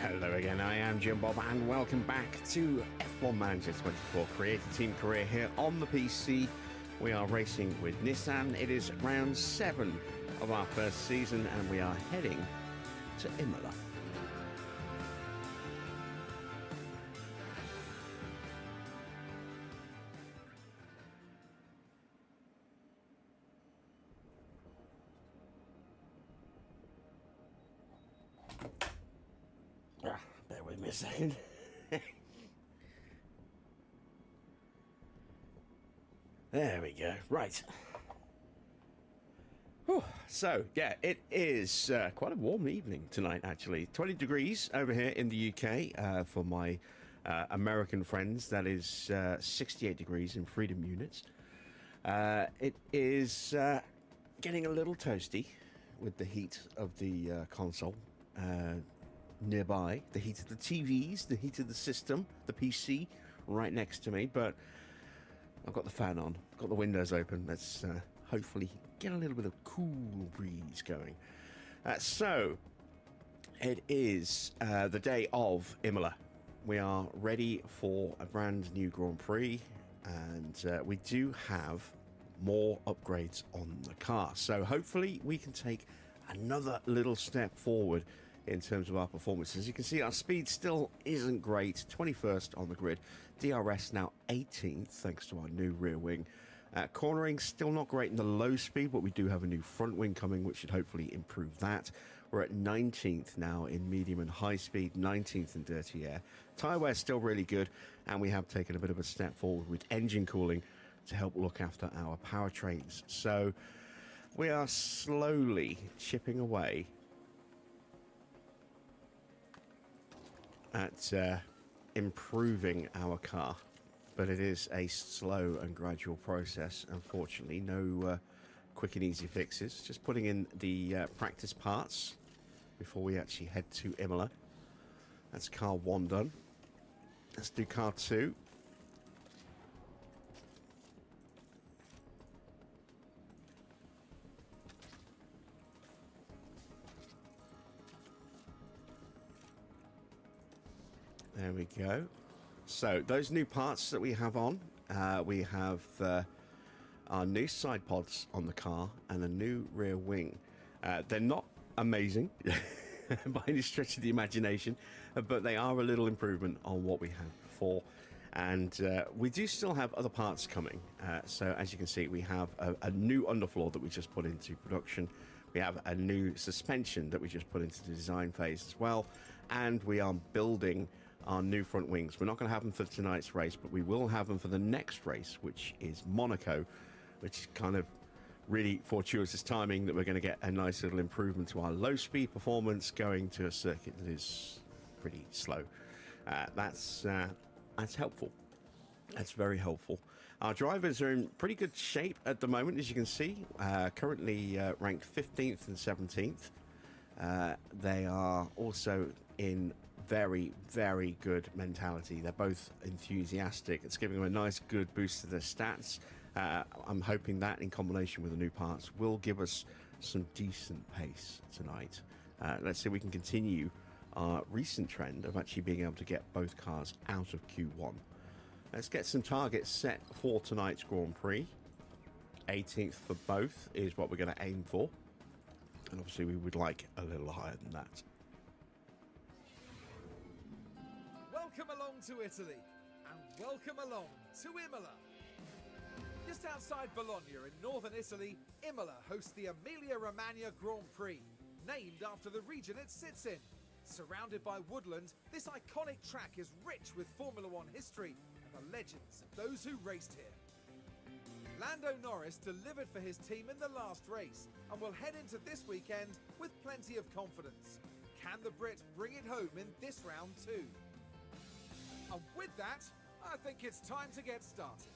Hello again, I am Jim Bob and welcome back to F1 Manager 24 Creator Team Career here on the PC. We are racing with Nissan. It is round 7 of our first season and we are heading to Imola. Bear with me a second. There we go. Right. Whew. So, yeah, it is quite a warm evening tonight, actually. 20 degrees over here in the UK. For my American friends, that is 68 degrees in freedom units. It is getting a little toasty with the heat of the console. Nearby, the heat of the TVs, the heat of the system, the PC right next to me, but I've got the fan on, got the windows open. Let's hopefully get a little bit of cool breeze going. So it is the day of Imola. We are ready for a brand new Grand Prix, and we do have more upgrades on the car, so hopefully we can take another little step forward in terms of our performance. As you can see, our speed still isn't great. 21st on the grid. DRS now 18th, thanks to our new rear wing. Cornering still not great in the low speed, but we do have a new front wing coming, which should hopefully improve that. We're at 19th now in medium and high speed, 19th in dirty air. Tyre wear still really good, and we have taken a bit of a step forward with engine cooling to help look after our powertrains. So we are slowly chipping away at improving our car, but it is a slow and gradual process. Unfortunately, no quick and easy fixes. Just putting in the practice parts before we actually head to Imola. That's car 1 done. Let's do car 2. There we go. So those new parts that we have on, we have our new side pods on the car and a new rear wing. They're not amazing by any stretch of the imagination, but they are a little improvement on what we had before. And we do still have other parts coming. So as you can see, we have a new underfloor that we just put into production. We have a new suspension that we just put into the design phase as well. And we are building our new front wings. We're not going to have them for tonight's race, but we will have them for the next race, which is Monaco, which is kind of really fortuitous timing that we're going to get a nice little improvement to our low speed performance going to a circuit that is pretty slow. That's helpful. That's very helpful. Our drivers are in pretty good shape at the moment, as you can see. Currently ranked 15th and 17th. They are also in very, very good mentality. They're both enthusiastic. It's giving them a nice, good boost to their stats. I'm hoping that in combination with the new parts will give us some decent pace tonight. Let's see if we can continue our recent trend of actually being able to get both cars out of Q1. Let's get some targets set for tonight's Grand Prix. 18th for both is what we're going to aim for. And obviously we would like a little higher than that. Welcome along to Italy, and welcome along to Imola. Just outside Bologna in northern Italy, Imola hosts the Emilia-Romagna Grand Prix, named after the region it sits in. Surrounded by woodland, this iconic track is rich with Formula One history and the legends of those who raced here. Lando Norris delivered for his team in the last race and will head into this weekend with plenty of confidence. Can the Brit bring it home in this round too? And with that, I think it's time to get started.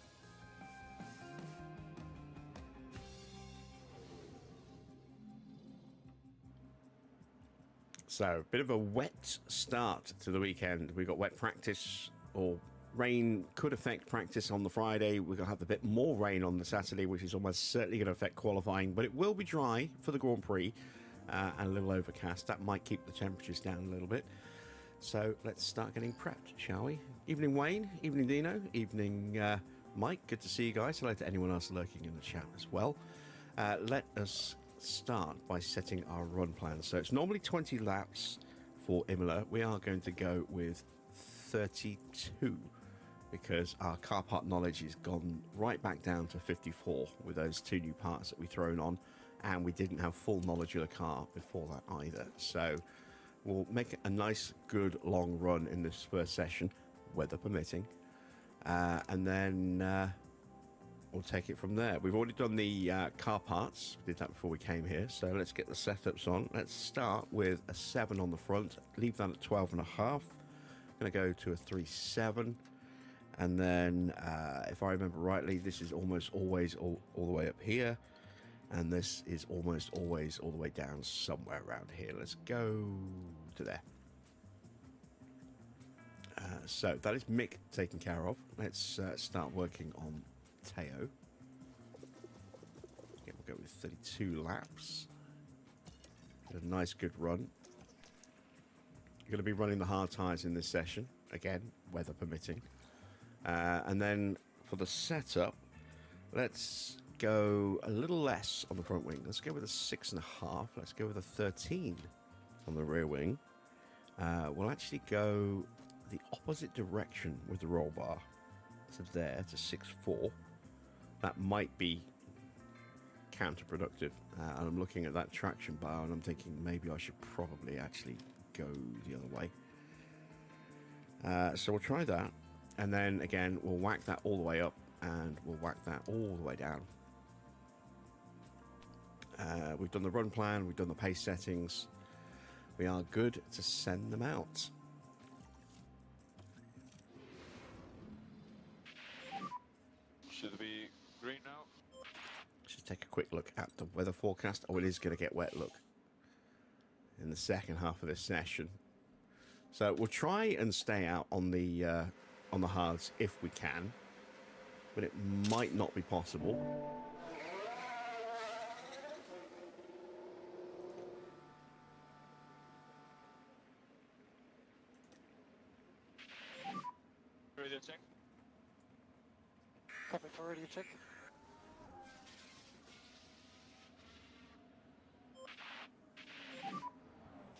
So, a bit of a wet start to the weekend. We got wet practice, or rain could affect practice on the Friday. We're going to have a bit more rain on the Saturday, which is almost certainly going to affect qualifying. But it will be dry for the Grand Prix and a little overcast. That might keep the temperatures down a little bit. So let's start getting prepped, shall we? Evening Wayne, evening Dino, evening Mike. Good to see you guys. Hello to anyone else lurking in the chat as well. Let us start by setting our run plan. So it's normally 20 laps for Imola. We are going to go with 32 because our car part knowledge has gone right back down to 54 with those 2 new parts that we've thrown on, and we didn't have full knowledge of the car before that either. So we'll make a nice, good, long run in this first session, weather permitting, and then we'll take it from there. We've already done the car parts. We did that before we came here, so let's get the setups on. Let's start with a 7 on the front, leave that at 12.5. Going to go to a 3.7, and then if I remember rightly, this is almost always all the way up here, and this is almost always all the way down somewhere around here. Let's go to there. So that is Mick taken care of. Let's start working on Teo. Yeah, we'll go with 32 laps. Get a nice good run. You're going to be running the hard tyres in this session, again, weather permitting. And then for the setup, let's go a little less on the front wing. Let's go with a 6.5. Let's go with a 13 on the rear wing. We'll actually go the opposite direction with the roll bar. So there to 6.4. That might be counterproductive. And I'm looking at that traction bar and I'm thinking maybe I should probably actually go the other way. So we'll try that. And then again, we'll whack that all the way up and we'll whack that all the way down. We've done the run plan, we've done the pace settings. We are good to send them out. Should be green now. Just take a quick look at the weather forecast. Oh, it is going to get wet, look, in the second half of this session. So we'll try and stay out on the hards if we can, but it might not be possible. Radio check. Copy for radio check.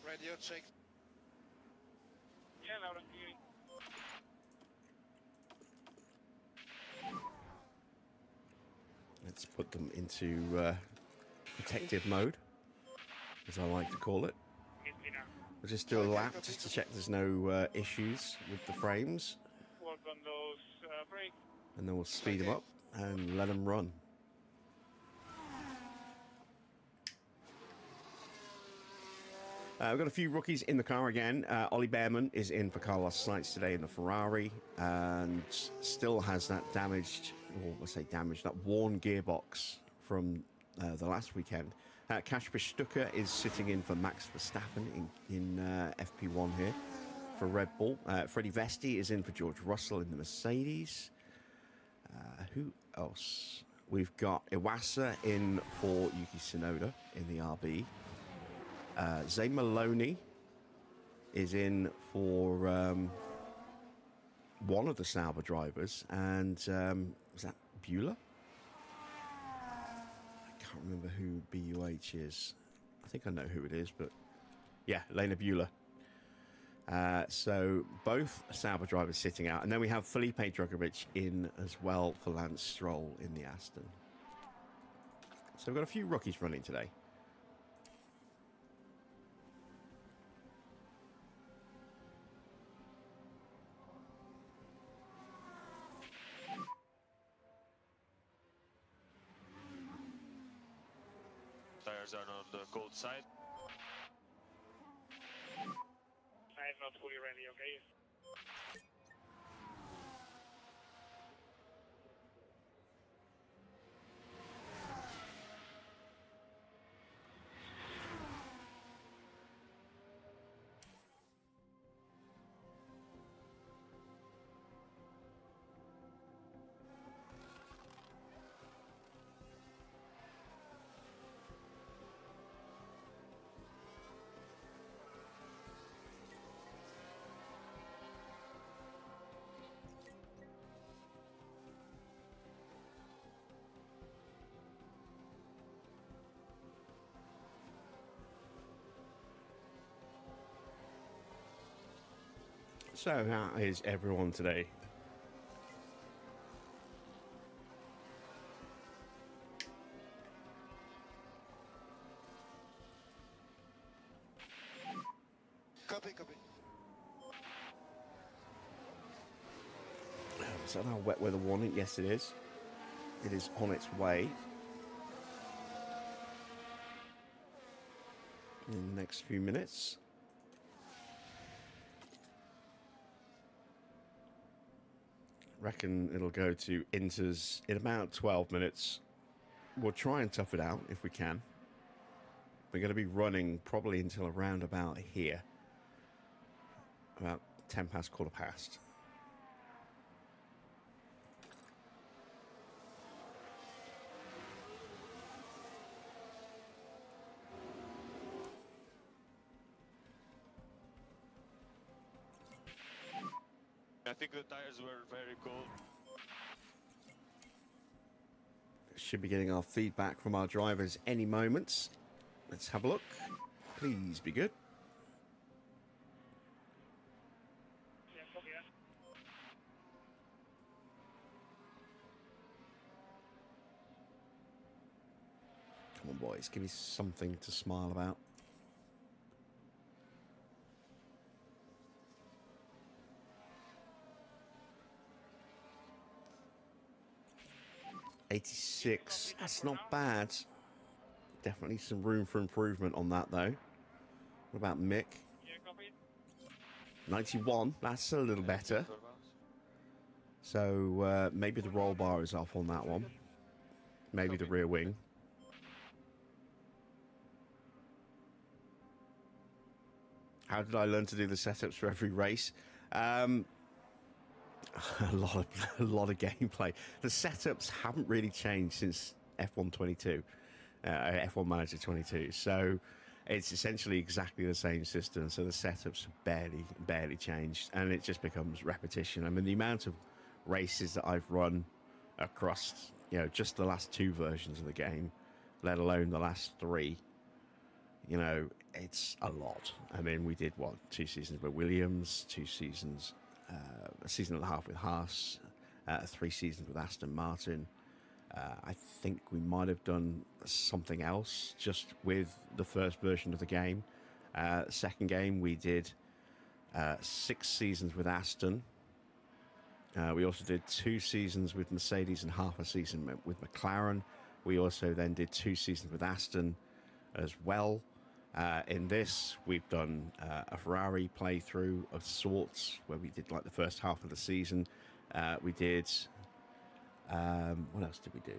Radio check. Yeah, loud and clear. Let's put them into protective mode, as I like to call it. We'll just do a lap just to check there's no issues with the frames, Work on those brakes. and then we'll speed them up and let them run. We've got a few rookies in the car again. Ollie Behrman is in for Carlos Sainz today in the Ferrari, and still has that damaged, or let's say damaged, that worn gearbox from the last weekend. Kasper Stucker is sitting in for Max Verstappen in FP1 here for Red Bull. Freddie Vesti is in for George Russell in the Mercedes. Who else? We've got Iwasa in for Yuki Tsunoda in the RB. Zay Maloney is in for one of the Sauber drivers, and was that Bueller? I can't remember who BUH is. I think I know who it is, but yeah, Lena Bueller. So both Sauber drivers sitting out, and then we have Felipe Drugovich in as well for Lance Stroll in the Aston. So we've got a few rookies running today. Tires are on the cold side. I am not fully ready, okay? So how is everyone today? Copy, copy. Is that our wet weather warning? Yes, it is. It is on its way. In the next few minutes. Reckon it'll go to inters in about 12 minutes. We'll try and tough it out if we can. We're going to be running probably until around about here. About 10 past, quarter past. I think the tires were very cold. Should be getting our feedback from our drivers any moment. Let's have a look. Please be good. Yeah, copy that. Come on, boys. Give me something to smile about. $86. That's not bad. Definitely some room for improvement on that, though. What about Mick? Yeah, copy. 91. That's a little better. So maybe the roll bar is off on that one. Maybe the rear wing. How did I learn to do the setups for every race? A lot of gameplay. The setups haven't really changed since F1 22, F1 Manager 22. So it's essentially exactly the same system. So the setups barely changed, and it just becomes repetition. I mean, the amount of races that I've run across, just the last 2 versions of the game, let alone the last 3. It's a lot. I mean, we did 2 seasons with Williams, 2 seasons. A season and a half with Haas, 3 seasons with Aston Martin. I think we might have done something else just with the first version of the game. Second game, we did 6 seasons with Aston. We also did 2 seasons with Mercedes and half a season with McLaren. We also then did 2 seasons with Aston as well. In this, we've done a Ferrari playthrough of sorts, where we did like the first half of the season. We did... what else did we do?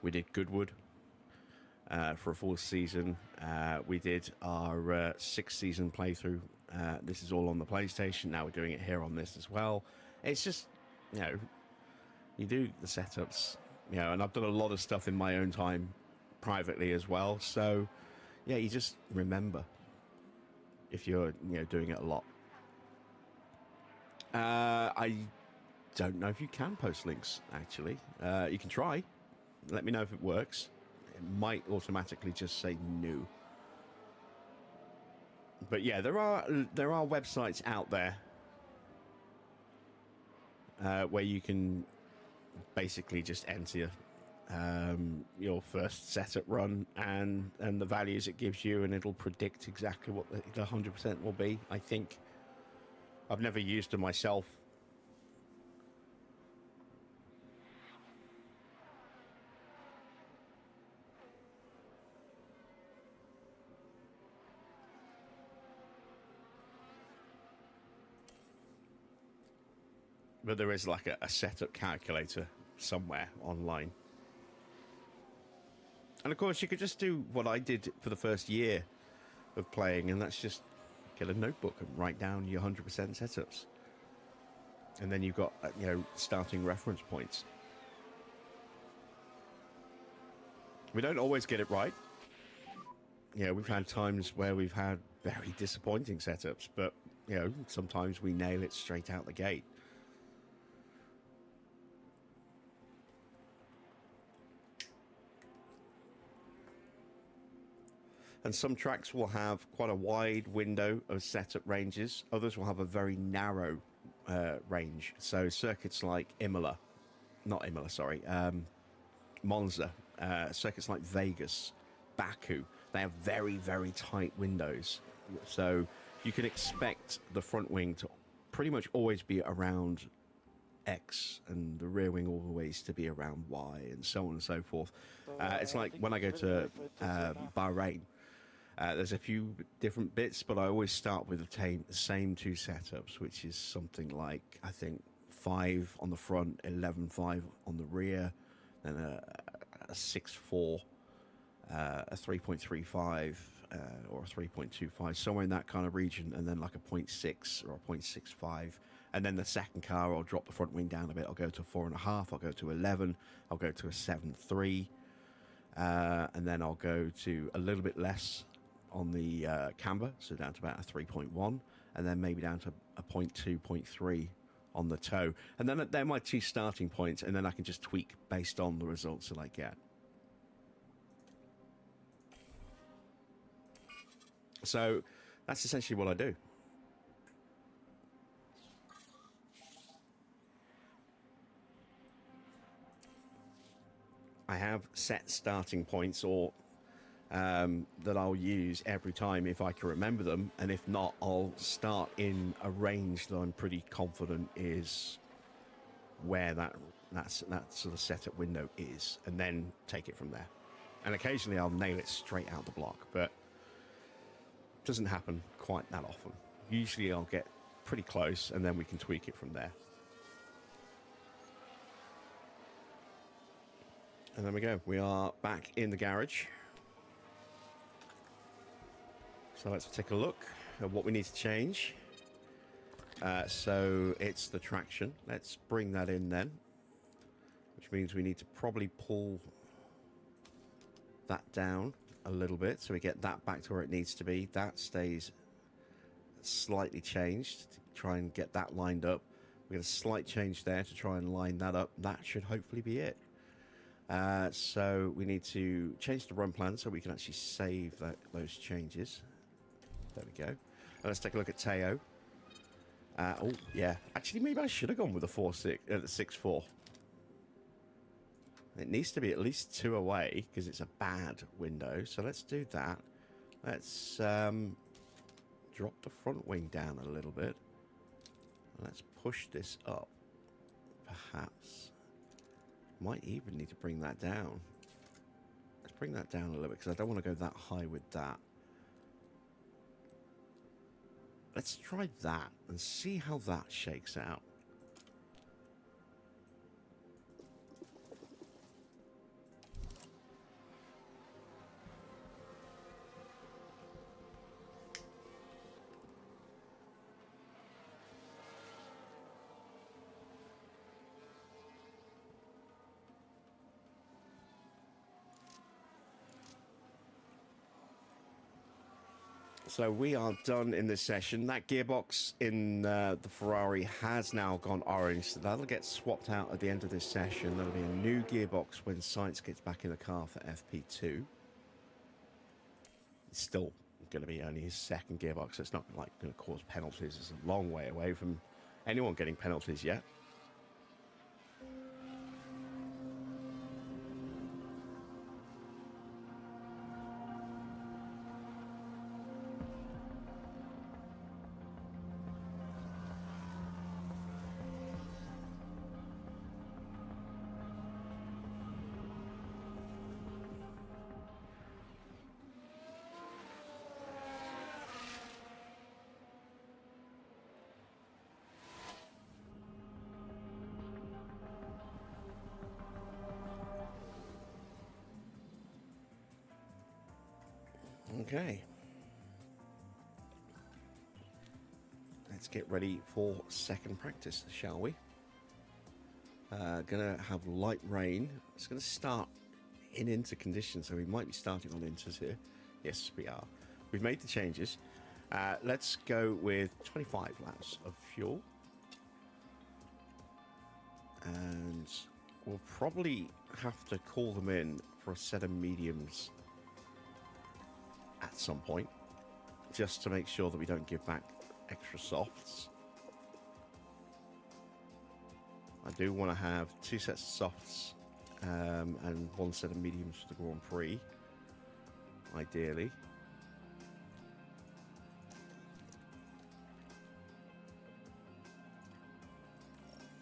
We did Goodwood for a full season. We did our 6th season playthrough. This is all on the PlayStation. Now we're doing it here on this as well. It's just, you do the setups, and I've done a lot of stuff in my own time privately as well. So... yeah, you just remember if you're doing it a lot. I don't know if you can post links, actually. You can try. Let me know if it works. It might automatically just say no. But yeah, there are websites out there where you can basically just enter your first setup run and the values it gives you, and it'll predict exactly what the 100% will be. I think I've never used them myself. But there is like a setup calculator somewhere online. And of course, you could just do what I did for the first year of playing, and that's just get a notebook and write down your 100% setups. And then you've got, starting reference points. We don't always get it right. We've had times where we've had very disappointing setups, but, sometimes we nail it straight out the gate. And some tracks will have quite a wide window of setup ranges. Others will have a very narrow range. So circuits like Imola, not Imola, sorry, Monza, circuits like Vegas, Baku, they have very, very tight windows. So you can expect the front wing to pretty much always be around X and the rear wing always to be around Y and so on and so forth. It's like when I go to Bahrain, there's a few different bits, but I always start with the same two setups, which is something like, I think, 5 on the front, 11.5 on the rear, then a 6.4, a 3.35, or a 3.25, somewhere in that kind of region, and then like a 0.6 or a 0.65. And then the second car, I'll drop the front wing down a bit. I'll go to 4.5, I'll go to 11, I'll go to a 7.3, and then I'll go to a little bit less on the camber, so down to about a 3.1, and then maybe down to a 0.2, 0.3 on the toe. And then they're my two starting points, and then I can just tweak based on the results that I get. So that's essentially what I do. I have set starting points or that I'll use every time if I can remember them, and if not, I'll start in a range that I'm pretty confident is where that sort of setup window is, and then take it from there. And occasionally I'll nail it straight out the block, but it doesn't happen quite that often. Usually I'll get pretty close, and then we can tweak it from there. And there we go. We are back in the garage. So let's take a look at what we need to change. So it's the traction. Let's bring that in then, which means we need to probably pull that down a little bit so we get that back to where it needs to be. That stays slightly changed to try and get that lined up. We get a slight change there to try and line that up. That should hopefully be it. So we need to change the run plan so we can actually save those changes. There we go. And let's take a look at Teo. Oh, yeah. Actually, maybe I should have gone with the 6.4. It needs to be at least 2 away because it's a bad window. So let's do that. Let's drop the front wing down a little bit. Let's push this up, perhaps. Might even need to bring that down. Let's bring that down a little bit because I don't want to go that high with that. Let's try that and see how that shakes out. So we are done in this session. That gearbox in the Ferrari has now gone orange, so that'll get swapped out at the end of this session. There'll be a new gearbox when Science gets back in the car for FP2. It's still going to be only his second gearbox, so it's not like going to cause penalties. It's a long way away from anyone getting penalties yet. Okay. Let's get ready for second practice, shall we? Gonna have light rain. It's gonna start in inter conditions, so we might be starting on inters here. Yes, we are. We've made the changes. Let's go with 25 laps of fuel. And we'll probably have to call them in for a set of mediums at some point, just to make sure that we don't give back extra softs. I do want to have 2 sets of softs and 1 set of mediums for the Grand Prix, ideally.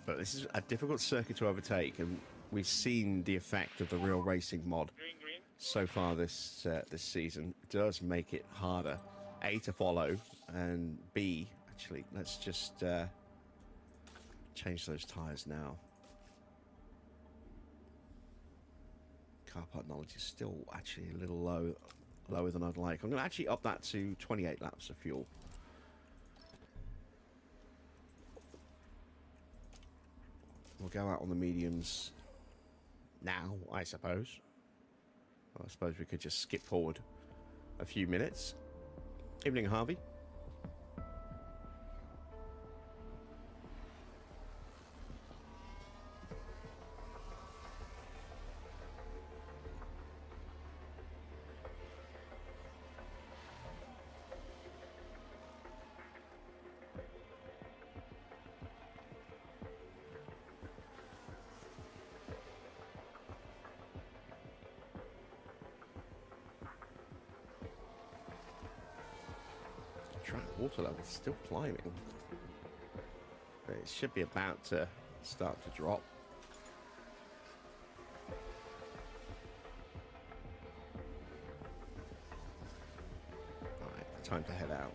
But this is a difficult circuit to overtake, and we've seen the effect of the real racing mod Green, green. so far this season. It does make it harder, A, to follow, and B, actually, let's just change those tyres now. Car part knowledge is still actually a little lower than I'd like. I'm going to actually up that to 28 laps of fuel. We'll go out on the mediums now, I suppose. Well, I suppose we could just skip forward a few minutes. Evening, Harvey. Track water level still climbing. But it should be about to start to drop. Alright, time to head out.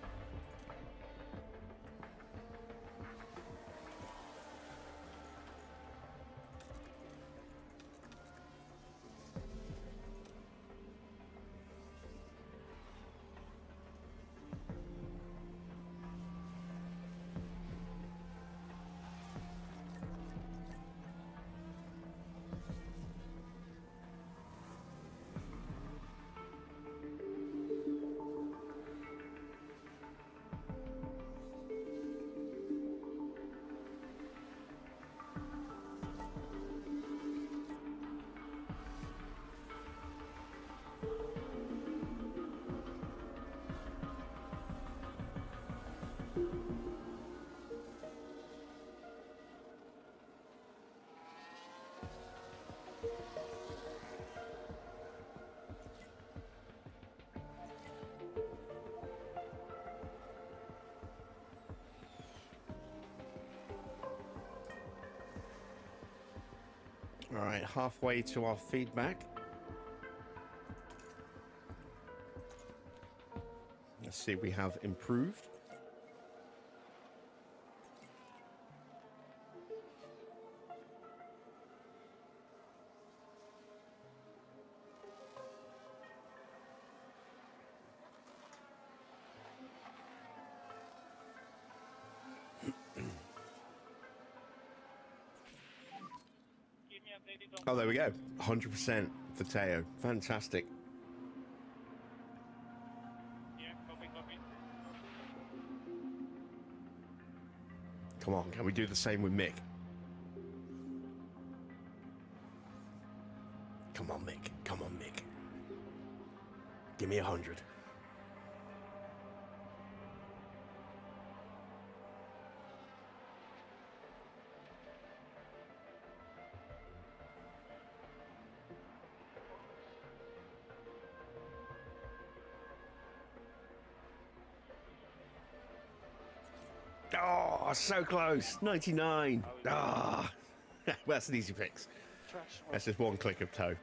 All right, halfway to our feedback. Let's see if we have improved. Keep me updated on. Oh, there we go. 100% for Teo. Fantastic. Yeah, copy, copy. Come on, can we do the same with Mick? Come on, Mick. Come on, Mick. Give me 100. Oh, so close. 99. Ah. Well, that's an easy fix. That's just one click of toe.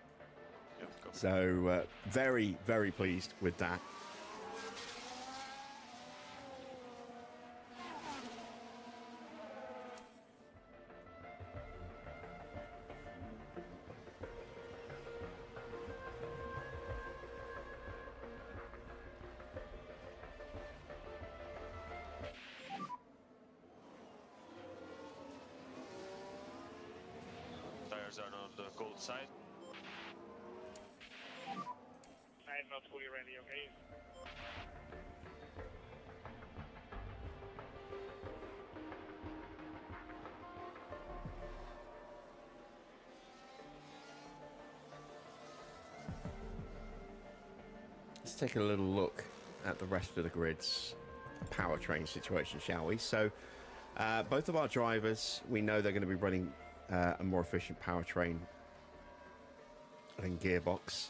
So, very, very pleased with that. Tires are on the cold side. I'm not fully ready, okay? It's take a little look at the rest of the grid's powertrain situation, shall we? So, both of our drivers, we know they're going to be running a more efficient powertrain and gearbox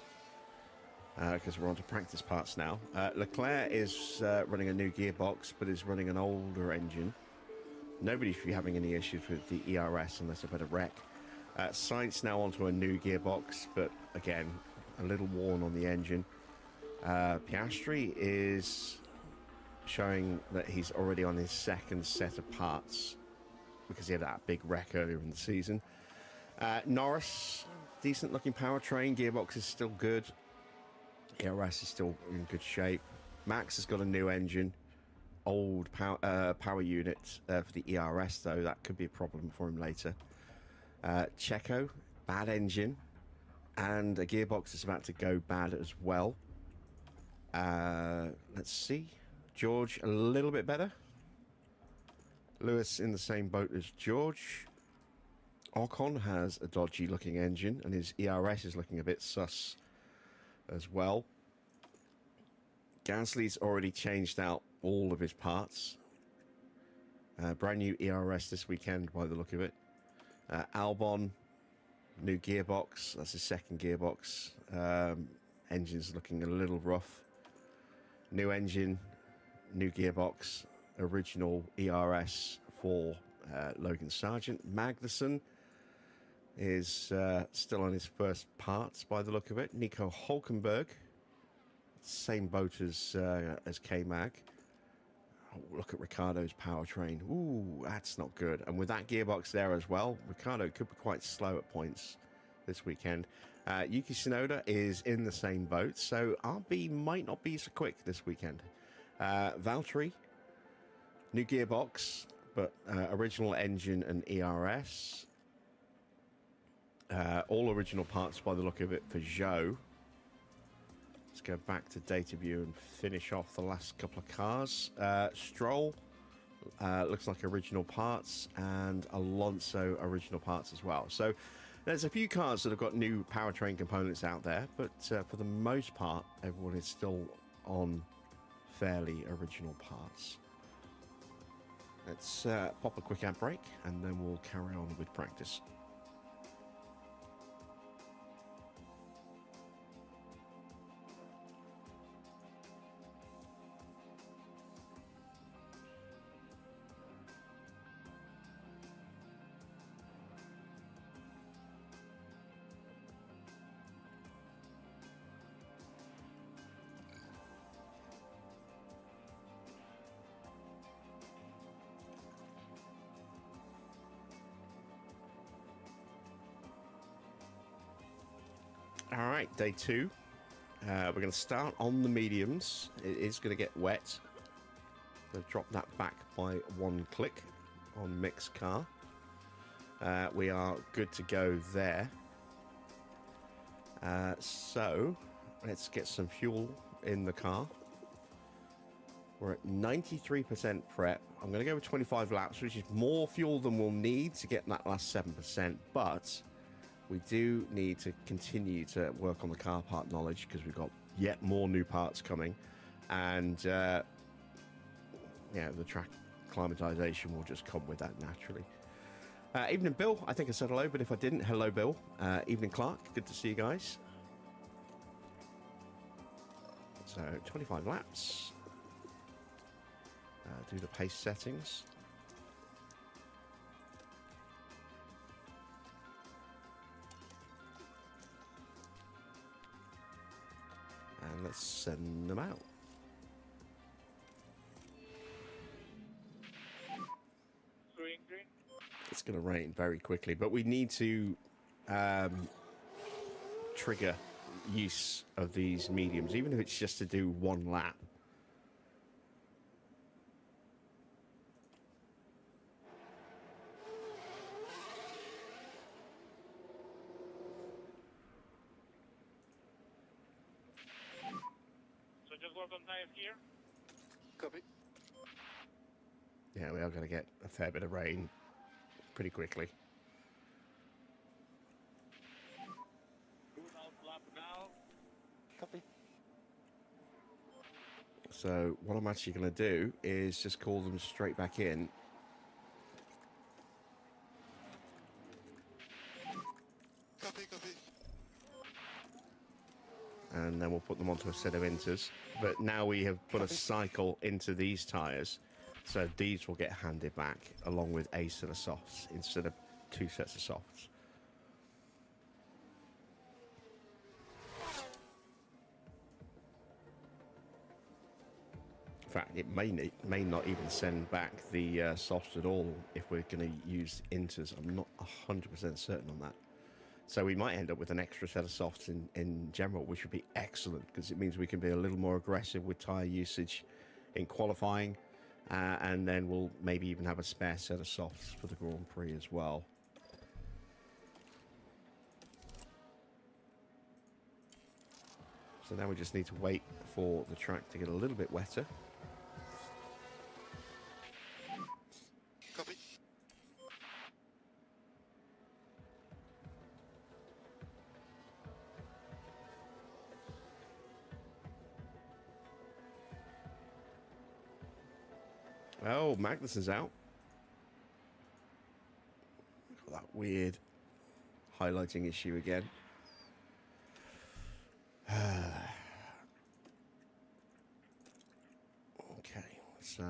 because we're on to practice parts now. Leclerc is running a new gearbox, but is running an older engine. Nobody should be having any issues with the ERS unless they've had a wreck. Sainz now onto a new gearbox, but again, a little worn on the engine. Piastri is showing that he's already on his second set of parts because he had that big wreck earlier in the season. Norris, decent looking powertrain, gearbox is still good. ERS is still in good shape. Max has got a new engine, old power unit for the ERS though, that could be a problem for him later. Checo, bad engine, and a gearbox is about to go bad as well. Let's see. George, a little bit better. Lewis in the same boat as George. Ocon has a dodgy looking engine, and his ERS is looking a bit sus as well. Gasly's already changed out all of his parts. Brand new ERS this weekend by the look of it. Albon, new gearbox. That's his second gearbox. Engine's looking a little rough. New engine, new gearbox, original ERS for Logan Sargent. Magnussen is still on his first parts by the look of it. Nico Hulkenberg, same boat as K-Mag. Oh, look at Ricciardo's powertrain. Ooh, that's not good. And with that gearbox there as well, Ricciardo could be quite slow at points this weekend. Yuki Tsunoda is in the same boat, so RB might not be so quick this weekend. Valtteri, new gearbox, but original engine and ERS. All original parts by the look of it for Zhou. Let's go back to data view and finish off the last couple of cars. Stroll looks like original parts, and Alonso original parts as well. So there's a few cars that have got new powertrain components out there, but for the most part, everyone is still on fairly original parts. Let's pop a quick ad break, and then we'll carry on with practice. All right, day two. We're going to start on the mediums. It is going to get wet. We'll drop that back by one click on Mick's car. We are good to go there. So let's get some fuel in the car. We're at 93% prep. I'm going to go with 25 laps, which is more fuel than we'll need to get that last 7%, but we do need to continue to work on the car part knowledge because we've got yet more new parts coming, and yeah, the track climatization will just come with that naturally. Evening, Bill. I think I said hello, but if I didn't, hello, Bill. Evening, Clark. Good to see you guys. So 25 laps. Do the pace settings. And let's send them out. Green, green. It's going to rain very quickly, but we need to trigger use of these mediums, even if it's just to do one lap. So just work on tires here. Copy. Yeah, we are going to get a fair bit of rain pretty quickly. Good out lap now. Copy. So what I'm actually going to do is just call them straight back in. Copy, copy. And then we'll put them onto a set of inters. But now we have put a cycle into these tyres, so these will get handed back along with a set of softs instead of 2 sets of softs. In fact, it may not even send back the softs at all if we're going to use inters. I'm not 100% certain on that. So we might end up with an extra set of softs in general, which would be excellent because it means we can be a little more aggressive with tyre usage in qualifying. And then we'll maybe even have a spare set of softs for the Grand Prix as well. So now we just need to wait for the track to get a little bit wetter. Copy. Oh, Magnussen's out. Got that weird highlighting issue again. Okay, so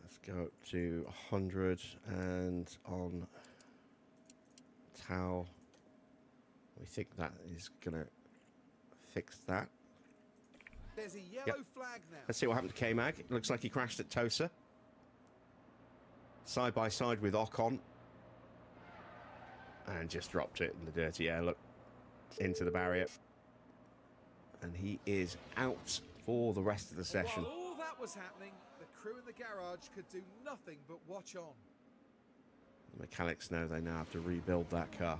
let's go up to 100 and on Tau. We think that is going to fix that. There's a yellow flag now. Let's see what happened to K-Mag. It looks like he crashed at Tosa. Side by side with Ocon. And just dropped it in the dirty air. Look, into the barrier. And he is out for the rest of the session. While all that was happening, the crew in the garage could do nothing but watch on. The mechanics know they now have to rebuild that car.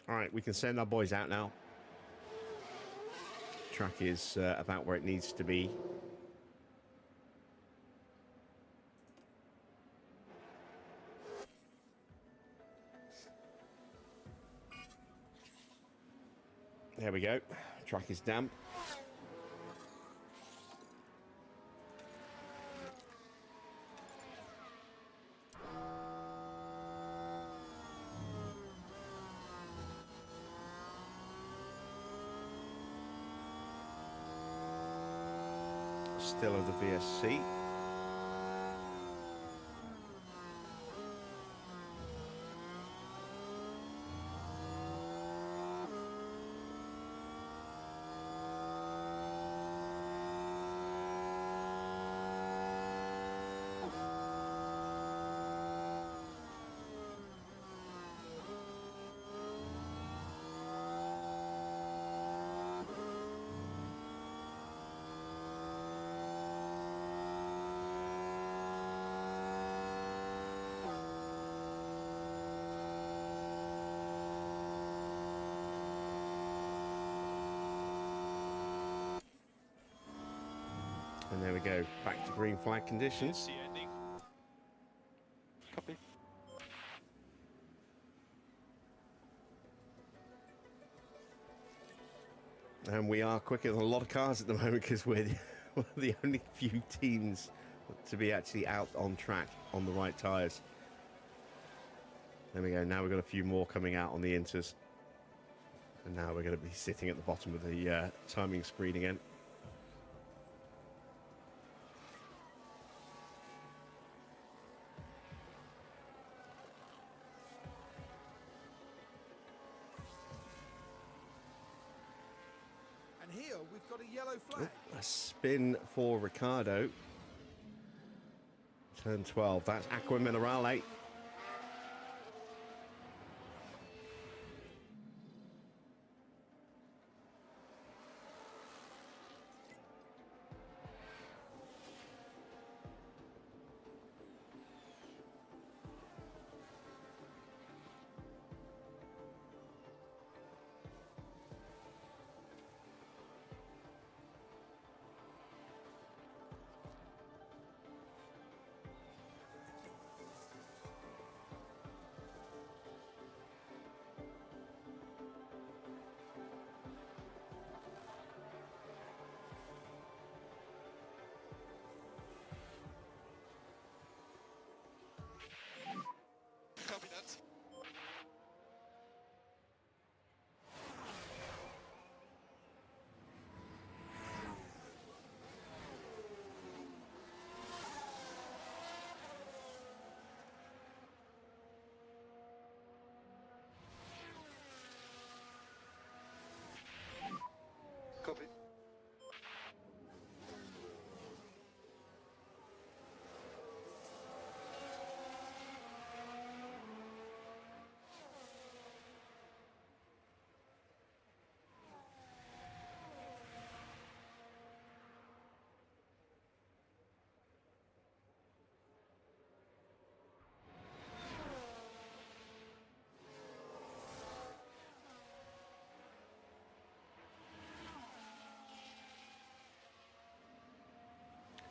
All right, we can send our boys out now. Track is about where it needs to be. There we go. Track is damp. Still of the VSC. And there we go, back to green flag conditions. Copy. And we are quicker than a lot of cars at the moment because we're the only few teams to be actually out on track on the right tyres. There we go, now we've got a few more coming out on the inters. And now we're going to be sitting at the bottom of the timing screen again. And here we've got a yellow flag. A spin for Ricardo. Turn 12. That's Aqua Minerale.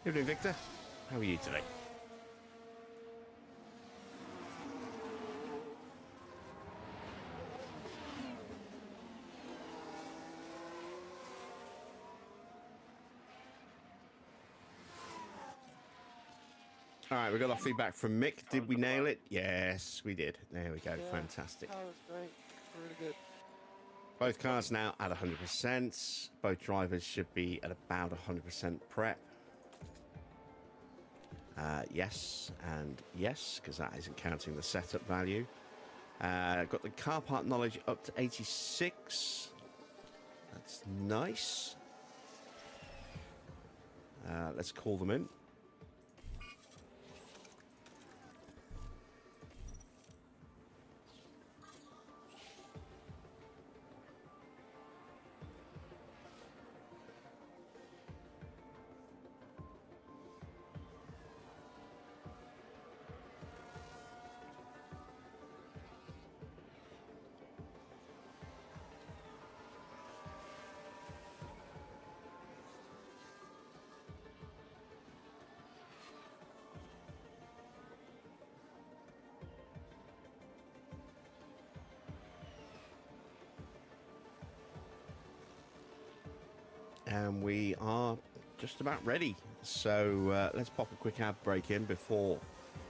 Evening, Victor. How are you today? All right, we got our feedback from Mick. Did we nail it? Yes, we did. There we go. Yeah, Fantastic. that was great. Really good. Both cars now at 100%. Both drivers should be at about 100% prep. Yes and yes, because that isn't counting the setup value. Got the car part knowledge up to 86. That's nice. Let's call them in. And we are just about ready. So let's pop a quick ad break in before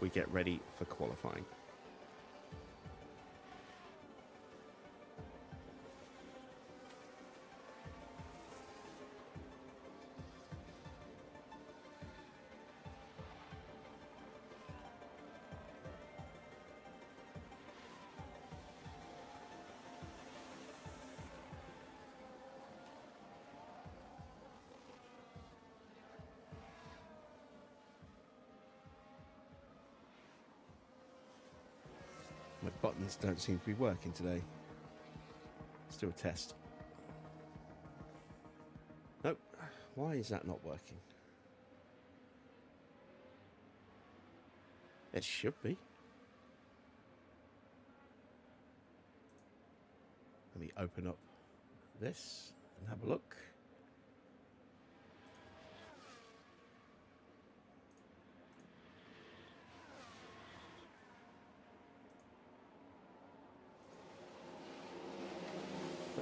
we get ready for qualifying. My buttons don't seem to be working today. Let's do a test. Nope. Why is that not working? It should be. Let me open up this and have a look.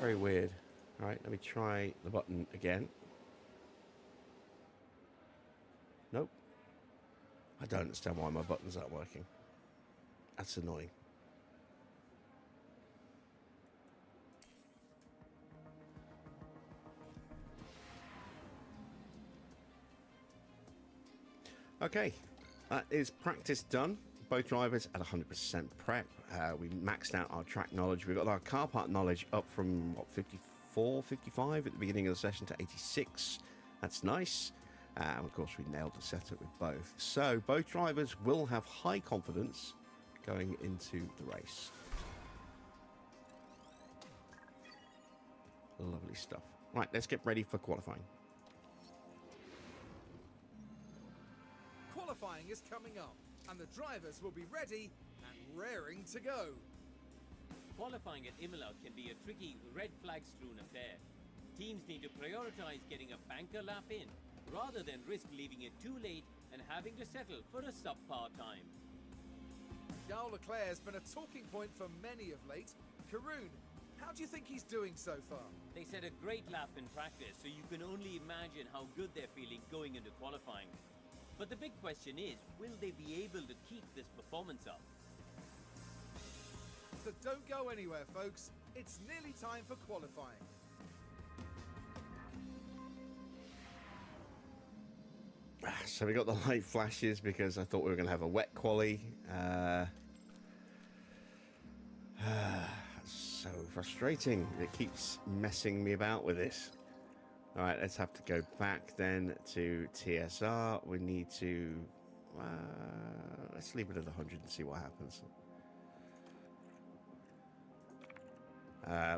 Very weird. All right, let me try the button again. Nope. I don't understand why my buttons aren't working. That's annoying. Okay, that is practice done. Both drivers at 100% prep. We maxed out our track knowledge. We got our car part knowledge up from, what, 54, 55 at the beginning of the session to 86. That's nice. And of course, we nailed the setup with both. So both drivers will have high confidence going into the race. Lovely stuff. Right, let's get ready for qualifying. Qualifying is coming up, and the drivers will be ready and raring to go. Qualifying at Imola can be a tricky, red flag-strewn affair. Teams need to prioritize getting a banker lap in, rather than risk leaving it too late and having to settle for a subpar time. Charles Leclerc has been a talking point for many of late. Karun, how do you think he's doing so far? They set a great lap in practice, so you can only imagine how good they're feeling going into qualifying. But the big question is, will they be able to keep this performance up? So don't go anywhere, folks. It's nearly time for qualifying. So we got the light flashes because I thought we were going to have a wet quali. So frustrating. It keeps messing me about with this. All right, let's have to go back then to TSR. We need to... let's leave it at 100 and see what happens.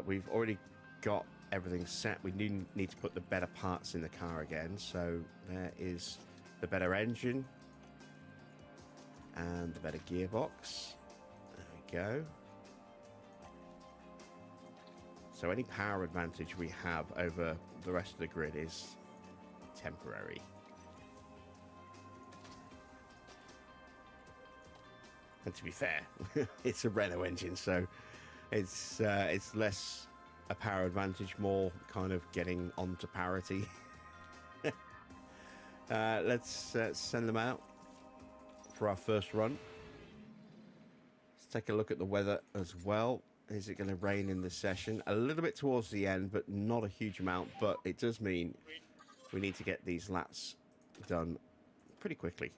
We've already got everything set. We need to put the better parts in the car again. So there is the better engine and the better gearbox. There we go. So any power advantage we have over the rest of the grid is temporary. And to be fair, it's a Renault engine, so it's less a power advantage, more kind of getting onto parity. Let's send them out for our first run. Let's take a look at the weather as well. Is it going to rain in this session? A little bit towards the end, but not a huge amount. But it does mean we need to get these laps done pretty quickly.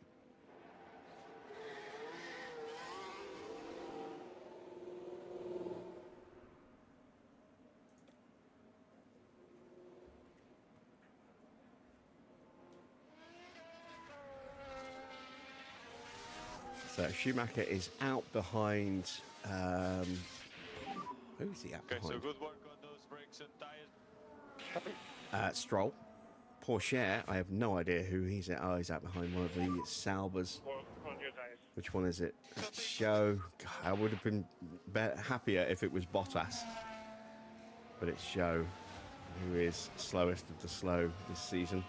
So Schumacher is out behind. Who's he out Okay, so behind? good work on those brakes and tires. Stroll. Porsche, I have no idea who he's at. Oh, he's out behind one of the Saubers. On your tires. Which one is it? Show. God, I would have been happier if it was Bottas. But it's Show, who is slowest of the slow this season.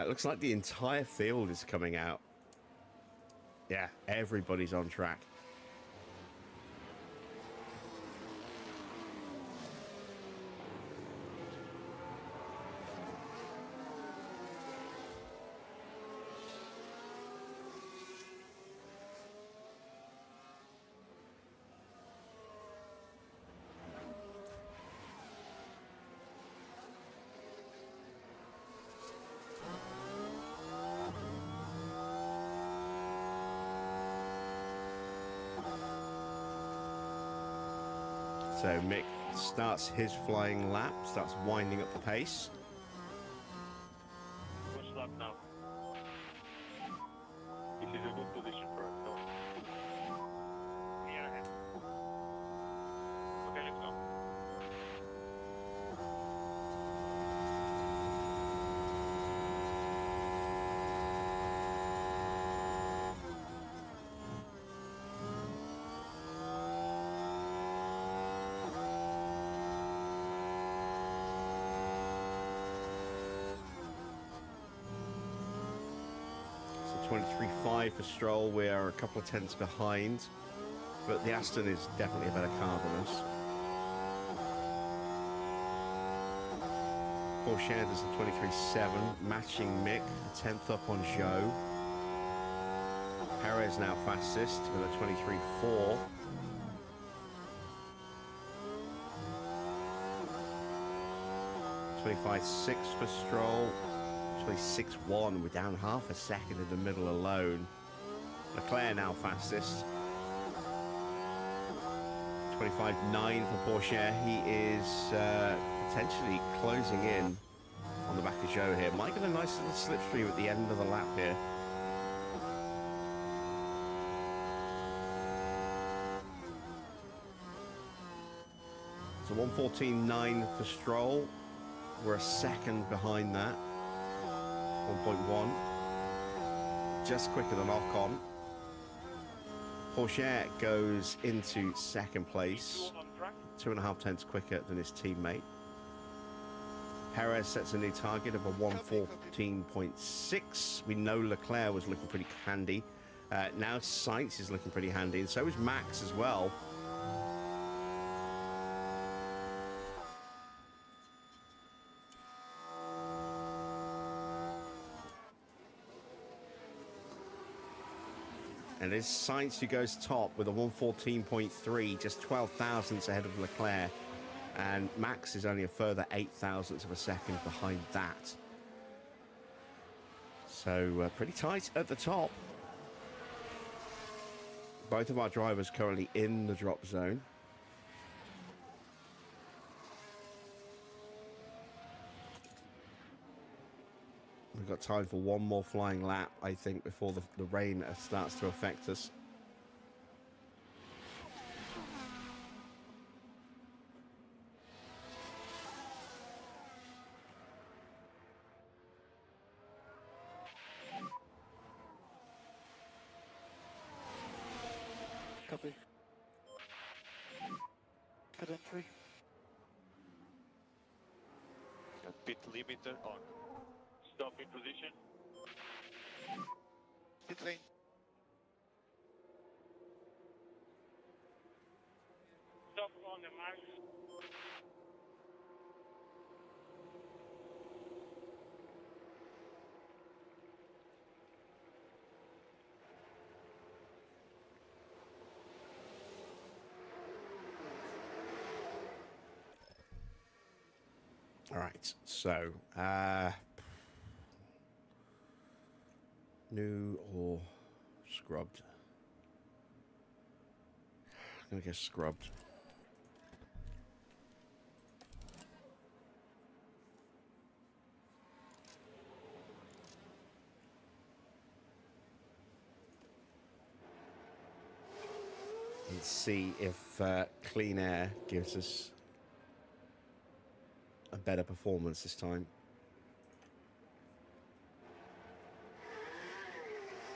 Looks like the entire field is coming out. Yeah, everybody's on track. So Mick starts his flying lap, starts winding up the pace. Which lap now? This is a good position for us. So. Yeah. Okay, let's go. So 23.5 for Stroll. We are a couple of tenths behind, but the Aston is definitely a better car than us. Porsche does a 23.7, matching Mick, a tenth up on Joe. Perez now fastest with a 23.4. $25.6 for Stroll. 26.1. We're down half a second in the middle alone. Leclerc now fastest. 25.9 for Porsche. He is potentially closing in on the back of Joe here. Might get a nice little slipstream at the end of the lap here. So 1:14.9 for Stroll. We're a second behind that. 1.1. Just quicker than Ocon. Porsche goes into second place. 2.5 tenths quicker than his teammate. Perez sets a new target of a 1:14.6. We know Leclerc was looking pretty handy. Now Sainz is looking pretty handy, and so is Max as well. And it's Sainz who goes top with a 1:14.3, just 12 thousandths ahead of Leclerc. And Max is only a further 8 thousandths of a second behind that. So pretty tight at the top. Both of our drivers currently in the drop zone. We've got time for one more flying lap, I think, before the rain starts to affect us. Copy. Pit entry. Got pit limiter on. Stop in position. Pit lane. Stop on the mark. All right, so new or scrubbed? I'm gonna get scrubbed. Let's see if clean air gives us a better performance this time.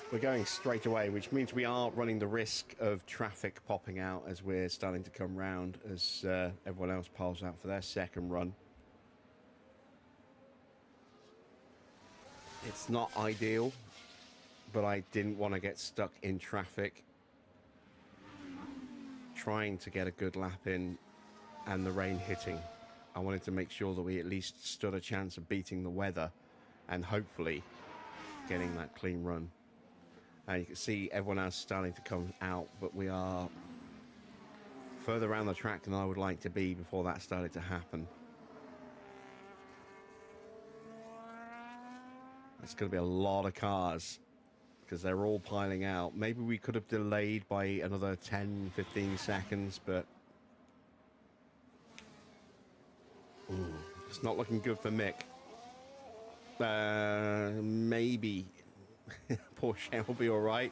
We're going straight away, which means we are running the risk of traffic popping out as we're starting to come round as everyone else piles out for their second run. It's not ideal, but I didn't want to get stuck in traffic trying to get a good lap in and the rain hitting. I wanted to make sure that we at least stood a chance of beating the weather and hopefully getting that clean run. And you can see everyone else starting to come out, but we are further around the track than I would like to be before that started to happen. It's going to be a lot of cars because they're all piling out. Maybe we could have delayed by another 10, 15 seconds, but it's not looking good for Mick. Maybe Porsche will be all right.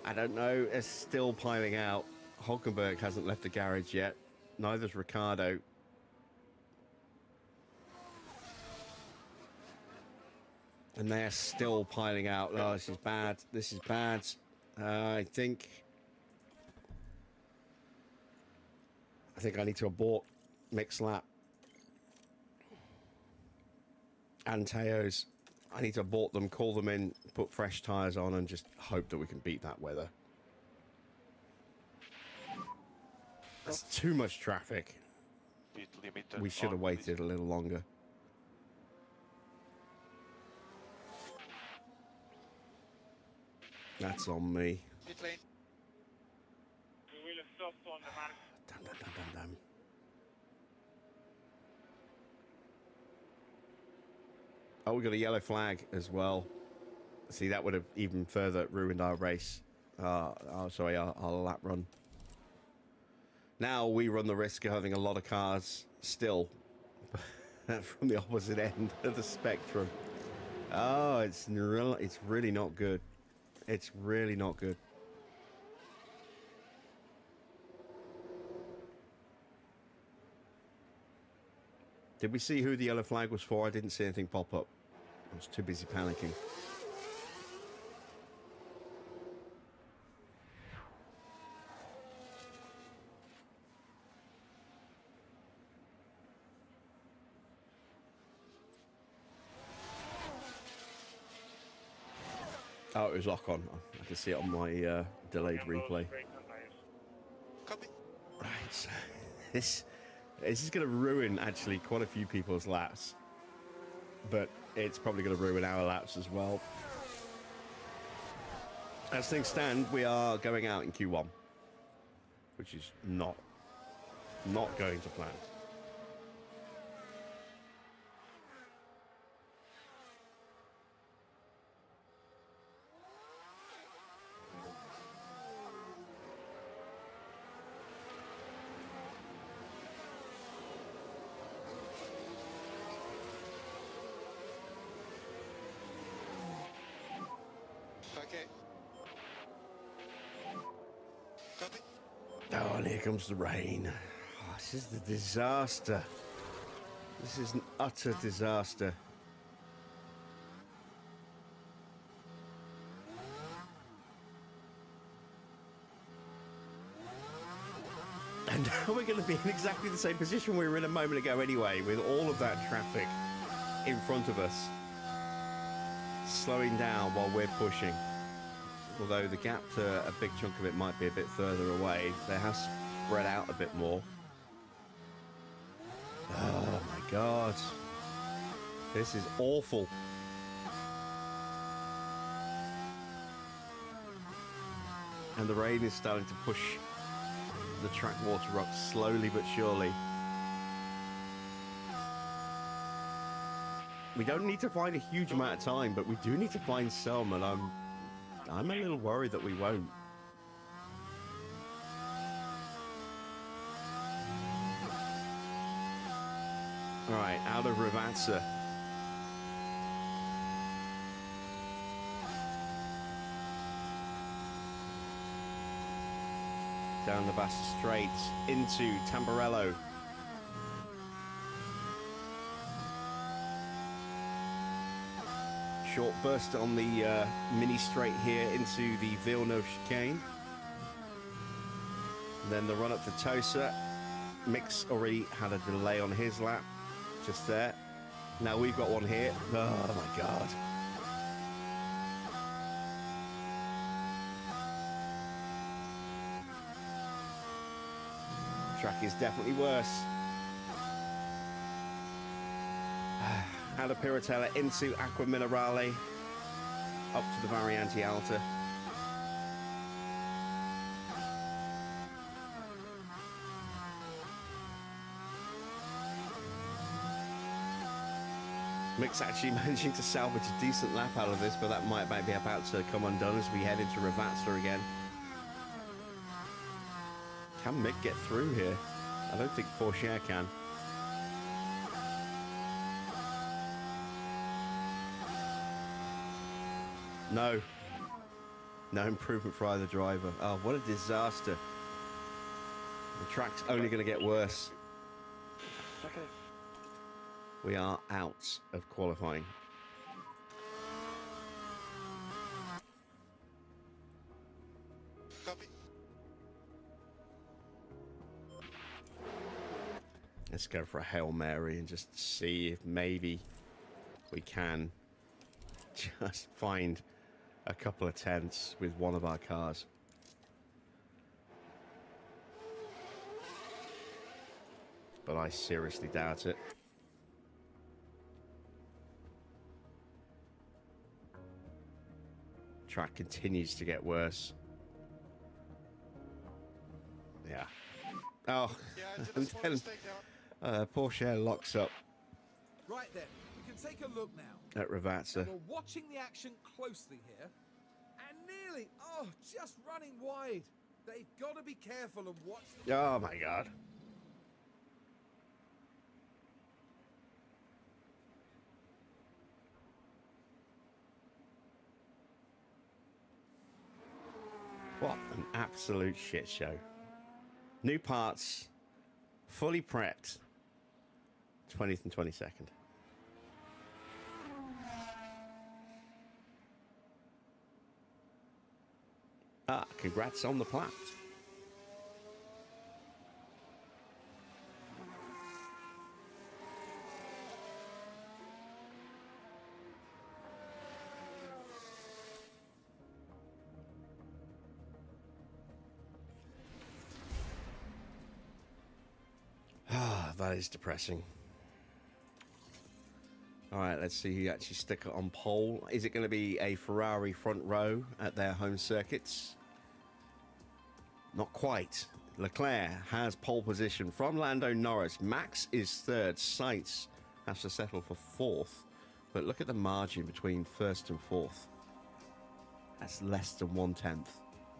I don't know. It's still piling out. Hulkenberg hasn't left the garage yet. Neither's Ricardo. And they're still piling out. Oh, this is bad. This is bad. I think I need to abort Mick's lap. And Teo's. I need to abort them, call them in, put fresh tyres on, and just hope that we can beat that weather. That's too much traffic. Pit limiter. We should have waited a little longer. That's on me. Pit lane. We will stop on the mark. Damn, damn, damn, damn, damn. Oh, we got a yellow flag as well. See, that would have even further ruined our race. Our lap run. Now we run the risk of having a lot of cars still from the opposite end of the spectrum. Oh, it's really not good. It's really not good. Did we see who the yellow flag was for? I didn't see anything pop up. I was too busy panicking. Oh, it was lock on. I can see it on my delayed replay. Copy. Right, so this is going to ruin actually quite a few people's laps, but it's probably going to ruin our laps as well. As things stand, we are going out in Q1, which is not going to plan. Okay. Copy. Oh, and here comes the rain. Oh, this is the disaster. This is an utter disaster. And now we're going to be in exactly the same position we were in a moment ago anyway, with all of that traffic in front of us. slowing down while we're pushing. Although the gap to a big chunk of it might be a bit further away, they have spread out a bit more. Oh my God. This is awful. And the rain is starting to push the track water up slowly but surely. We don't need to find a huge amount of time, but we do need to find some, and I'm a little worried that we won't. All right, out of Ravazza. Down the Bassa Straits into Tamburello. Short burst on the mini straight here into the Villeneuve chicane. And then the run up to Tosa. Mick's already had a delay on his lap, just there. Now we've got one here. Oh my God. Track is definitely worse. Out of Piratella into Acqua Minerale, up to the Variante Alta. Mick's actually managing to salvage a decent lap out of this, but that might be about to come undone as we head into Ravazza again. Can Mick get through here? I don't think Porsche can. No. No improvement for either driver. Oh, what a disaster. The track's only going to get worse. Okay. We are out of qualifying. Copy. Let's go for a Hail Mary and just see if maybe we can just find a couple of tenths with one of our cars. But I seriously doubt it. Track continues to get worse. Yeah. Oh, Yeah, I did a and small then mistake now. Porsche locks up Right then, we can take a look now. at Ravazza. We're watching the action closely here. And nearly, just running wide. They've got to be careful and watch the... Oh my God. What an absolute shit show. New parts, fully prepped, 20th and 22nd. Congrats on the plat. That is depressing. All right, let's see who actually stick it on pole. Is it going to be a Ferrari front row at their home circuits? Not quite. Leclerc has pole position from Lando Norris. Max is third. Sainz has to settle for fourth. But look at the margin between first and fourth. That's less than 1/10,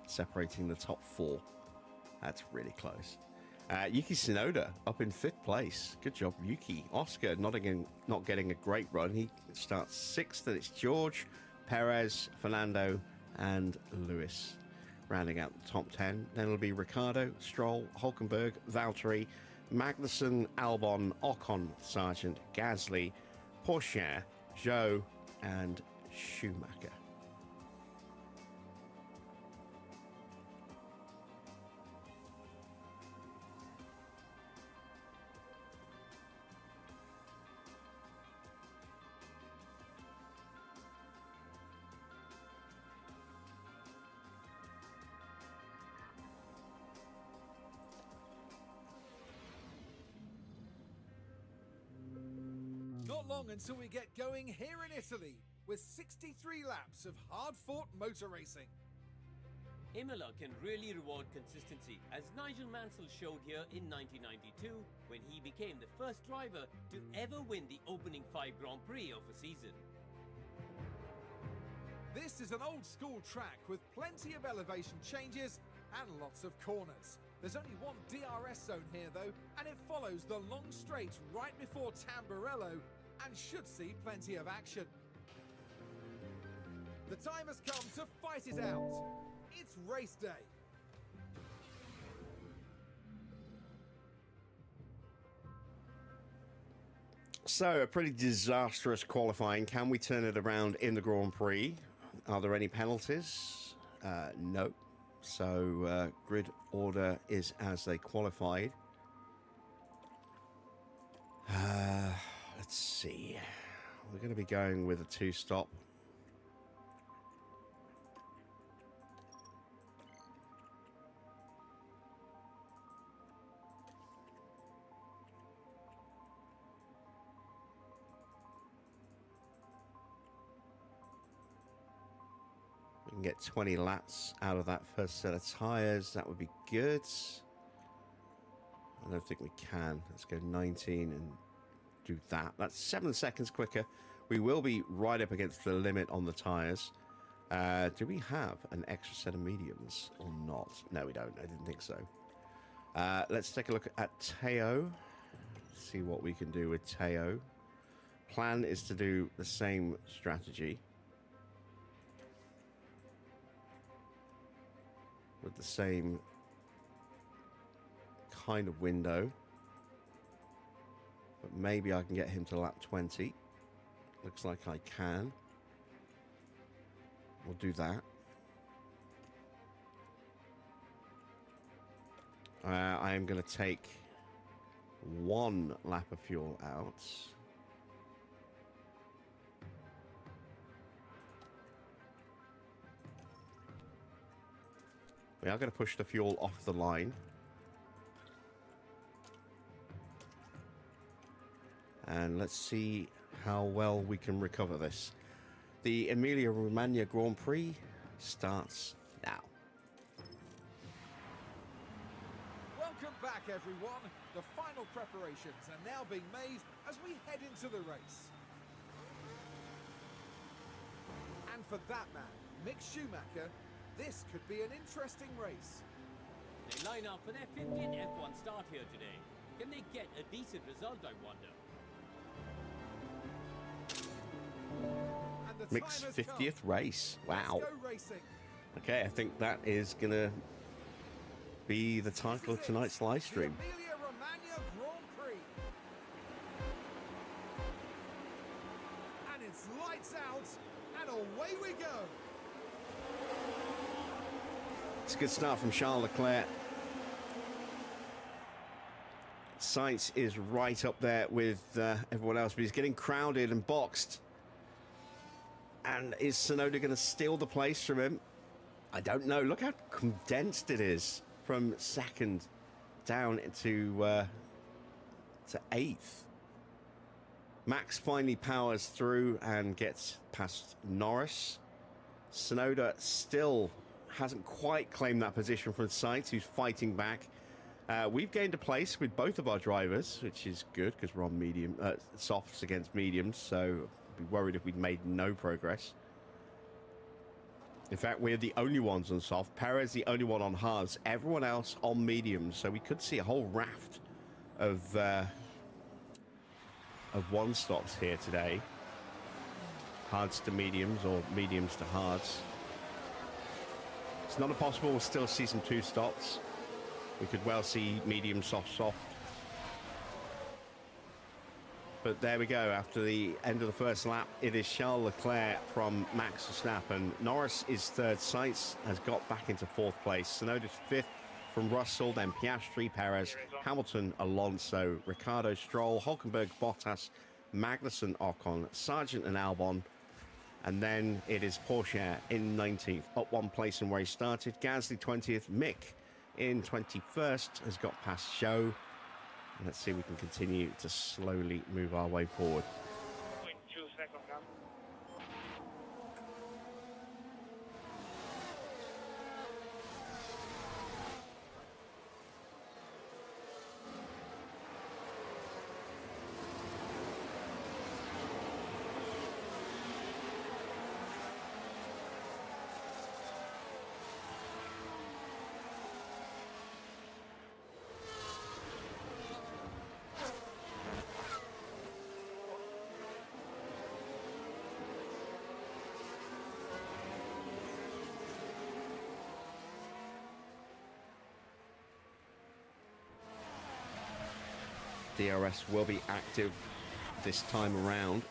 separating the top four. That's really close. Yuki Tsunoda up in fifth place. Good job, Yuki. Oscar not getting a great run. He starts sixth, and it's George, Perez, Fernando, and Lewis rounding out the top 10. Then it'll be Ricciardo, Stroll, Hulkenberg, Valtteri, Magnussen, Albon, Ocon, Sargent, Gasly, Porsche, Zhou, and Schumacher. Not long until we get going here in Italy with 63 laps of hard-fought motor racing. Imola can really reward consistency, as Nigel Mansell showed here in 1992 when he became the first driver to ever win the opening 5 Grand Prix of a season. This is an old-school track with plenty of elevation changes and lots of corners. There's only one DRS zone here though, and it follows the long straight right before Tamburello and should see plenty of action. The time has come to fight it out. It's race day. So, a pretty disastrous qualifying. Can we turn it around in the Grand Prix? Are there any penalties? No. So, grid order is as they qualified. Let's see. We're going to be going with a 2-stop. We can get 20 laps out of that first set of tyres. That would be good. I don't think we can. Let's go 19 and do that. That's 7 seconds quicker. We will be right up against the limit on the tyres. Do we have an extra set of mediums or not? No, we don't. I didn't think so. Let's take a look at Teo. See what we can do with Teo. Plan is to do the same strategy with the same kind of window, but maybe I can get him to lap 20. Looks like I can. We'll do that. I am going to take 1 lap of fuel out. We are going to push the fuel off the line. And let's see how well we can recover this. The Emilia-Romagna Grand Prix starts now. Welcome back, everyone. The final preparations are now being made as we head into the race. And for that man, Mick Schumacher, this could be an interesting race. They line up for their 50th F1 start here today. Can they get a decent result, I wonder? And the Mick's time has 50th come. race. Wow. Let's go racing. Okay, I think that is going to be the title of tonight's live stream. The Emilia-Romagna Grand Prix. And it's lights out, and away we go. It's a good start from Charles Leclerc. Sainz is right up there with everyone else, but he's getting crowded and boxed. And is Tsunoda going to steal the place from him? I don't know. Look how condensed it is from second down to 8th. Max finally powers through and gets past Norris. Tsunoda still hasn't quite claimed that position from Sainz, who's fighting back. We've gained a place with both of our drivers, which is good because we're on medium softs against mediums, so I'd be worried if we'd made no progress. In fact, we're the only ones on soft. Perez the only one on hards. Everyone else on mediums, so we could see a whole raft of one stops here today. Hards to mediums or mediums to hards. It's not impossible. We'll still see some 2 stops. We could well see medium, soft, soft. But there we go. After the end of the first lap, it is Charles Leclerc from Max Verstappen. Norris is 3rd. Sainz has got back into 4th place. Tsunoda's 5th from Russell, then Piastri, Perez, Hamilton, Alonso, Ricciardo, Stroll, Hülkenberg, Bottas, Magnussen, Ocon, Sargent and Albon. And then it is Porsche in 19th, up 1 place from where he started. Gasly 20th. Mick in 21st has got past Zhou. Let's see if we can continue to slowly move our way forward. DRS will be active this time around.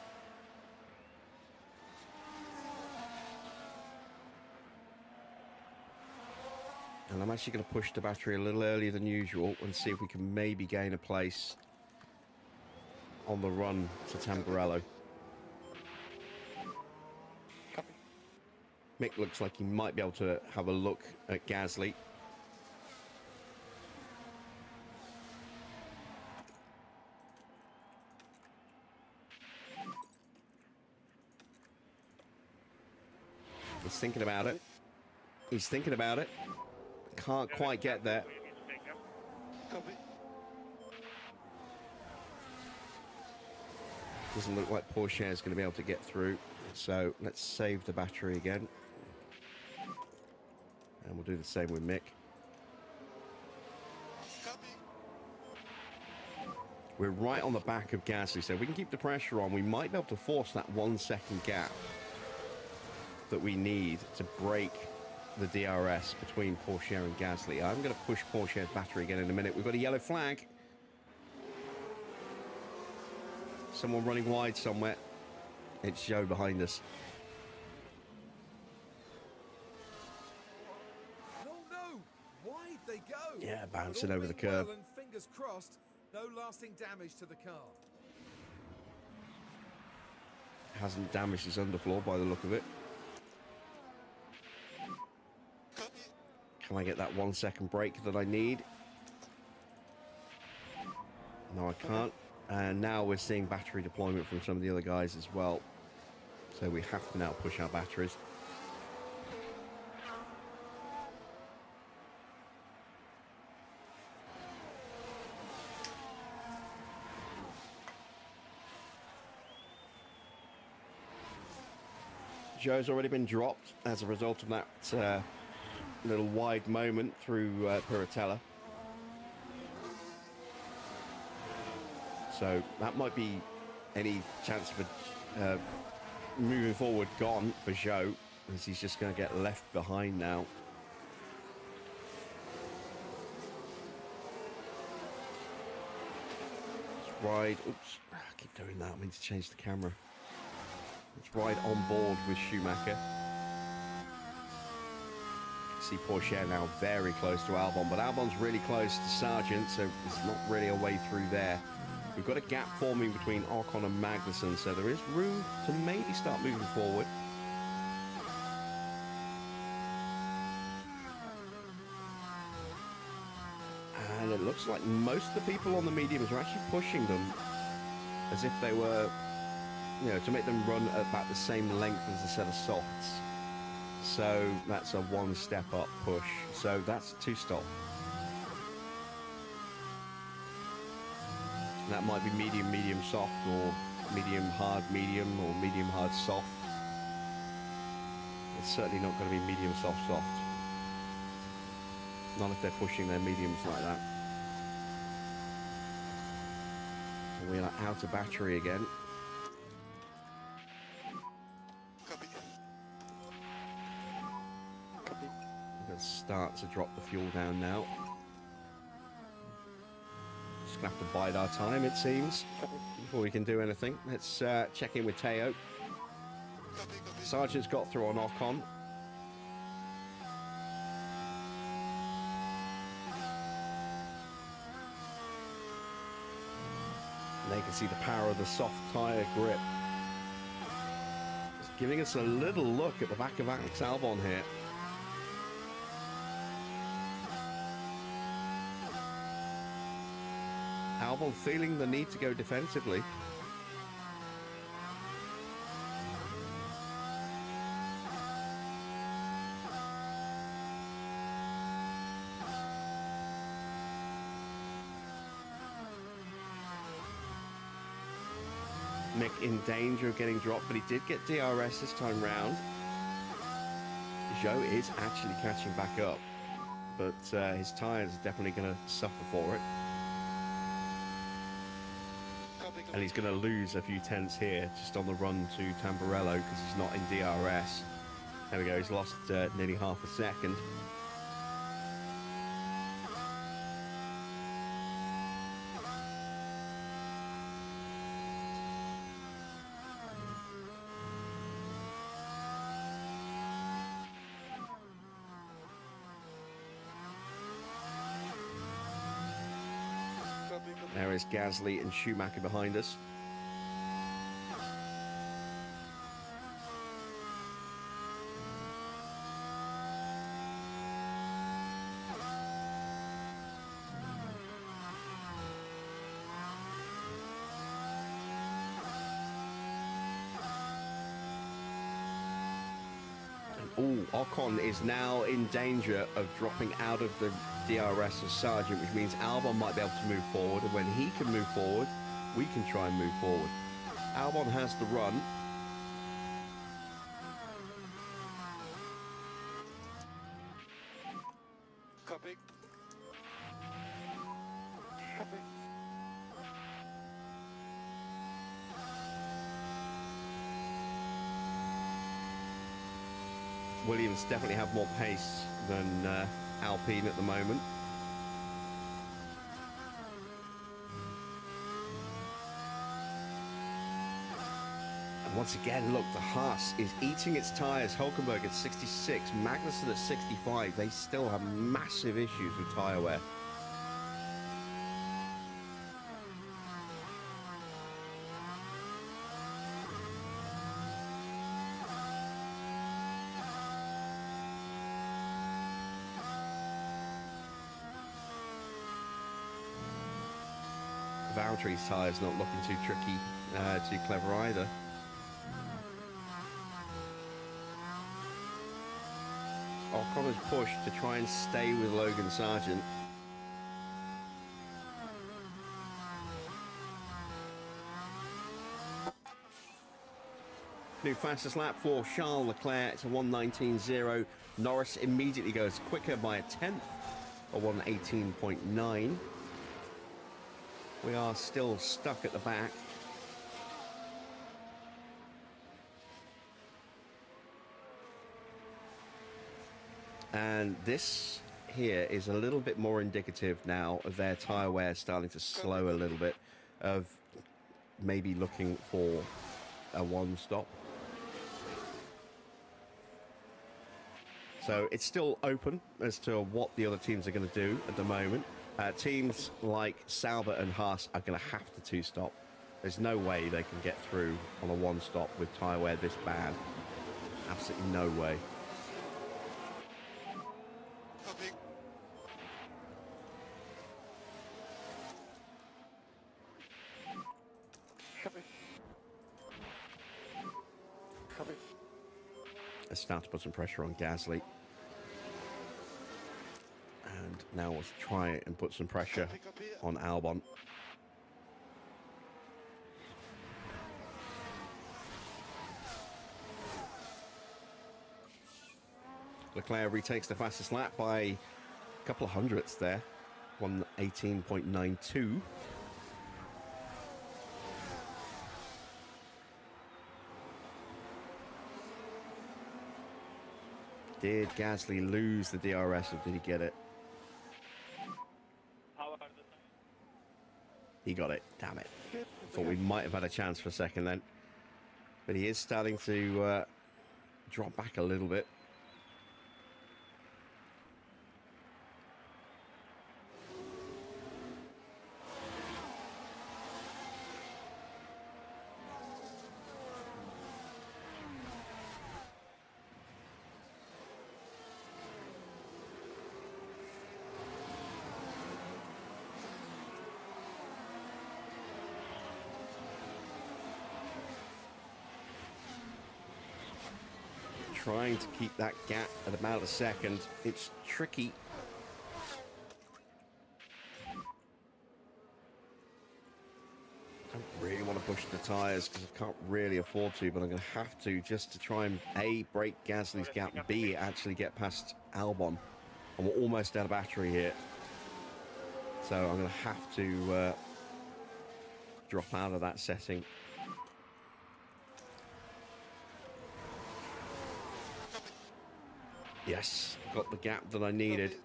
And I'm actually going to push the battery a little earlier than usual and see if we can maybe gain a place on the run to Tamburello. Copy. Mick looks like he might be able to have a look at Gasly. He's thinking about it. He's thinking about it. Can't quite get there. Where you need to take up. Copy. Doesn't look like Porsche is going to be able to get through. So let's save the battery again. And we'll do the same with Mick. Copy. We're right on the back of Gasly, so if we can keep the pressure on, we might be able to force that 1 second gap that we need to break the DRS between Porsche and Gasly. I'm going to push Porsche's battery again in a minute. We've got a yellow flag. Someone running wide somewhere. It's Joe behind us. No, no! Why'd they go? Yeah, bouncing But all over the being well curb. and fingers crossed, no lasting damage to the car. Hasn't damaged his underfloor by the look of it. Copy. Can I get that 1 second break that I need? No, I can't. And now we're seeing battery deployment from some of the other guys as well. So we have to now push our batteries. Joe's already been dropped as a result of that little wide moment through Piratella. So that might be any chance of moving forward gone for Joe, as he's just going to get left behind now. Let's ride. Oops, I keep doing that. I mean to change the camera. Let's ride on board with Schumacher. See Porsche now very close to Albon, but Albon's really close to Sargent, so there's not really a way through there. We've got a gap forming between Ocon and Magnussen, so there is room to maybe start moving forward. And it looks like most of the people on the mediums are actually pushing them as if they were, you know, to make them run at about the same length as a set of softs. So that's a 1 step up push. So that's 2 stop. That might be medium, medium, soft, or medium, hard, medium, or medium, hard, soft. It's certainly not going to be medium, soft, soft. Not if they're pushing their mediums like that. We are out of battery again. Copy. Copy. We're going to start to drop the fuel down now. Just going to have to bide our time, it seems, before we can do anything. Let's check in with Teo. Copy. Sargent's got through on Ocon. And they can see the power of the soft tyre grip. Just giving us a little look at the back of Alex Albon here. Albon feeling the need to go defensively. Mick in danger of getting dropped, but he did get DRS this time round. Joe is actually catching back up, but his tyres are definitely going to suffer for it. Copy. And he's going to lose a few tenths here just on the run to Tamburello because he's not in DRS. There we go, he's lost nearly half a second. There is Gasly and Schumacher behind us. Oh, Ocon is now in danger of dropping out of the DRS as Sergeant, which means Albon might be able to move forward, and when he can move forward, we can try and move forward. Albon has the run. Copy. Copy. Williams definitely have more pace than Alpine at the moment. And once again, look, the Haas is eating its tyres. Hülkenberg at 66, Magnussen at 65. They still have massive issues with tyre wear. Valtteri's tyres not looking too tricky, too clever either. Ocon is pushed to try and stay with Logan Sargent. New fastest lap for Charles Leclerc. It's a 1:19.0. Norris immediately goes quicker by a tenth, a 1:18.9. We are still stuck at the back. And this here is a little bit more indicative now of their tyre wear starting to slow a little bit, of maybe looking for a one stop. So it's still open as to what the other teams are going to do at the moment. Teams like Sauber and Haas are going to have to two-stop. There's no way they can get through on a one-stop with tyre wear this bad. Absolutely no way. Copy. Copy. Copy. Let's start to put some pressure on Gasly. And now let's try and put some pressure Copy. on Albon. Leclerc retakes the fastest lap by a couple of hundredths there. 1:18.92. Did Gasly lose the DRS or did he get it? How are the He got it. Damn it. Thought we might have had a chance for a second then. But he is starting to drop back a little bit. Trying to keep that gap at about a second. It's tricky. I don't really want to push the tyres because I can't really afford to, but I'm going to have to just to try and A, break Gasly's gap, and B, actually get past Albon. And we're almost out of battery here. So I'm going to have to drop out of that setting. Yes, got the gap that I needed.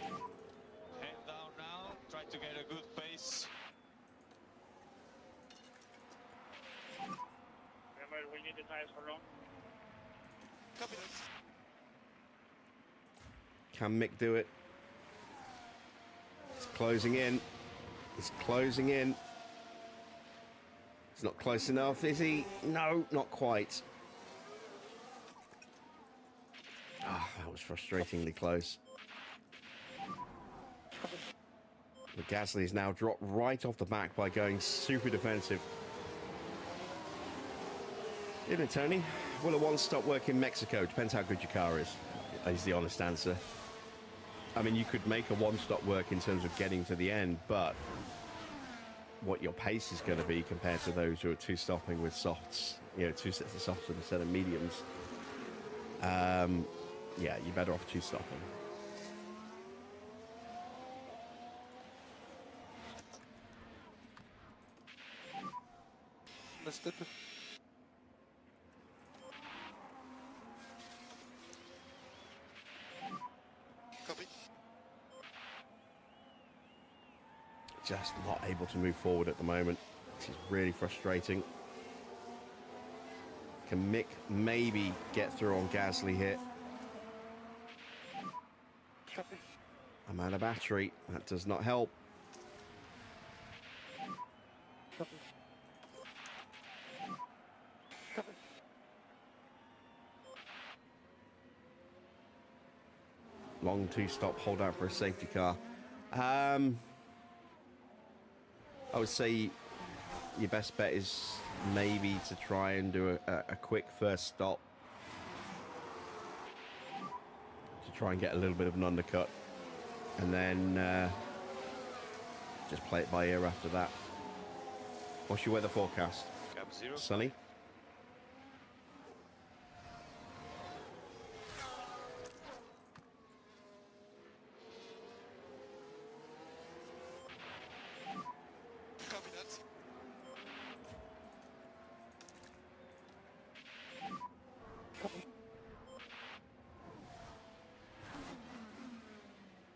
Head down now, try to get a good pace. Remember, we need the tires for long. Copy. Can Mick do it? It's closing in. He's closing in. He's not close enough, is he? No, not quite. Ah, that was frustratingly close. But Gasly's now dropped right off the back by going super defensive. Evening, Tony. Will a one-stop work in Mexico? Depends how good your car is the honest answer. I mean, you could make a one-stop work in terms of getting to the end, but what your pace is going to be compared to those who are two-stopping with softs, you know, 2 sets of softs and a set of mediums. Yeah, you're better off two-stopping. Understood. Copy. Just not able to move forward at the moment. This is really frustrating. Can Mick maybe get through on Gasly here? Copy. I'm out of battery. That does not help. Copy. Copy. Long two-stop, hold out for a safety car. I would say your best bet is maybe to try and do a quick first stop to try and get a little bit of an undercut, and then just play it by ear after that. What's your weather forecast? Cap 0. Sunny? Copy that. Copy.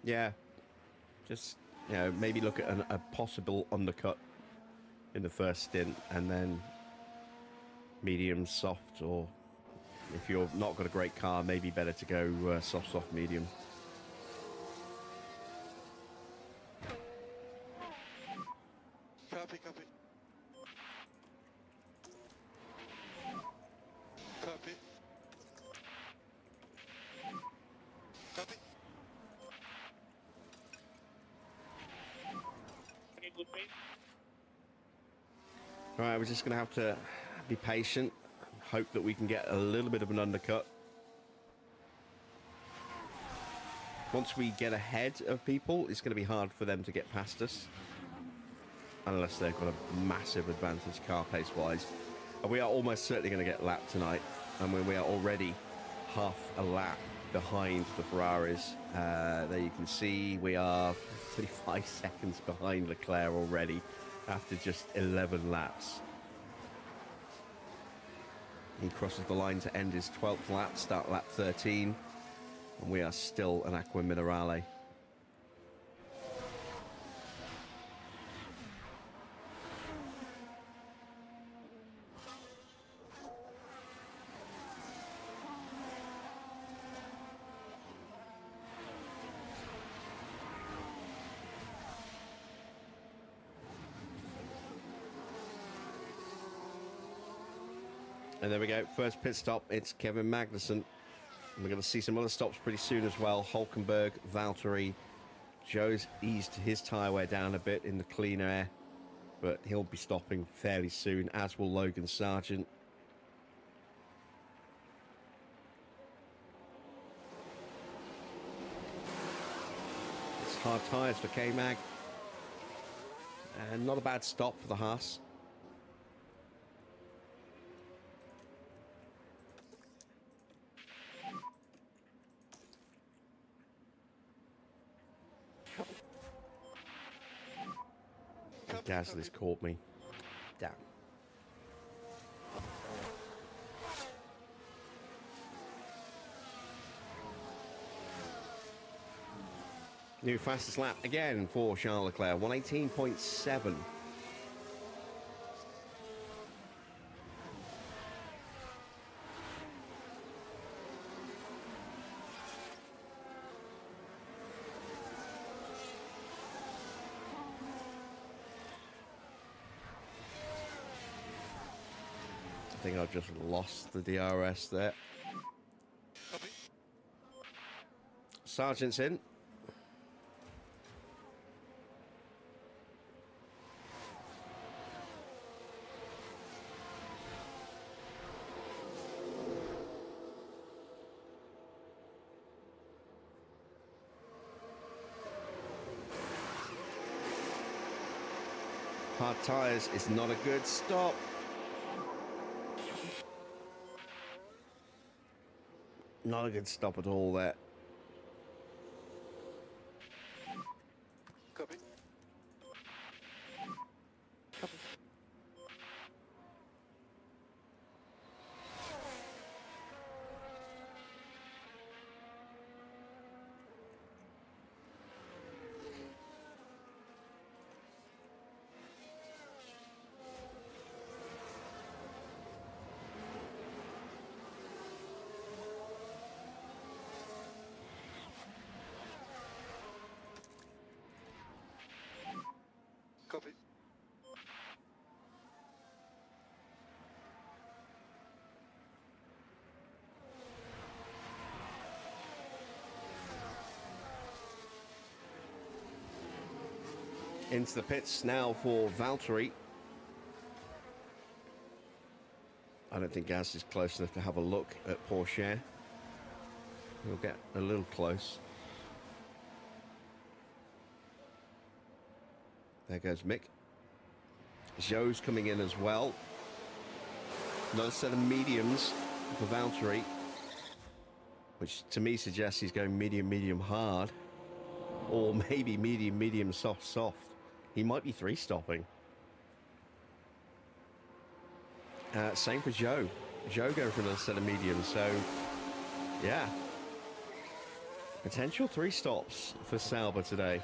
Yeah. Just, you know, maybe look at a possible undercut in the first stint, and then medium, soft, or if you're not got a great car, maybe better to go soft, medium. Copy, copy. Copy. Copy. Okay, good pace. All right, we're just going to have to be patient, hope that we can get a little bit of an undercut. Once we get ahead of people, it's going to be hard for them to get past us, unless they've got a massive advantage car pace-wise. And we are almost certainly going to get lapped tonight. I mean, we are already half a lap behind the Ferraris. There you can see we are 35 seconds behind Leclerc already after just 11 laps. He crosses the line to end his 12th lap, start lap 13, and we are still an Aqua Minerale. And there we go, first pit stop, it's Kevin Magnussen. And we're going to see some other stops pretty soon as well. Hulkenberg, Valtteri. Joe's eased his tyre wear down a bit in the clean air, but he'll be stopping fairly soon, as will Logan Sargent. It's hard tyres for K-Mag. And not a bad stop for the Haas. Gasly's caught me. Damn. New fastest lap again for Charles Leclerc, 118.7. think I've just lost the DRS there. Copy. Sergeant's in. Hard tyres is not a good stop. Not a good stop at all there. Copy. Copy. Copy. Into the pits now for Valtteri. I don't think Gaz is close enough to have a look at Porsche. We'll get a little close. There goes Mick. Zhou's coming in as well. Another set of mediums for Valtteri, which to me suggests he's going medium, medium, hard, or maybe medium, medium, soft, soft. He might be three-stopping. Same for Zhou. Zhou going for another set of mediums, so yeah. Potential three stops for Sauber today.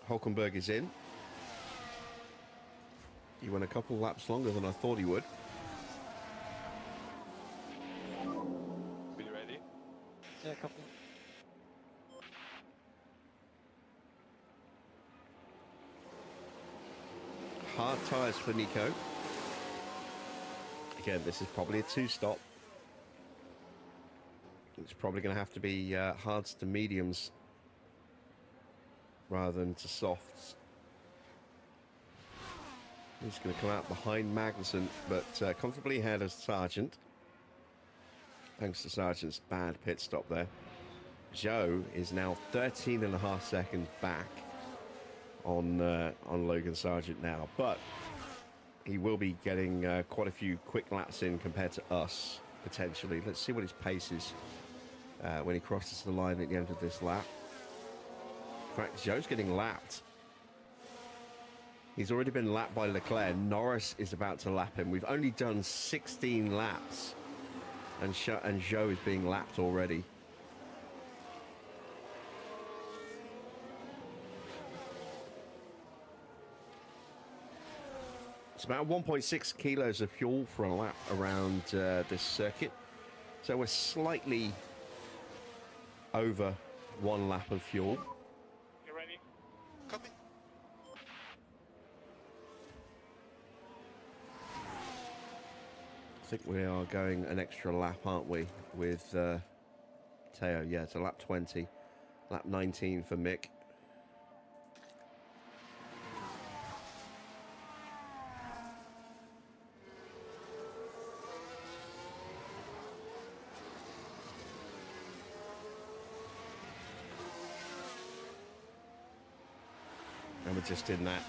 Hulkenberg is in. He went a couple laps longer than I thought he would. Be ready. Yeah, copy. Hard tyres for Nico. Again, this is probably a two-stop. It's probably going to have to be hards to mediums rather than to softs. He's going to come out behind Magnussen, but comfortably ahead of Sargent. Thanks to Sargent's bad pit stop there. Zhou is now 13.5 seconds back on Logan Sargent now, but he will be getting quite a few quick laps in compared to us, potentially. Let's see what his pace is when he crosses the line at the end of this lap. In fact, Zhou's getting lapped. He's already been lapped by Leclerc. Norris is about to lap him. We've only done 16 laps, and Zhou is being lapped already. It's about 1.6 kilos of fuel for a lap around this circuit. So we're slightly over 1 lap of fuel. You ready? Copy. I think we are going an extra lap, aren't we, with Teo? Yeah, it's a lap 20. Lap 19 for Mick. And we're just in that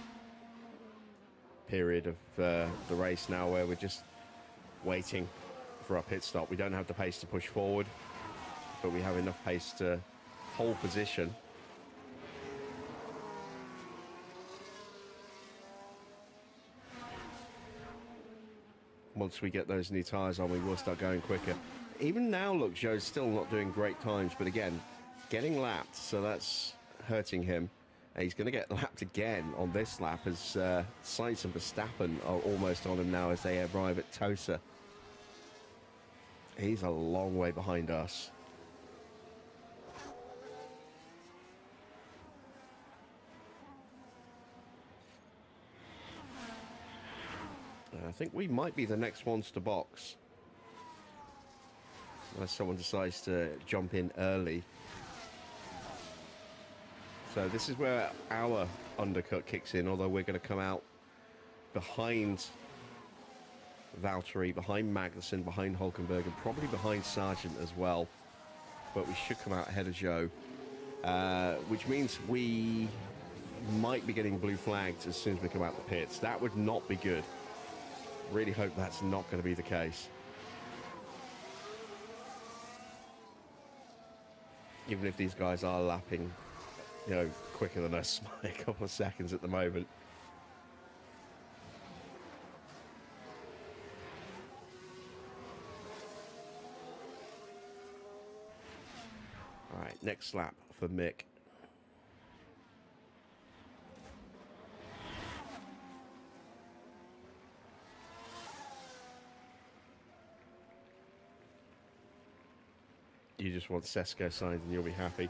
period of the race now where we're just waiting for our pit stop. We don't have the pace to push forward, but we have enough pace to hold position. Once we get those new tyres on, we will start going quicker. Even now, look, Joe's still not doing great times, but again, getting lapped, so that's hurting him. And he's going to get lapped again on this lap as Sainz and Verstappen are almost on him now as they arrive at Tosa. He's a long way behind us. I think we might be the next ones to box. Unless someone decides to jump in early. So this is where our undercut kicks in, although we're going to come out behind Valtteri, behind Magnussen, behind Hulkenberg, and probably behind Sargent as well. But we should come out ahead of Joe. Which means we might be getting blue flags as soon as we come out the pits. That would not be good. Really hope that's not going to be the case. Even if these guys are lapping, you know, quicker than us by a couple of seconds at the moment. All right, next lap for Mick. You just want Sesko signed and you'll be happy.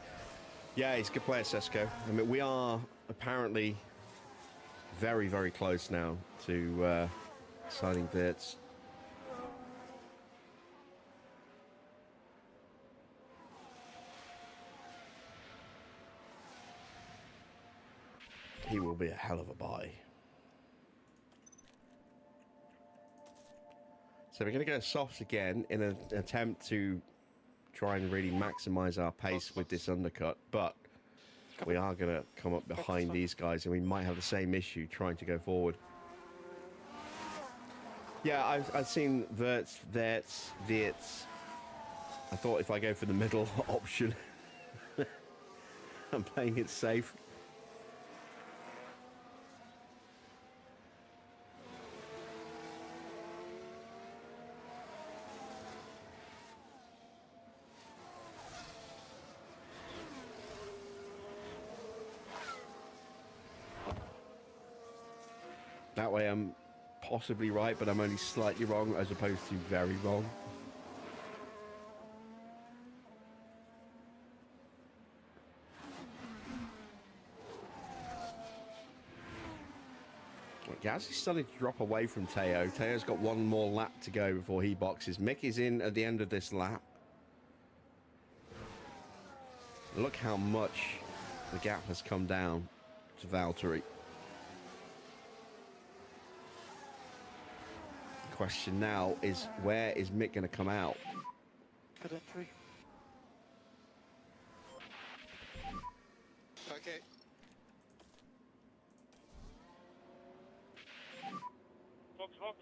Yeah, he's a good player, Sesko. I mean, we are apparently very, very close now to signing Wirtz. He will be a hell of a buy. So we're going to go soft again in an attempt to try and really maximize our pace with this undercut, but we are going to come up behind these guys and we might have the same issue trying to go forward. Yeah, I've seen Wirtz. I thought if I go for the middle option, I'm playing it safe. That way I'm possibly right, but I'm only slightly wrong as opposed to very wrong. Gasly's starting to drop away from Teo. Teo's got one more lap to go before he boxes. Mick is in at the end of this lap. Look how much the gap has come down to Valtteri. Question now is, where is Mick going to come out? Good entry. Okay. Box, box.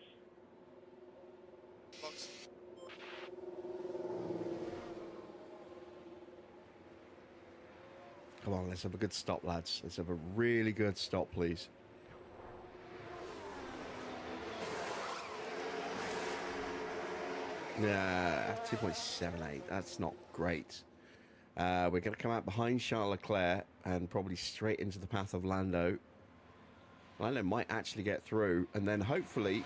Box. Come on, let's have a good stop, lads. Let's have a really good stop, please. Yeah, 2.78. That's not great. We're going to come out behind Charles Leclerc and probably straight into the path of Lando. Lando might actually get through, and then hopefully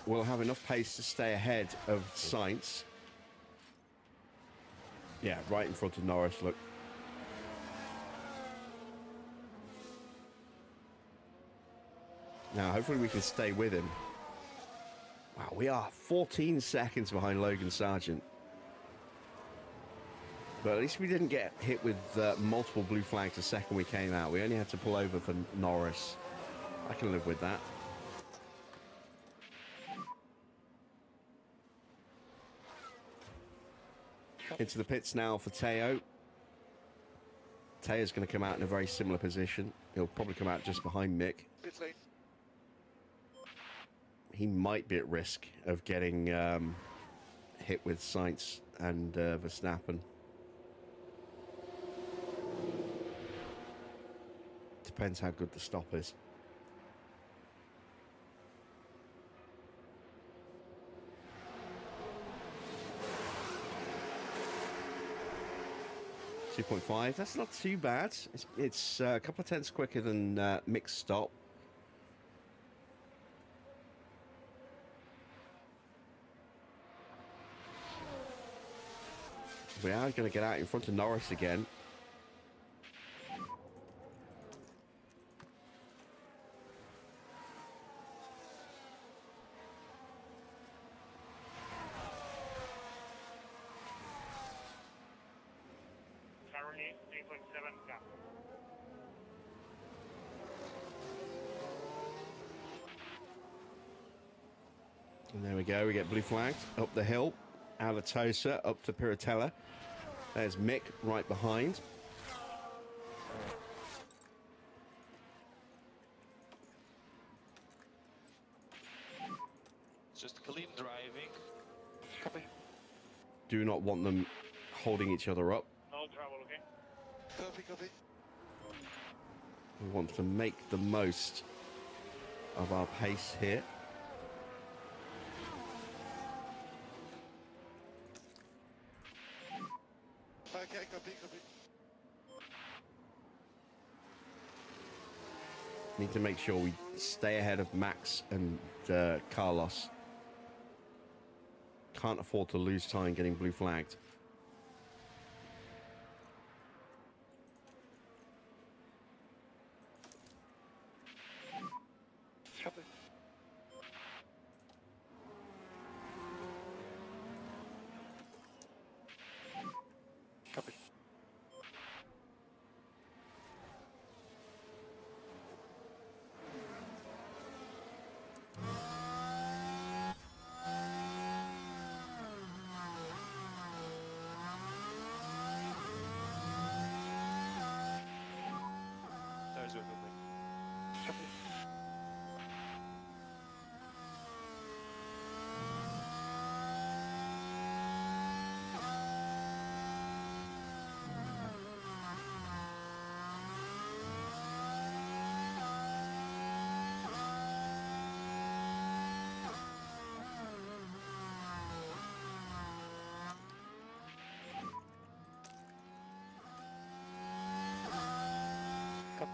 we'll have enough pace to stay ahead of Sainz. Yeah, right in front of Norris, look. Now, hopefully we can stay with him. Wow, we are 14 seconds behind Logan Sargent. But at least we didn't get hit with multiple blue flags the second we came out. We only had to pull over for Norris. I can live with that. Into the pits now for Teo. Teo's going to come out in a very similar position. He'll probably come out just behind Mick. Pit lane. he might be at risk of getting hit with Sainz and Verstappen. Depends how good the stop is. .5. That's not too bad. It's a couple of tenths quicker than Mick's stop. We are going to get out in front of Norris again. Currently 3.7 gap. And there we go. We get blue flagged up the hill. Out of Tosa, up to Piratella. There's Mick right behind. Just clean driving. Copy. Do not want them holding each other up. No trouble, okay? Copy, copy. We want to make the most of our pace here. Okay, copy, copy. Need to make sure we stay ahead of Max and Carlos. Can't afford to lose time getting blue flagged. Copy. Copy. There's your building. Copy. Copy.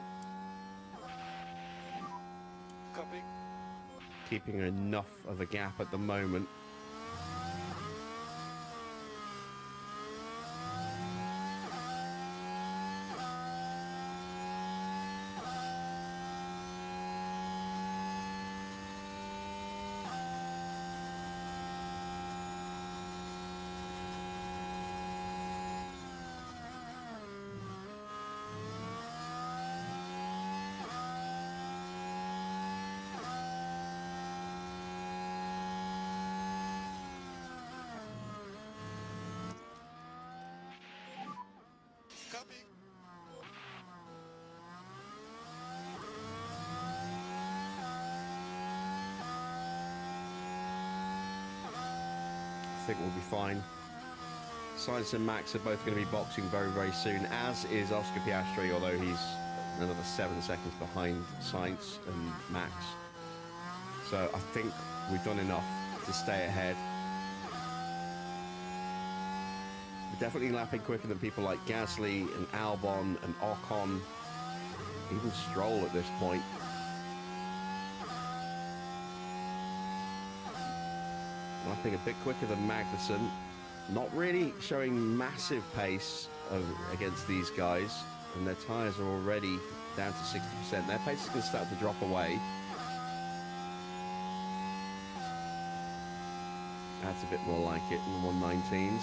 Copy. Keeping enough of a gap at the moment. Copy. I think we'll be fine. Sainz and Max are both going to be boxing very, very soon, as is Oscar Piastri, although he's another 7 seconds behind Sainz and Max. So I think we've done enough to stay ahead. We're definitely lapping quicker than people like Gasly and Albon and Ocon, even Stroll at this point. Lapping a bit quicker than Magnussen. Not really showing massive pace against these guys, and their tyres are already down to 60%. Their pace is going to start to drop away. That's a bit more like it in the 119s.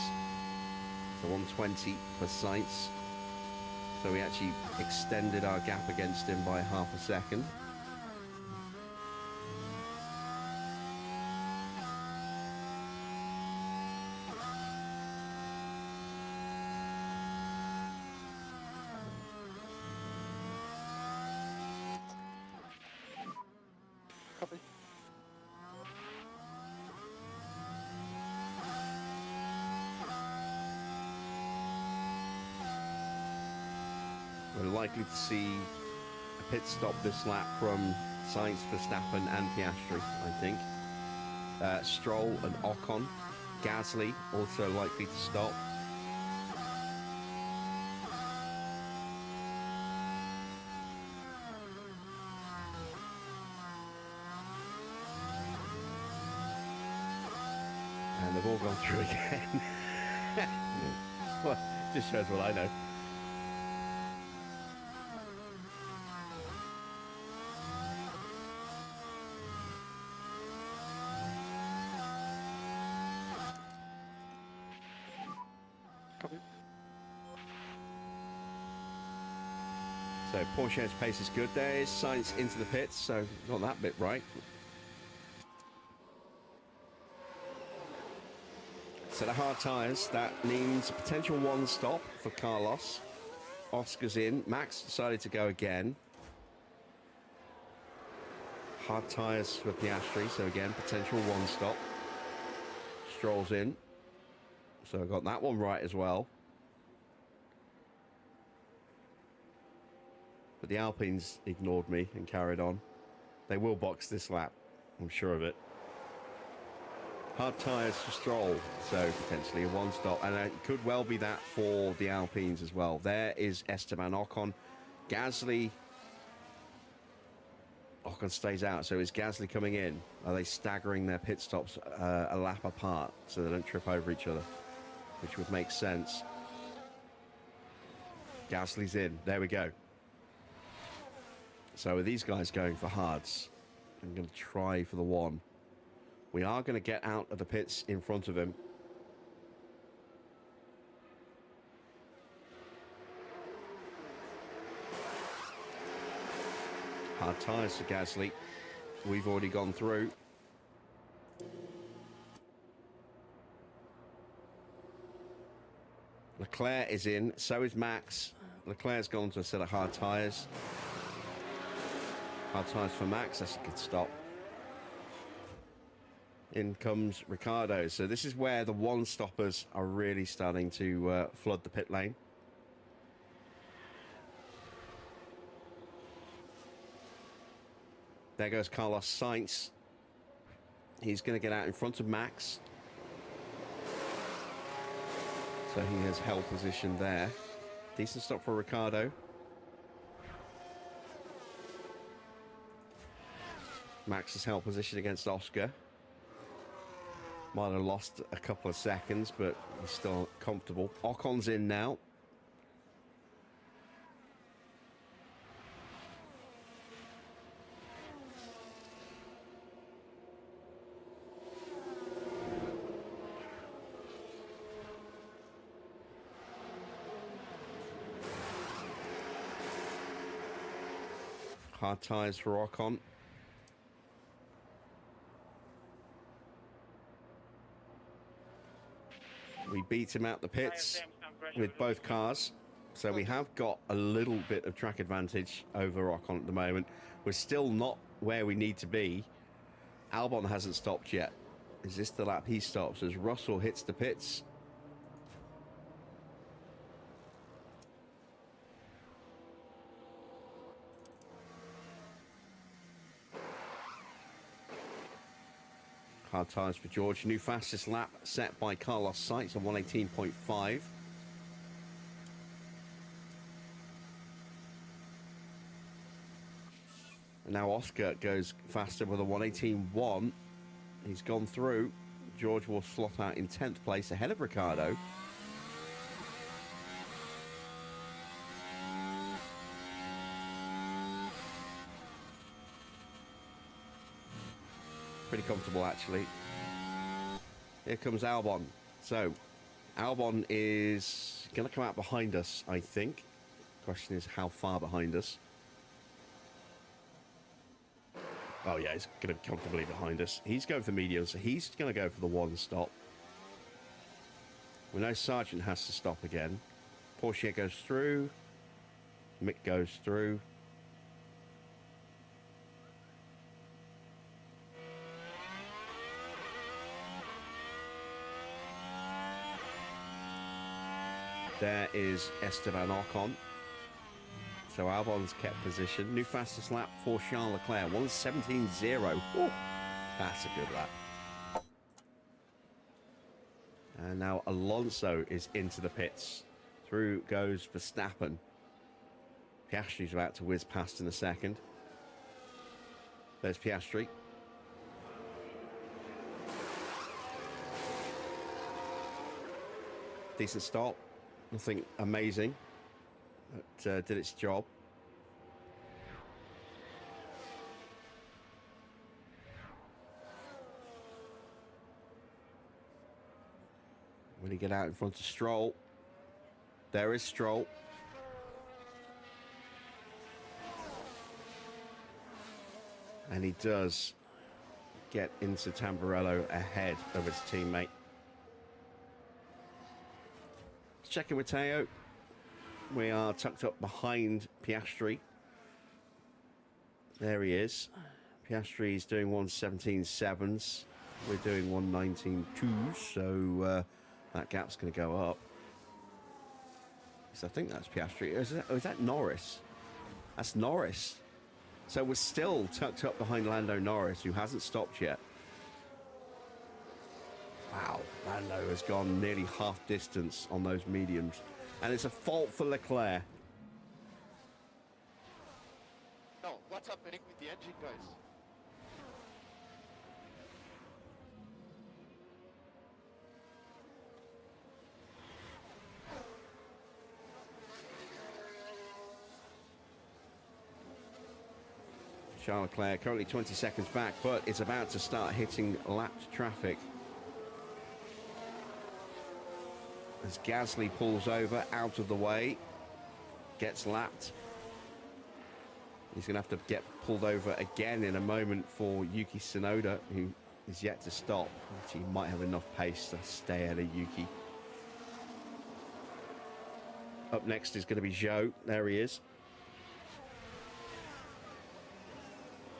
So 120 for Sainz. So we actually extended our gap against him by half a second. Copy. likely to see a pit stop this lap from Sainz, Verstappen and Piastri, I think. Stroll and Ocon. Gasly also likely to stop. And they've all gone through again. Well, just shows what I know. Copy. So Porsche's pace is good. There is Sainz into the pits, so got that bit right. Set of hard tyres. That means a potential one stop for Carlos. Oscar's in. Max decided to go again. Hard tyres for Piastri, so again, potential one stop. Stroll's in. So I got that one right as well. But the Alpines ignored me and carried on. They will box this lap, I'm sure of it. Hard tyres for Stroll, so potentially a one stop. And it could well be that for the Alpines as well. There is Esteban Ocon. Gasly. Ocon stays out, so is Gasly coming in? Are they staggering their pit stops a lap apart so they don't trip over each other? Which would make sense. Gasly's in. There we go. So are these guys going for hards? I'm going to try for the one. We are going to get out of the pits in front of him. Hard tyres for Gasly. We've already gone through. Leclerc is in, so is Max. Leclerc's gone to a set of hard tyres. Hard tyres for Max, that's a good stop. In comes Ricciardo. So this is where the one-stoppers are really starting to flood the pit lane. There goes Carlos Sainz. He's going to get out in front of Max. So he has held position there. Decent stop for Ricciardo. Max has held position against Oscar. Might have lost a couple of seconds, but he's still comfortable. Ocon's in now. Hard tyres for Ocon. We beat him out the pits with both cars. So we have got a little bit of track advantage over Ocon at the moment. We're still not where we need to be. Albon hasn't stopped yet. Is this the lap he stops as Russell hits the pits? Hard tyres for George. New fastest lap set by Carlos Sainz on 118.5. And now Oscar goes faster with a 118.1. He's gone through. George will slot out in 10th place ahead of Ricciardo. Pretty comfortable, actually. Here comes Albon. So, Albon is going to come out behind us, I think. Question is, how far behind us? Oh, yeah, he's going to be comfortably behind us. He's going for medium, so he's going to go for the one stop. We know Sargent has to stop again. Porsche goes through. Mick goes through. There is Esteban Ocon So Albon's kept position. New fastest lap for Charles Leclerc, 1:17.0. Oh, that's a good lap. And now Alonso is into the pits. Through goes Verstappen. Piastri's about to whiz past in a second. There's Piastri. Decent stop. Nothing amazing. But did its job. When he get out in front of Stroll. There is Stroll. And he does get into Tamburello ahead of his teammate. Checking with Teo. We are tucked up behind Piastri. There he is. Piastri's doing 1:17.7s. We're doing 1:19.2s, so that gap's going to go up. So I think that's Piastri. Is that Norris? That's Norris. So we're still tucked up behind Lando Norris, who hasn't stopped yet. Wow, Lando has gone nearly half distance on those mediums. And it's a fault for Leclerc. No, what's happening with the engine, guys? Charles Leclerc currently 20 seconds back, but it's about to start hitting lapped traffic. As Gasly pulls over, out of the way, gets lapped. He's going to have to get pulled over again in a moment for Yuki Tsunoda, who is yet to stop. He might have enough pace to stay ahead of Yuki. Up next is going to be Zhou. There he is.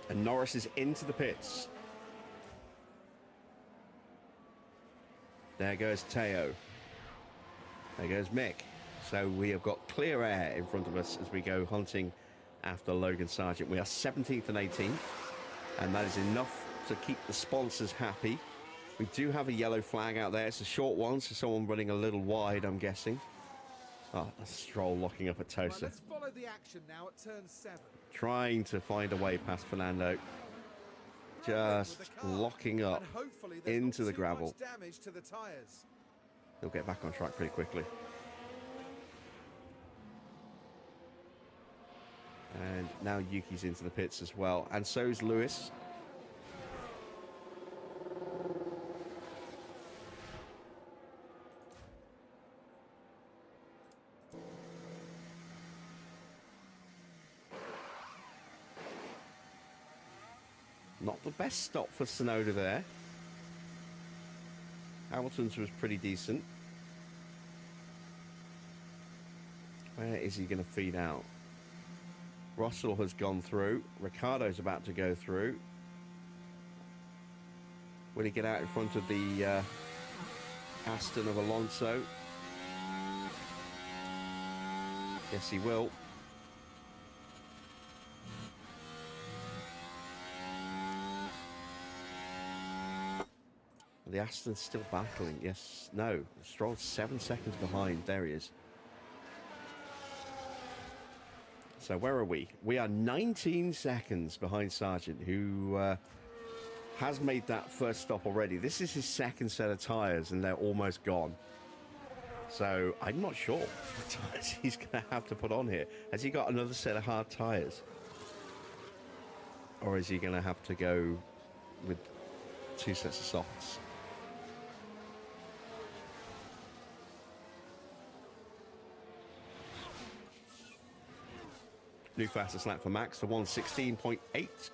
And Norris is into the pits. There goes Teo. There goes Mick. So we have got clear air in front of us as we go hunting after Logan Sargent. We are 17th and 18th, and that is enough to keep the sponsors happy. We do have a yellow flag out there. It's a short one, so someone running a little wide, I'm guessing. Oh, a Stroll locking up at Tosa. Right, let's follow the action now at turn 7. Trying to find a way past Fernando. Just locking up into the gravel. Damage to the tires. He'll get back on track pretty quickly. And now Yuki's into the pits as well. And so is Lewis. Not the best stop for Tsunoda there. Hamilton's was pretty decent. Where is he going to feed out? Russell has gone through. Ricciardo's about to go through. Will he get out in front of the Aston of Alonso? Yes, he will. The Aston's still battling. Yes, no. Stroll's 7 seconds behind. There he is. So where are we? We are 19 seconds behind Sargent, who has made that first stop already. This is his second set of tyres, and they're almost gone. So I'm not sure what tyres he's going to have to put on here. Has he got another set of hard tyres? Or is he going to have to go with 2 sets of softs? New fastest lap for Max for 1:16.8.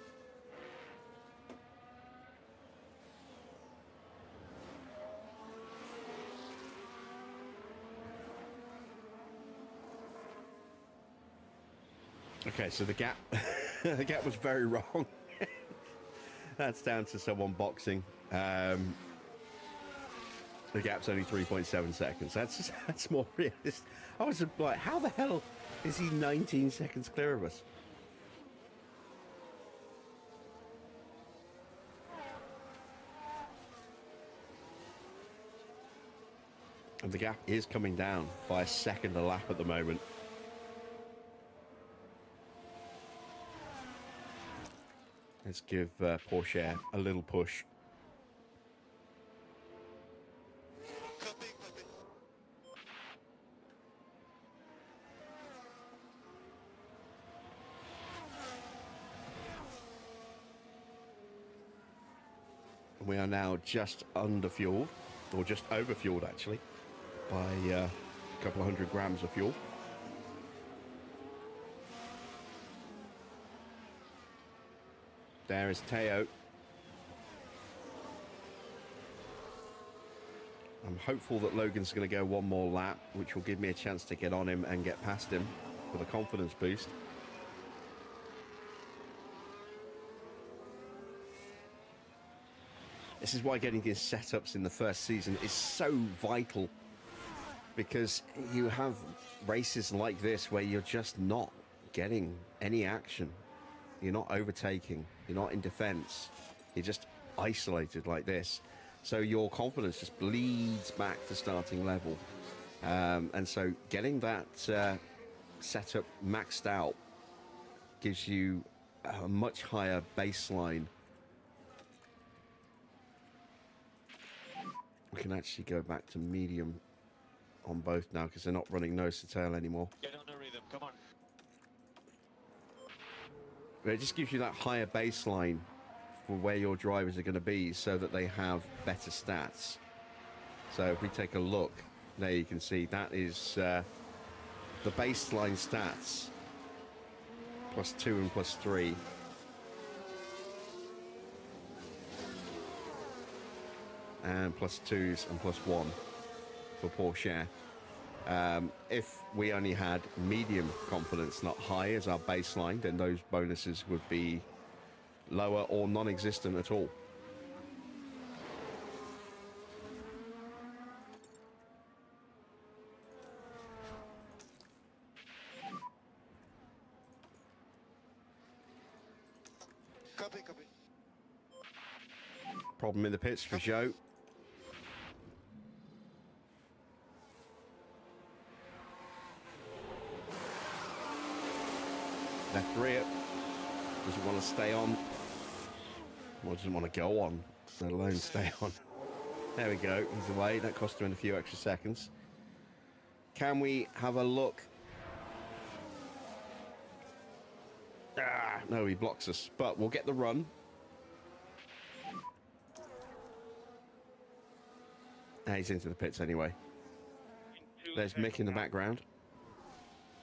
Okay, so the gap, the gap was very wrong. That's down to someone boxing. The gap's only 3.7 seconds. That's more realistic. I was like, how the hell Is he 19 seconds clear of us? And the gap is coming down by a second a lap at the moment. Let's give Porsche a little push. Copy, copy. We are now just under fueled, or just over fueled actually, by a couple of 100 grams of fuel. There is Teo. I'm hopeful that Logan's going to go one more lap, which will give me a chance to get on him and get past him with a confidence boost. This is why getting these setups in the first season is so vital, because you have races like this where you're just not getting any action. You're not overtaking. You're not in defense. You're just isolated like this. So your confidence just bleeds back to starting level. And so getting that setup maxed out gives you a much higher baseline. We can actually go back to medium on both now because they're not running nose to tail anymore. Get on the rhythm, come on. But it just gives you that higher baseline for where your drivers are going to be so that they have better stats. So if we take a look, there you can see that is the baseline stats. +2 and +3. And +2s and +1 for Porsche. If we only had medium confidence, not high, as our baseline, then those bonuses would be lower or non-existent at all. Copy, copy. Problem in the pits for Joe. Left rear. Doesn't want to stay on. Or doesn't want to go on, let alone stay on. There we go. He's away. That cost him a few extra seconds. Can we have a look? Ah, no, he blocks us. But we'll get the run. Ah, he's into the pits anyway. There's Mick in the background.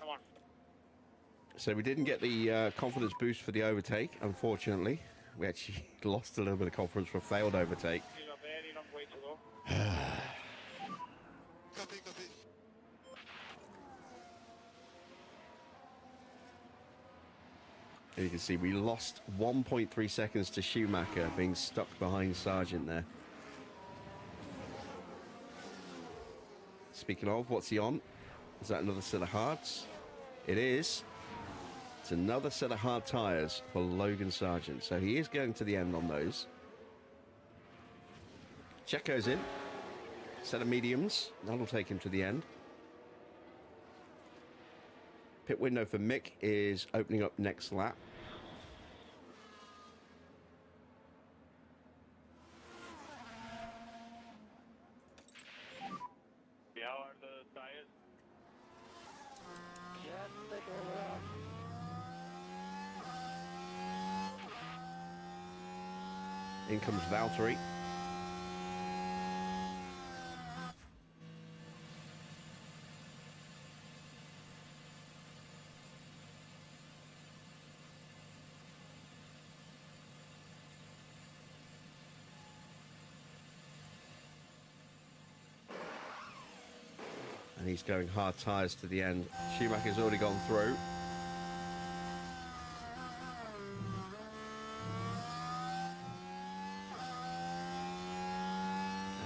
Come on. So we didn't get the confidence boost for the overtake, unfortunately. We actually lost a little bit of confidence for a failed overtake. Still a very long way to go. Copy, copy. Here you can see we lost 1.3 seconds to Schumacher being stuck behind Sargent there. Speaking of, what's he on? Is that another set of hards? It is. It's another set of hard tyres for Logan Sargent. So he is going to the end on those. Checo's in. Set of mediums. That'll take him to the end. Pit window for Mick is opening up next lap. How are the tires? In comes Valtteri. And he's going hard tyres to the end. Schumacher's already gone through.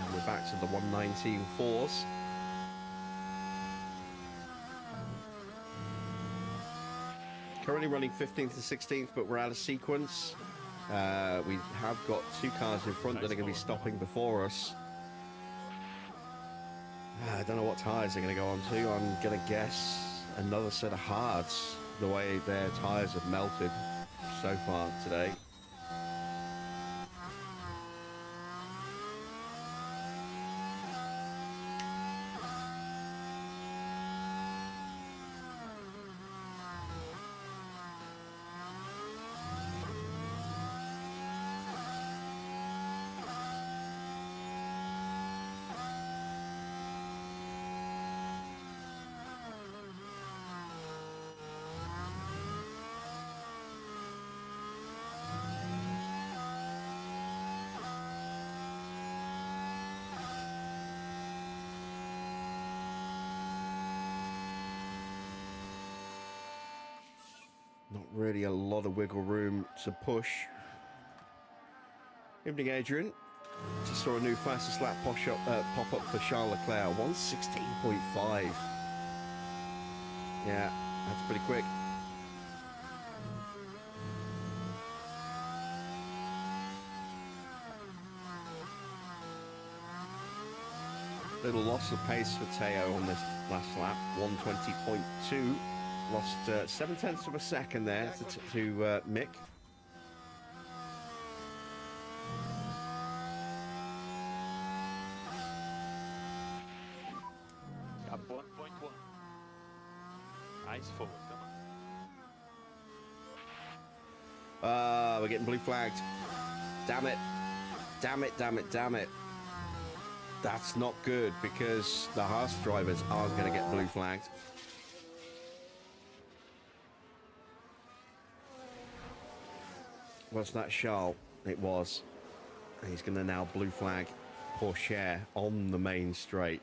And we're back to the 119 fours. currently running 15th and 16th, but we're out of sequence. We have got 2 cars in front that are going to be stopping before us. I don't know what tyres they're going to go on to. I'm going to guess another set of hards, the way their tyres have melted so far today. Not really a lot of wiggle room to push. Evening, Adrian. Just saw a new fastest lap pop up for Charles Leclerc, 1:16.5. Yeah, that's pretty quick. Little loss of pace for Teo on this last lap, 1:20.2. Lost 0.7 of a second there to Mick. Up 1.1. Eyes forward, come on. We're getting blue flagged. Damn it. Damn it, damn it, damn it. That's not good because the Haas drivers aren't going to get blue flagged. Was that Charles? It was. He's going to now blue flag Porsche on the main straight.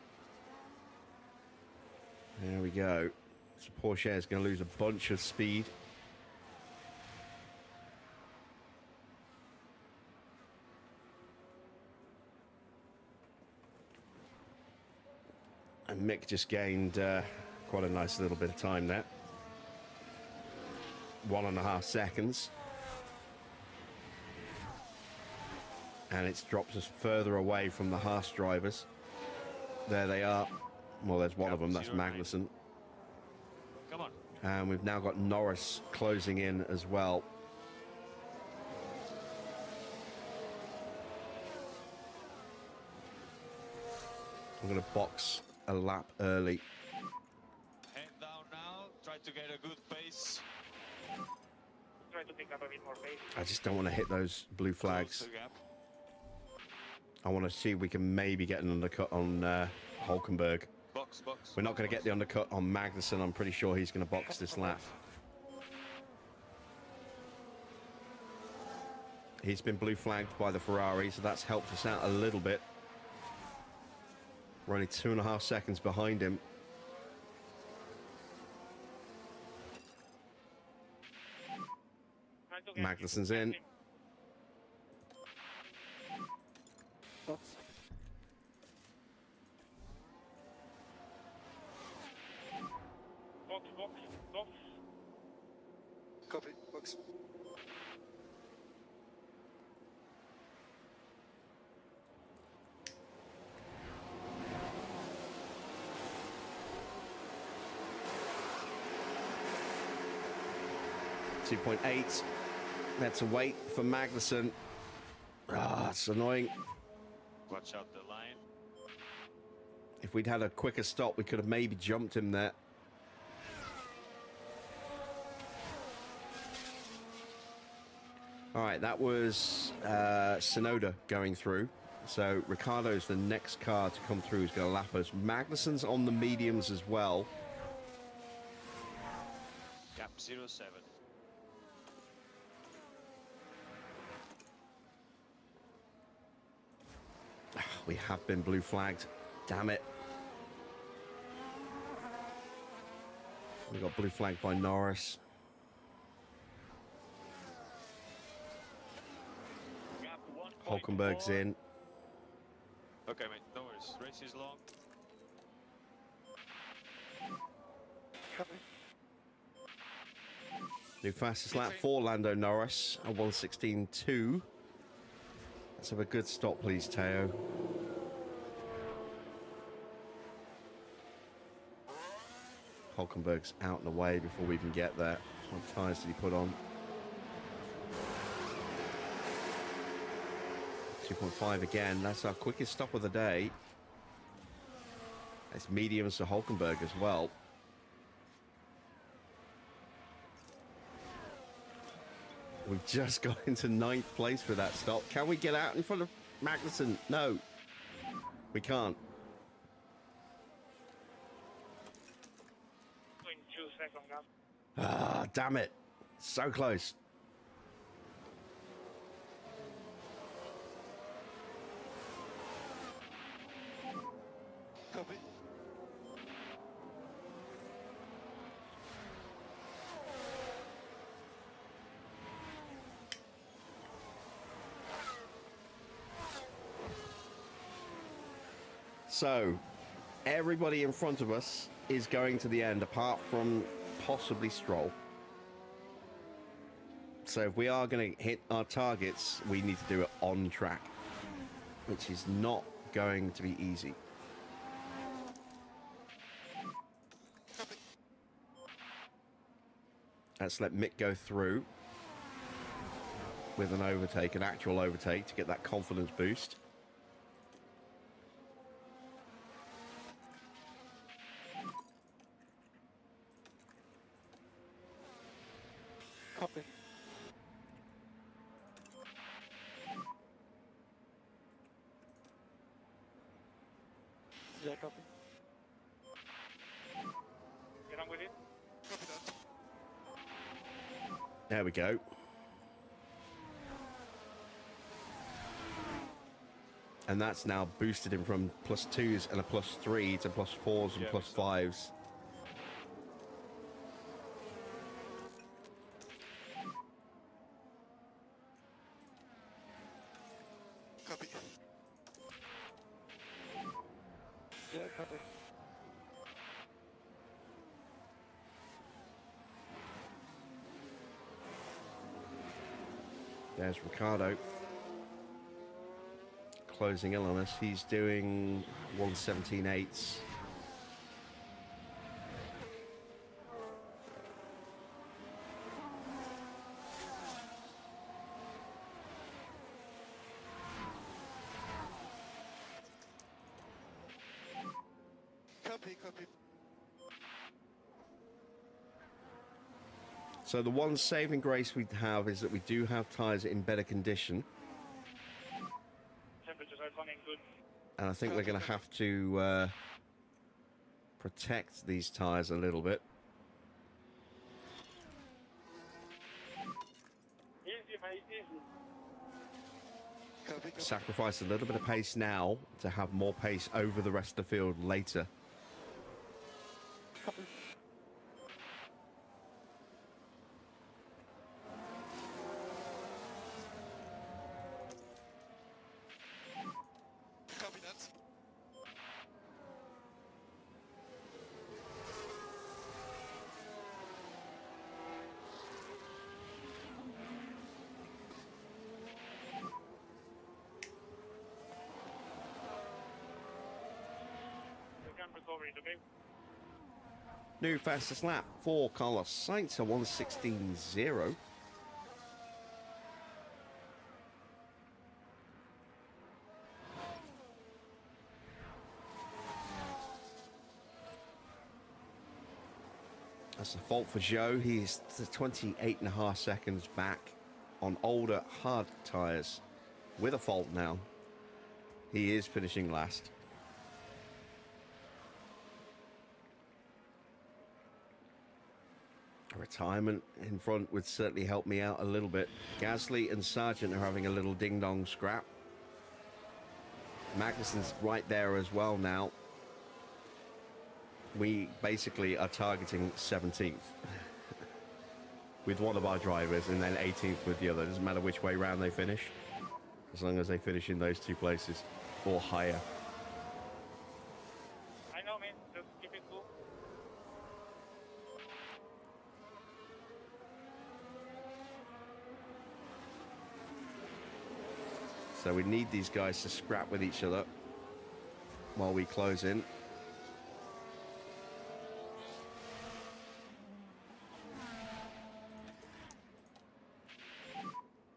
There we go. So Porsche is going to lose a bunch of speed. And Mick just gained quite a nice little bit of time there. 1.5 seconds. And it's dropped us further away from the Haas drivers. There they are. Well, there's one of them, that's Magnussen. Come on. And we've now got Norris closing in as well. I'm going to box a lap early. Head down now. Try to get a good pace. Try to pick up a bit more pace. I just don't want to hit those blue flags. Close the gap. I want to see if we can maybe get an undercut on Hulkenberg. Box, box. We're not going to get the undercut on Magnussen. I'm pretty sure he's going to box this lap. He's been blue flagged by the Ferrari, so that's helped us out a little bit. We're only 2.5 seconds behind him. Magnussen's in. Box, box, box. Copy, box. .8. Had to wait for Magnussen. Ah, it's annoying. Watch out the line. If we'd had a quicker stop, we could have maybe jumped him there. All right, that was Sonoda going through. So Ricardo's the next car to come through who's going to lap us. Magnussen's on the mediums as well. Gap 07. We have been blue flagged. Damn it. We got blue flagged by Norris. Gap 1.4. Hulkenberg's in. Okay, mate, no worries. Race is long. Copy. New fastest lap for Lando Norris, a 1:16.2. Let's have a good stop, please, Teo. Hulkenberg's out and away before we even get there. What tyres did he put on? 2.5 again. That's our quickest stop of the day. It's mediums for Hulkenberg as well. We've just got into 9th place for that stop. Can we get out in front of Magnussen? No, we can't. 2 seconds gap. Ah, damn it. So close. Copy. So, everybody in front of us is going to the end, apart from possibly Stroll. So if we are going to hit our targets, we need to do it on track, which is not going to be easy. Let's let Mick go through with an overtake, an actual overtake, to get that confidence boost. Copy. Yeah, copy. Get on with it. Copy that. There we go. And that's now boosted him from +2s and a +3 to +4s and Yeah, +5s. Copy. Yeah, copy. There's Ricardo closing in on us. He's doing 1:17.8. Copy, copy. So the one saving grace we have is that we do have tyres in better condition, Temperatures are coming good. and I think we're going to have to protect these tyres a little bit. Easy, mate, easy. Copy, copy. Sacrifice a little bit of pace now to have more pace over the rest of the field later. Copy. Copy that. You can recover it, okay? New fastest lap for Carlos Sainz, a 1:16.0. That's a fault for Joe. He's 28.5 seconds back on older hard tyres with a fault now. He is finishing last. A retirement in front would certainly help me out a little bit. Gasly and Sargent are having a little ding-dong scrap. Magnussen's right there as well now. We basically are targeting 17th with one of our drivers, and then 18th with the other. Doesn't matter which way round they finish, as long as they finish in those two places or higher. I know, man. Just keep it cool. So we need these guys to scrap with each other while we close in.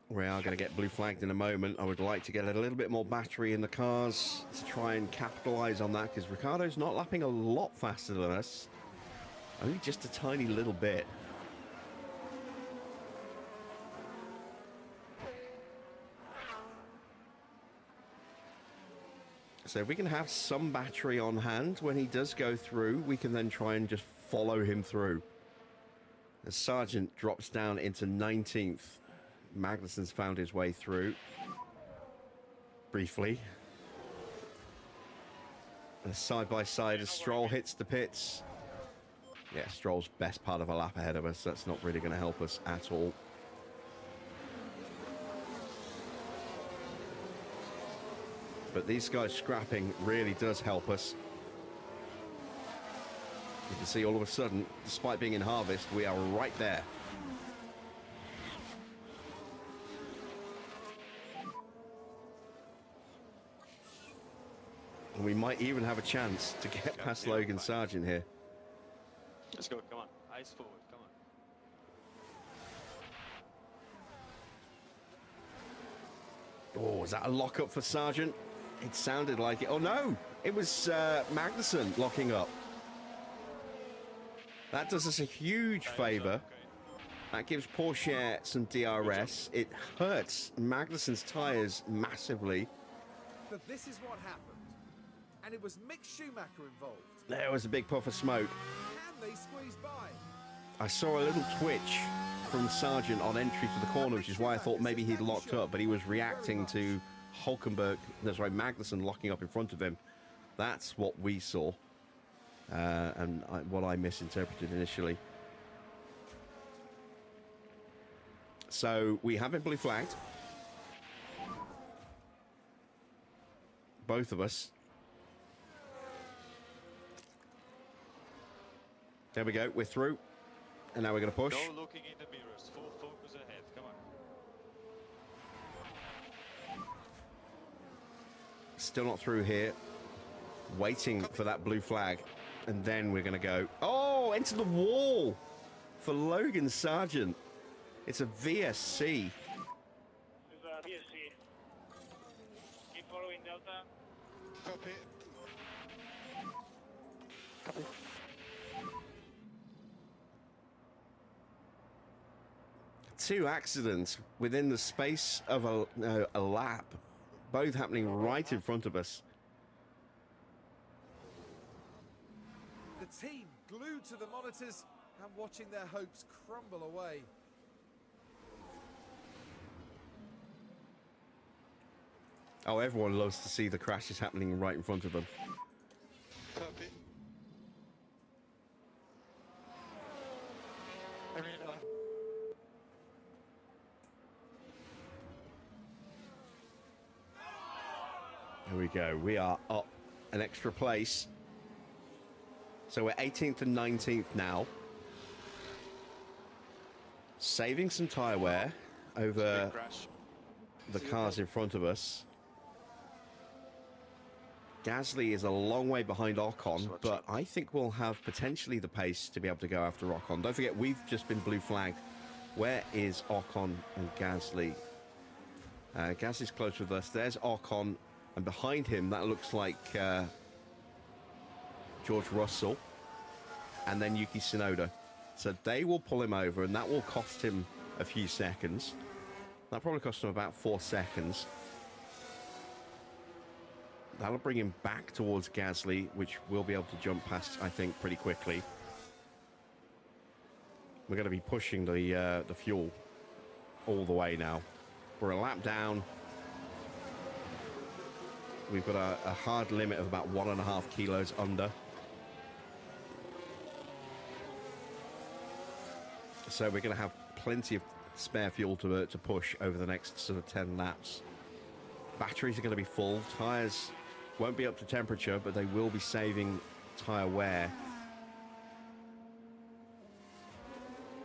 We are going to get blue flagged in a moment. I would like to get a little bit more battery in the cars to try and capitalize on that, because Ricciardo's not lapping a lot faster than us. Only just a tiny little bit. So if we can have some battery on hand when he does go through, we can then try and just follow him through. The Sargent drops down into 19th. Magnussen's found his way through. Briefly. And side by side as Stroll hits the pits. Yeah, Stroll's best part of a lap ahead of us. That's not really going to help us at all. But these guys scrapping really does help us. You can see all of a sudden, despite being in harvest, we are right there. And we might even have a chance to get past Logan Sargent here. Let's go, come on. Eyes forward, come on. Oh, was that a lock-up for Sargent? It sounded like it. Oh, no! It was Magnussen locking up. That does us a huge favour. That gives Porsche some DRS. It hurts Magnussen's tyres massively. But this is what happened. And it was Mick Schumacher involved. There was a big puff of smoke. Can they squeeze by? I saw a little twitch from Sargent on entry to the corner, which is why I thought maybe he'd locked up, but he was reacting to Magnussen locking up in front of him. That's what we saw, and what I misinterpreted initially. So we have been blue flagged. Both of us. There we go, we're through. And now we're going to push. No looking in the mirrors, full focus ahead, come on. Still not through here. Waiting for that blue flag. And then we're going to go, oh, into the wall for Logan Sargent. It's a VSC. It's a VSC. Keep following Delta. Copy. Copy. Two accidents within the space of a lap, both happening right in front of us. The team glued to the monitors and watching their hopes crumble away. Oh, everyone loves to see the crashes happening right in front of them. Copy. Here we go. We are up an extra place. So we're 18th and 19th now. Saving some tyre wear over the cars in front of us. Gasly is a long way behind Ocon, but I think we'll have potentially the pace to be able to go after Ocon. Don't forget, we've just been blue flagged. Where is Ocon and Gasly? Gasly's close with us. There's Ocon. And behind him, that looks like George Russell and then Yuki Tsunoda. So they will pull him over, and that will cost him a few seconds. That probably cost him about 4 seconds. That'll bring him back towards Gasly, which we'll be able to jump past, I think, pretty quickly. We're going to be pushing the fuel all the way now. We're a lap down. We've got a hard limit of about 1.5 kilos under. So we're going to have plenty of spare fuel to push over the next sort of 10 laps. Batteries are going to be full. Tyres won't be up to temperature, but they will be saving tyre wear.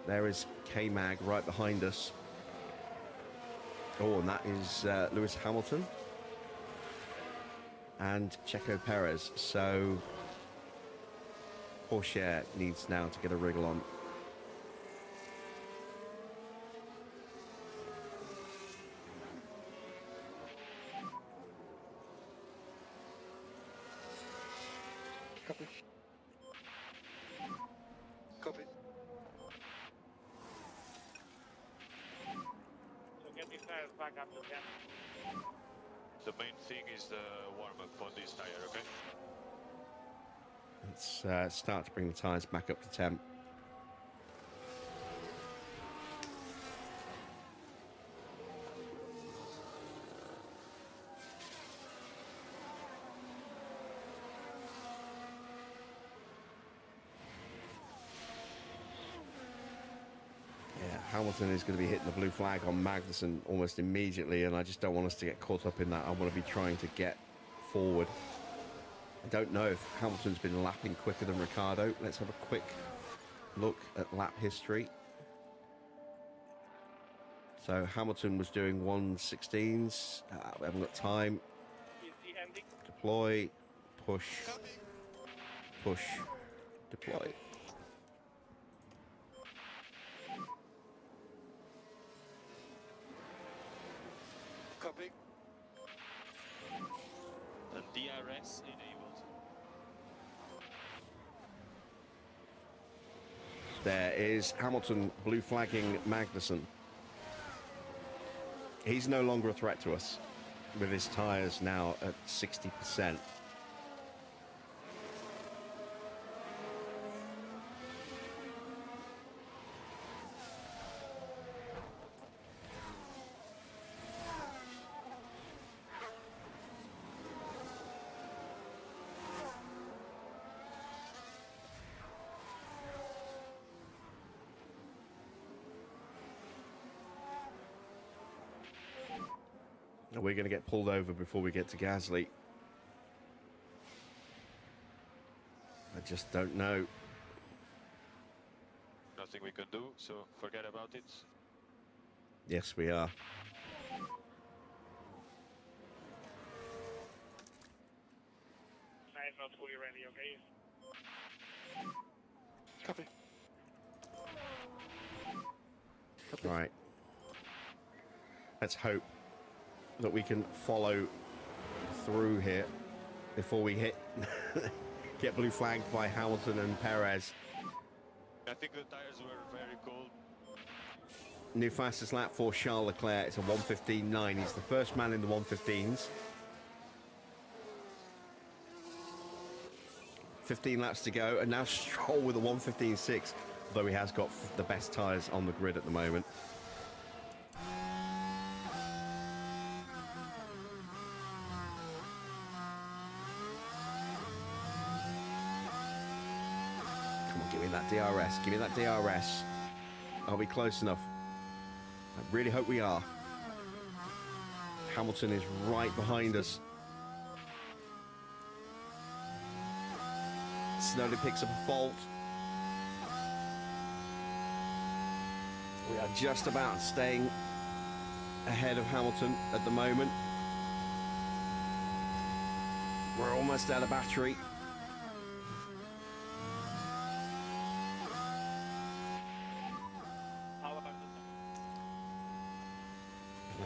There is K-Mag right behind us. Oh, and that is Lewis Hamilton and Checo Perez. So Porsche needs now to get a wriggle on. Copy. Copy. So get these tires back up to 10. The main thing is the warm-up on this tire, okay? Let's start to bring the tyres back up to temp. Hamilton is going to be hitting the blue flag on Magnussen almost immediately, and I just don't want us to get caught up in that. I want to be trying to get forward. I don't know if Hamilton's been lapping quicker than Ricciardo. Let's have a quick look at lap history. So Hamilton was doing 1:16s. We haven't got time. Easy ending. Deploy, push, Copy. push, deploy. Copy. And DRS enabled. There is Hamilton blue flagging Magnussen. He's no longer a threat to us with his tyres now at 60%. We're going to get pulled over before we get to Gasly. I just don't know. Nothing we can do, so forget about it. Yes, we are. Tires not fully ready, okay? Copy. Right. Let's hope that we can follow through here before we get blue flagged by Hamilton and Perez. I think the tires were very cold. New fastest lap for Charles Leclerc. It's a 1:15.9. He's the first man in the 1:15s. 15 laps to go, and now Stroll with a 1:15.6, although he has got the best tyres on the grid at the moment. Come on, give me that DRS. Give me that DRS. Are we close enough? I really hope we are. Hamilton is right behind us. Slowly picks up a fault. We are just about staying ahead of Hamilton at the moment. We're almost out of battery.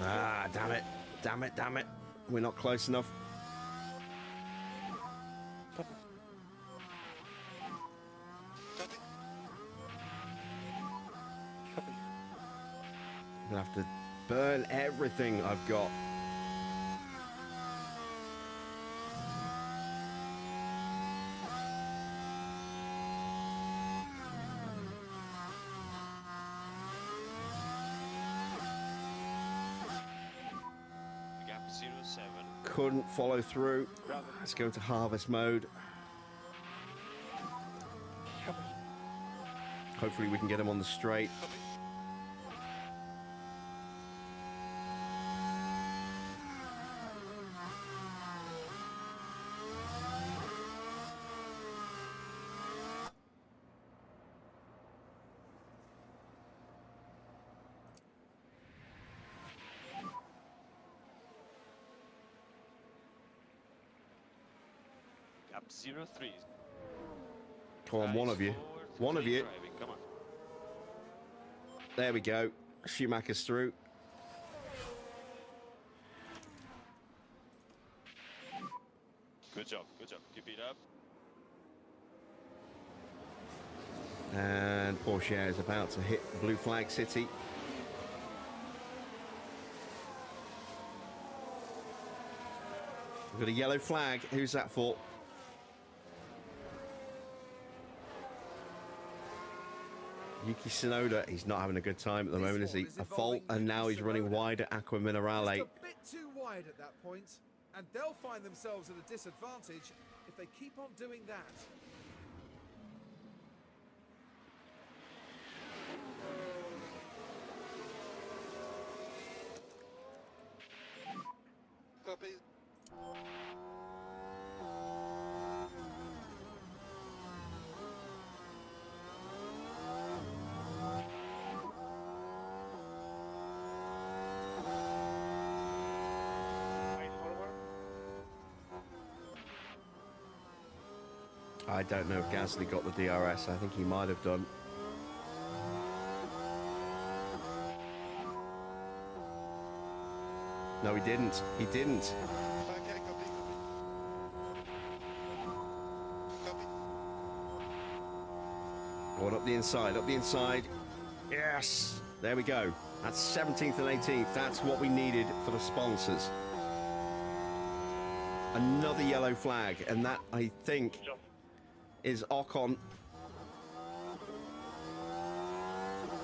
Ah, damn it. Damn it, damn it. We're not close enough. Copy. Copy. Copy. I'm gonna have to burn everything I've got. Gap 07. Couldn't follow through. Let's go into harvest mode. Copy. Hopefully we can get him on the straight. Copy. lap 03. Come on, one of you. One of you. Driving. Come on. There we go. Schumacher's through. Good job. Good job. Keep it up. And Porsche is about to hit Blue Flag City. We've got a yellow flag. Who's that for? Yuki Tsunoda. He's not having a good time at the moment, is he? A fault, and now he's running wide at Aqua Minerale. Just a bit too wide at that point, and they'll find themselves at a disadvantage if they keep on doing that. Copy. I don't know if Gasly got the DRS. I think he might have done. No, he didn't. He didn't. Okay, copy. Copy. Going up the inside, up the inside. Yes! There we go. That's 17th and 18th. That's what we needed for the sponsors. Another yellow flag, and that, I think, is Ocon.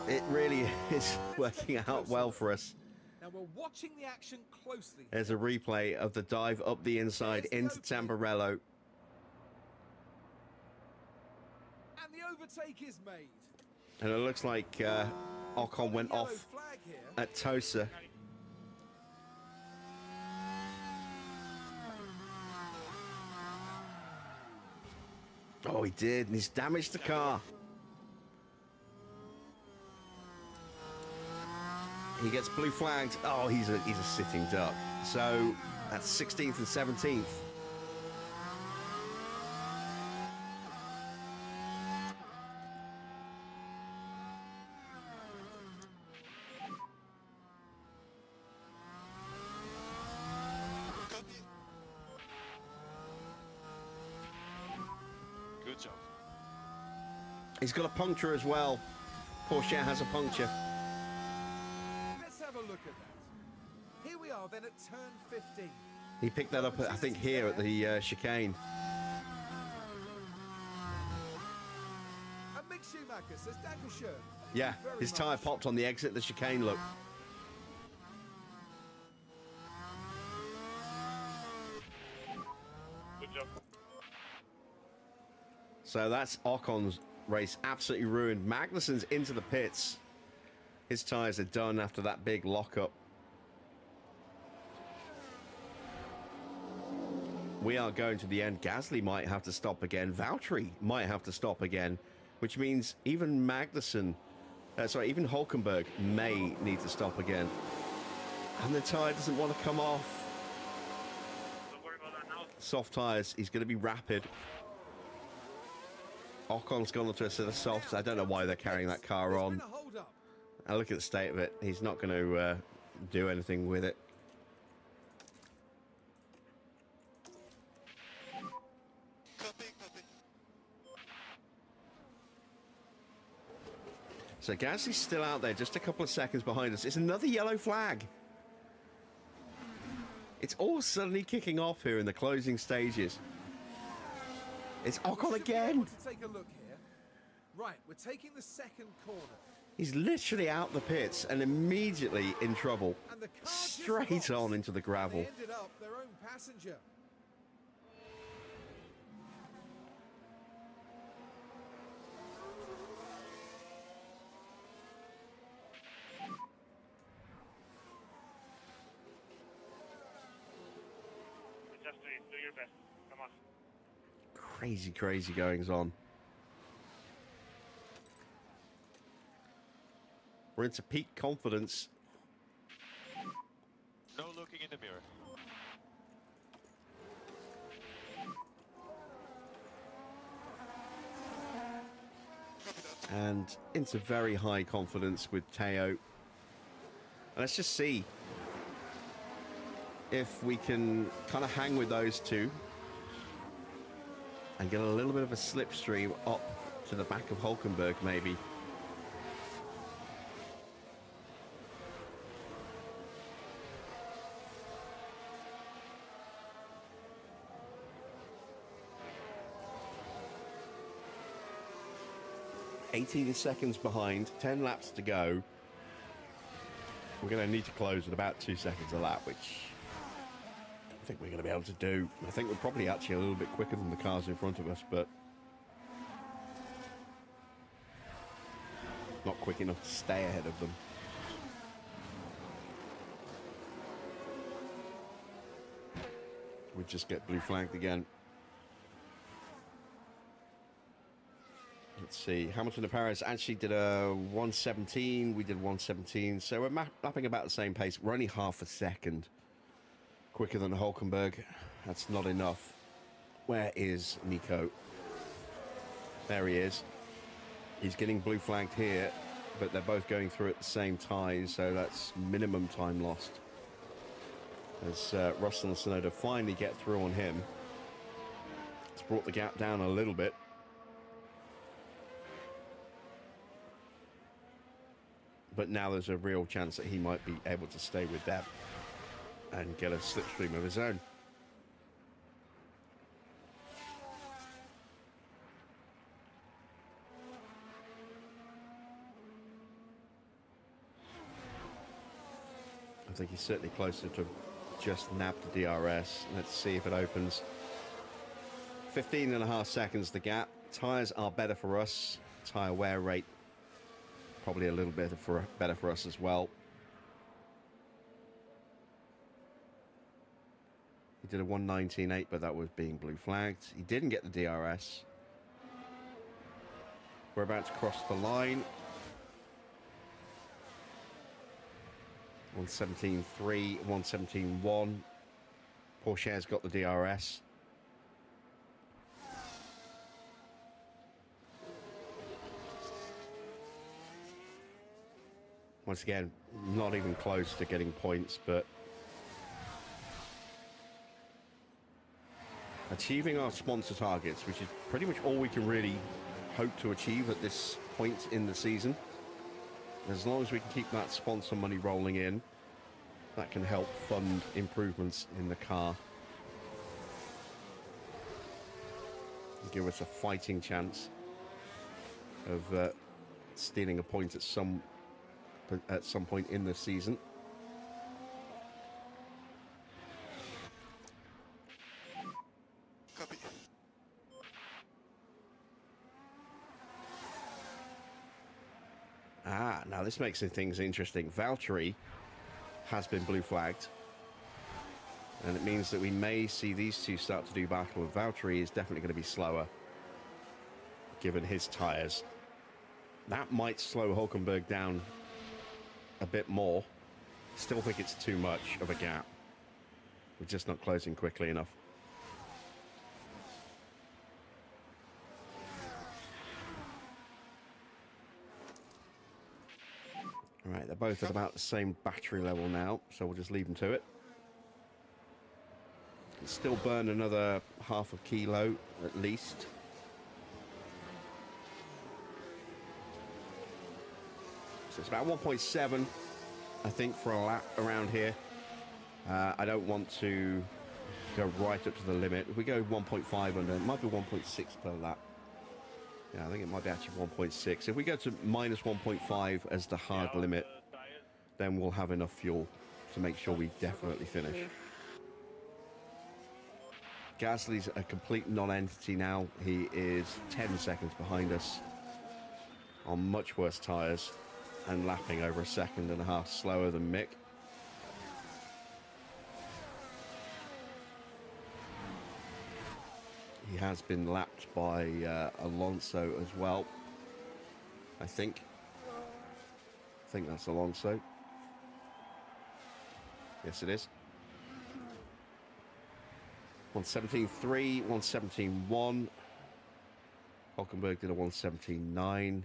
It really is working out well for us. Now we're watching the action closely. There's a replay of the dive up the inside into Tamburello. And the overtake is made. And it looks like Ocon went Yellow off flag here. at Tosa. Oh, he did, and he's damaged the car. He gets blue flagged. Oh, he's a sitting duck. So that's 16th and 17th. Copy. Good job. He's got a puncture as well. Porsche has a puncture. Let's have a look at that. Here we are then at turn 15. He picked that up, I think, here at the chicane. And Mick Schumacher says, Dankeschön. Yeah, Very his tyre much. popped on the exit of the chicane, look. Good job. So that's Ocon's race absolutely ruined. Magnussen's into the pits. His tyres are done after that big lockup. We are going to the end. Gasly might have to stop again. Valtteri might have to stop again, which means even Magnussen, even Hulkenberg may need to stop again. And the tyre doesn't want to come off. Don't worry about that now. Soft tyres. He's going to be rapid. Ocon's gone onto a set of softs. I don't know why they're carrying that car There's on. been a hold up. I look at the state of it. He's not going to do anything with it. Copy, copy. So Gasly's still out there, just a couple of seconds behind us. It's another yellow flag. It's all suddenly kicking off here in the closing stages. It's We Ocon should be again. able to take a look here. Right, we're taking the second corner. He's literally out the pits and immediately in trouble. And the car just Straight lost. on into the gravel. They ended up their own passenger. Just do your best. Come on. Crazy, crazy goings on. We're into peak confidence. No looking in the mirror. and into very high confidence with Teo. And let's just see if we can kind of hang with those two and get a little bit of a slipstream up to the back of Hulkenberg, maybe. "18 seconds behind, 10 laps to go." We're going to need to close at about 2 seconds a lap, which I think we're going to be able to do. I think we're probably actually a little bit quicker than the cars in front of us, but not quick enough to stay ahead of them. We just get blue flagged again. Let's see. Hamilton and Perez actually did a 117. We did 117. So we're lapping about the same pace. We're only half a second quicker than Hulkenberg. That's not enough. Where is Nico? There he is. He's getting blue flagged here, but they're both going through at the same time, so that's minimum time lost. As Russell and Tsunoda finally get through on him. It's brought the gap down a little bit. But now there's a real chance that he might be able to stay with them and get a slipstream of his own. I think he's certainly closer to just nab the DRS. Let's see if it opens. 15.5 seconds the gap. Tyres are better for us. Tyre wear rate probably a little bit better for us as well. He did a 119.8, but that was being blue flagged. He didn't get the DRS. We're about to cross the line. 117.3, 117.1. Porsche's got the DRS. Once again, not even close to getting points, but achieving our sponsor targets, which is pretty much all we can really hope to achieve at this point in the season. As long as we can keep that sponsor money rolling in, that can help fund improvements in the car. Give us a fighting chance of stealing a point at some point in the season. Copy. Now this makes things interesting. Valtteri has been blue flagged, and it means that we may see these two start to do battle. And Valtteri is definitely going to be slower, given his tyres. That might slow Hulkenberg down a bit more. Still think it's too much of a gap. We're just not closing quickly enough. All right, they're both at about the same battery level now, so we'll just leave them to it. Can still burn another half a kilo at least. So it's about 1.7, I think, for a lap around here. I don't want to go right up to the limit. If we go 1.5 under, it might be 1.6 per lap. Yeah, I think it might be actually 1.6. If we go to minus 1.5 as the hard limit, then we'll have enough fuel to make sure we definitely finish. Gasly's a complete non-entity now. He is 10 seconds behind us on much worse tyres and lapping over 1.5 seconds slower than Mick. He has been lapped by Alonso as well, I think. I think that's Alonso. Yes, it is. 117.3, 117.1. Hulkenberg did a 117.9.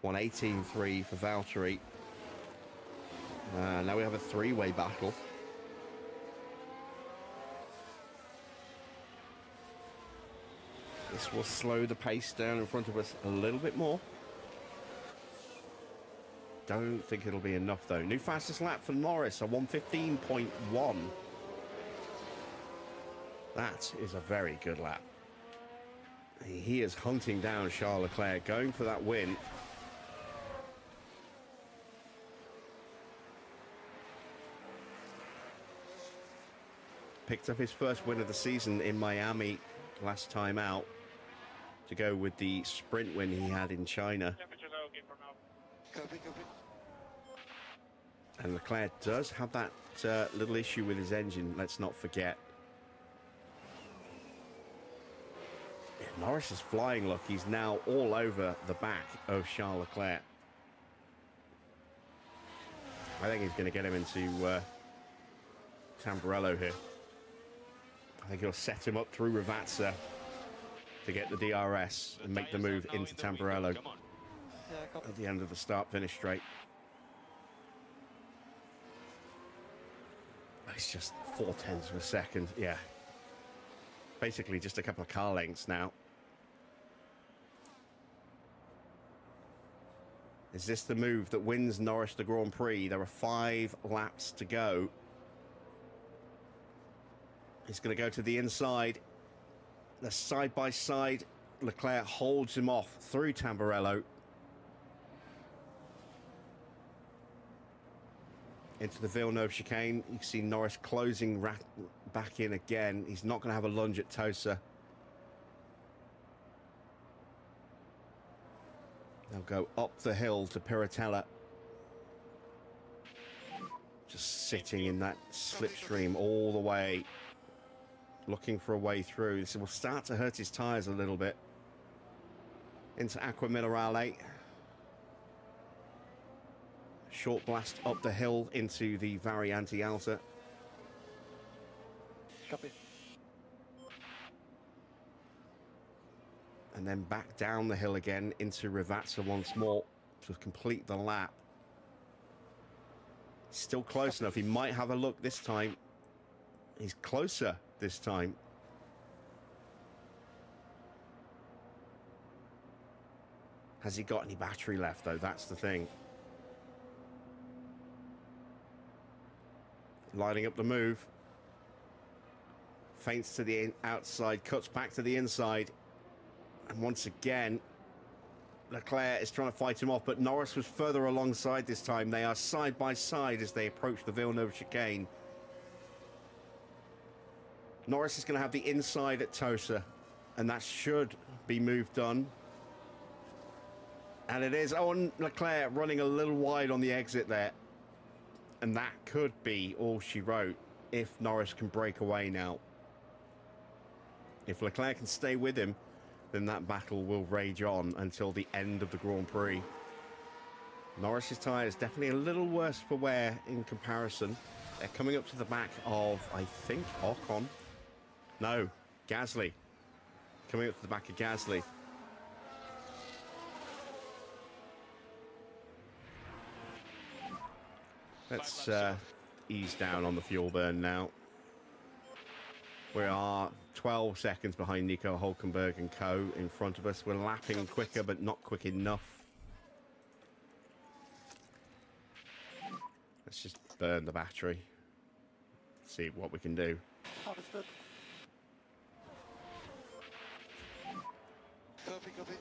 118.3 for Valtteri. Now we have a three-way battle. This will slow the pace down in front of us a little bit more. Don't think it'll be enough though. New fastest lap for Norris, a 1:15.1. That is a very good lap. He is hunting down Charles Leclerc, going for that win. Picked up his first win of the season in Miami last time out, to go with the sprint win he had in China. Temperature low, okay for now. Copy, copy. And Leclerc does have that little issue with his engine, let's not forget. Yeah, Norris is flying, look, he's now all over the back of Charles Leclerc. I think he's going to get him into Tamburello here. I think he'll set him up through Ravazza to get the DRS and make the move into Tamburello Come on. Yeah, copy. at the end of the start-finish straight. It's just 0.4 of a second, yeah. Basically just a couple of car lengths now. Is this the move that wins Norris the Grand Prix? There are 5 laps to go. He's going to go to the inside. The side-by-side. Leclerc holds him off through Tamburello. Into the Villeneuve chicane. You can see Norris closing back in again. He's not going to have a lunge at Tosa. They'll go up the hill to Piratella. Just sitting in that slipstream all the way, looking for a way through. This will start to hurt his tyres a little bit. Into Aqua Minerale. Short blast up the hill into the Variante Alta. Copy. And then back down the hill again into Ravazza once more to complete the lap. Still close enough. He might have a look this time. He's closer this time. Has he got any battery left though? That's the thing. Lining up the move. Feints to the outside, cuts back to the inside. And once again, Leclerc is trying to fight him off, but Norris was further alongside this time. They are side by side as they approach the Villeneuve chicane. Norris is going to have the inside at Tosa, and that should be move done. And it is. Oh, and Leclerc running a little wide on the exit there. And that could be all she wrote if Norris can break away now. If Leclerc can stay with him, then that battle will rage on until the end of the Grand Prix. Norris's tyres definitely a little worse for wear in comparison. They're coming up to the back of, I think, Ocon. No, Gasly. Coming up to the back of Gasly. Let's ease down on the fuel burn now. We are 12 seconds behind Nico Hülkenberg and co. in front of us. We're lapping quicker, but not quick enough. Let's just burn the battery. See what we can do. Understood. Copy, copy.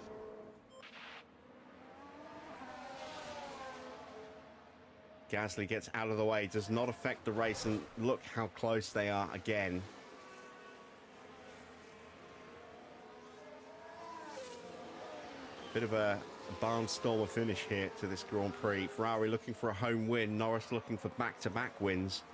Gasly gets out of the way, does not affect the race, and look how close they are again. Bit of a barnstormer finish here to this Grand Prix. Ferrari looking for a home win, Norris looking for back-to-back wins.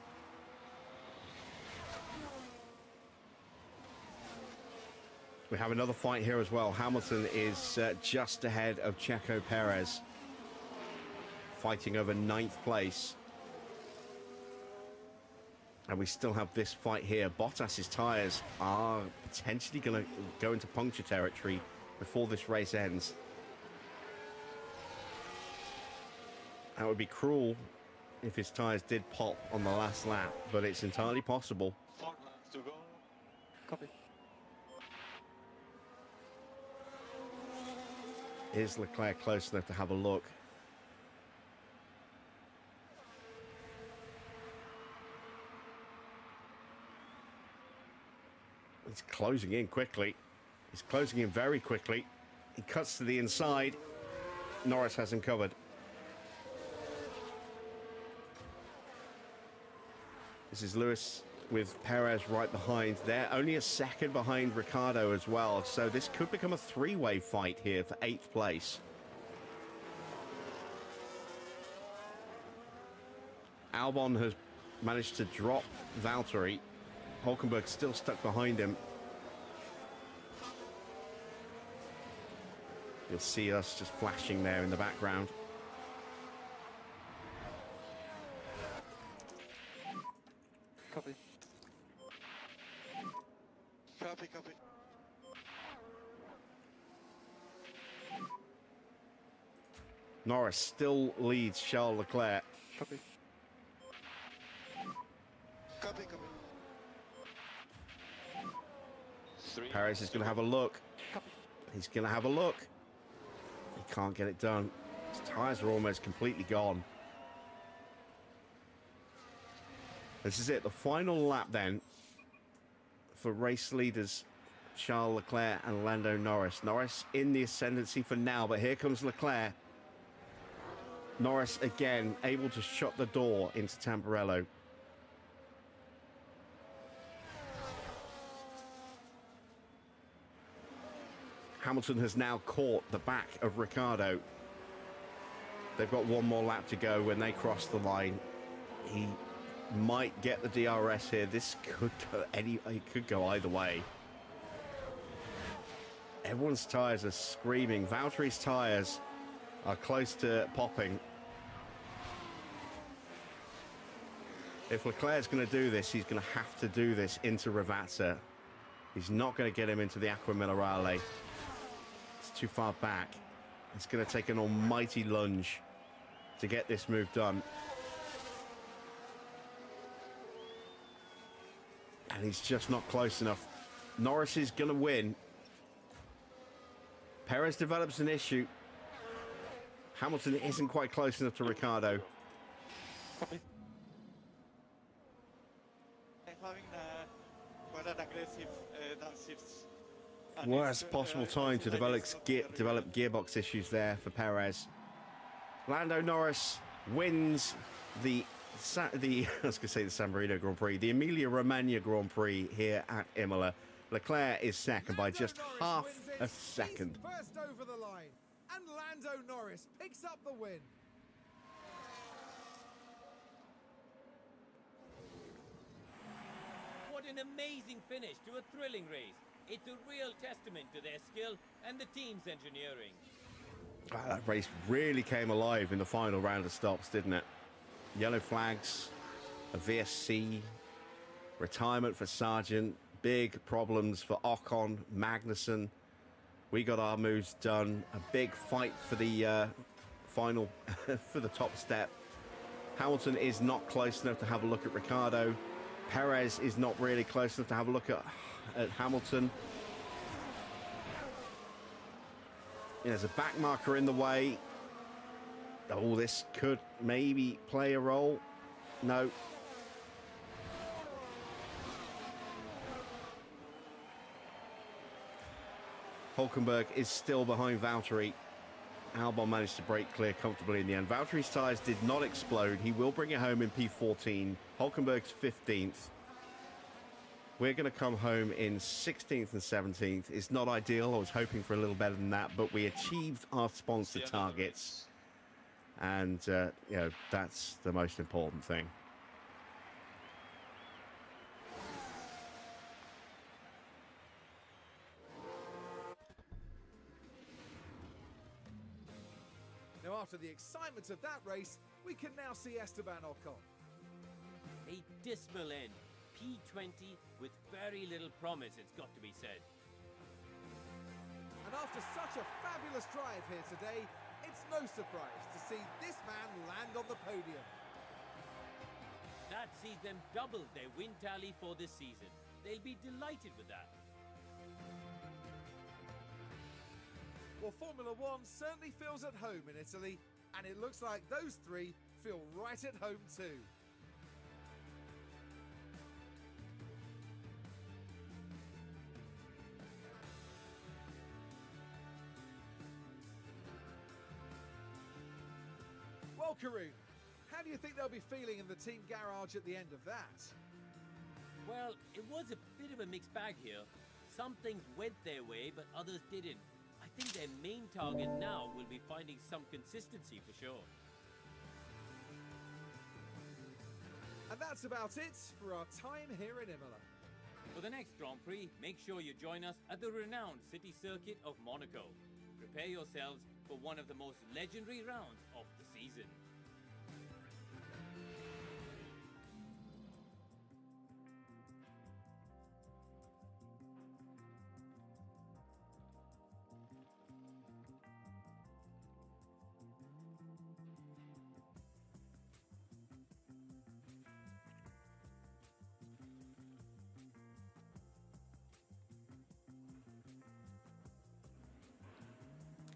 We have another fight here as well. Hamilton is just ahead of Checo Perez, fighting over 9th place. And we still have this fight here. Bottas's tyres are potentially going to go into puncture territory before this race ends. That would be cruel if his tyres did pop on the last lap, but it's entirely possible. 4 laps to go. Copy. Is Leclerc close enough to have a look? He's closing in quickly. He's closing in very quickly. He cuts to the inside. Norris has him covered. This is Lewis with Perez right behind. They're only a second behind Ricciardo as well. So this could become a three-way fight here for 8th place. Albon has managed to drop Valtteri. Hulkenberg still stuck behind him. You'll see us just flashing there in the background. Copy. Copy, copy. Norris still leads Charles Leclerc. Copy. Copy, copy. 3 Perez is going to have a look. Copy. He's going to have a look. He can't get it done. His tyres are almost completely gone. This is it, the final lap then for race leaders Charles Leclerc and Lando Norris. Norris in the ascendancy for now, but here comes Leclerc. Norris again able to shut the door into Tamburello. Hamilton has now caught the back of Ricciardo. They've got one more lap to go when they cross the line. He might get the DRS here. This could go it could go either way. Everyone's tyres are screaming. Valtteri's tyres are close to popping. If Leclerc's going to do this, he's going to have to do this into Ravazza. He's not going to get him into the Acqua Minerale. It's too far back. It's going to take an almighty lunge to get this move done. And he's just not close enough. Norris is going to win. Perez develops an issue. Hamilton isn't quite close enough to Ricciardo. Copy. I'm having quite an aggressive downshifts. And Worst it's, possible time to like develop, it's not very develop gearbox issues there for Perez. Lando Norris wins the I was going to say the San Marino Grand Prix, the Emilia Romagna Grand Prix here at Imola. Leclerc is second by just half a second. First over the line, and Lando Norris picks up the win. What an amazing finish to a thrilling race. It's a real testament to their skill and the team's engineering. Wow, that race really came alive in the final round of stops, didn't it? Yellow flags, a VSC, retirement for Sargent, big problems for Ocon, Magnussen. We got our moves done. A big fight for the final, for the top step. Hamilton is not close enough to have a look at Ricciardo. Perez is not really close enough to have a look at Hamilton. There's a back marker in the way. Oh, this could maybe play a role. No. Hulkenberg is still behind Valtteri. Albon managed to break clear comfortably in the end. Valtteri's tyres did not explode. He will bring it home in P14. Hulkenberg's 15th. We're going to come home in 16th and 17th. It's not ideal. I was hoping for a little better than that, but we achieved our sponsor targets. And, you know, that's the most important thing. Now, after the excitement of that race, we can now see Esteban Ocon. A dismal end. P20 with very little promise, it's got to be said. And after such a fabulous drive here today, it's It's no surprise to see this man land on the podium. That sees them double their win tally for this season. They'll be delighted with that. Well, Formula One certainly feels at home in Italy, and it looks like those three feel right at home too. Well, Karun, how do you think they'll be feeling in the team garage at the end of that? Well, it was a bit of a mixed bag here. Some things went their way, but others didn't. I think their main target now will be finding some consistency for sure. And that's about it for our time here in Imola. For the next Grand Prix, make sure you join us at the renowned city circuit of Monaco. Prepare yourselves for one of the most legendary rounds of the season.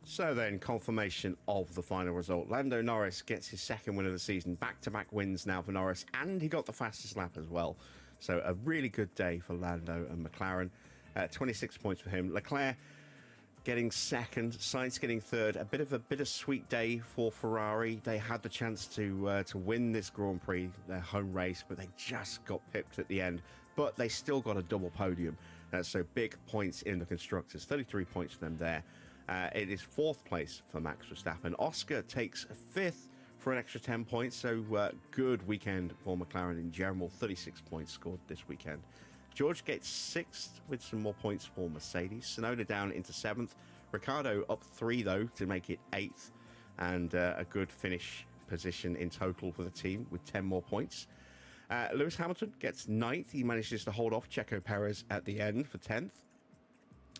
So then, confirmation of the final result. Lando Norris gets his second win of the season. Back-to-back wins now for Norris, and he got the fastest lap as well. So a really good day for Lando and McLaren. 26 points for him. Leclerc getting second, Sainz getting third. A bit of a bittersweet day for Ferrari. They had the chance to win this Grand Prix, their home race, but they just got pipped at the end. But they still got a double podium. So big points in the constructors. 33 points for them there. It is fourth place for Max Verstappen. Oscar takes fifth for an extra 10 points. So good weekend for McLaren in general. 36 points scored this weekend. George gets sixth with some more points for Mercedes. Tsunoda down into seventh. Ricciardo up 3 though to make it eighth. And a good finish position in total for the team with 10 more points. Lewis Hamilton gets ninth. He manages to hold off Checo Perez at the end for 10th.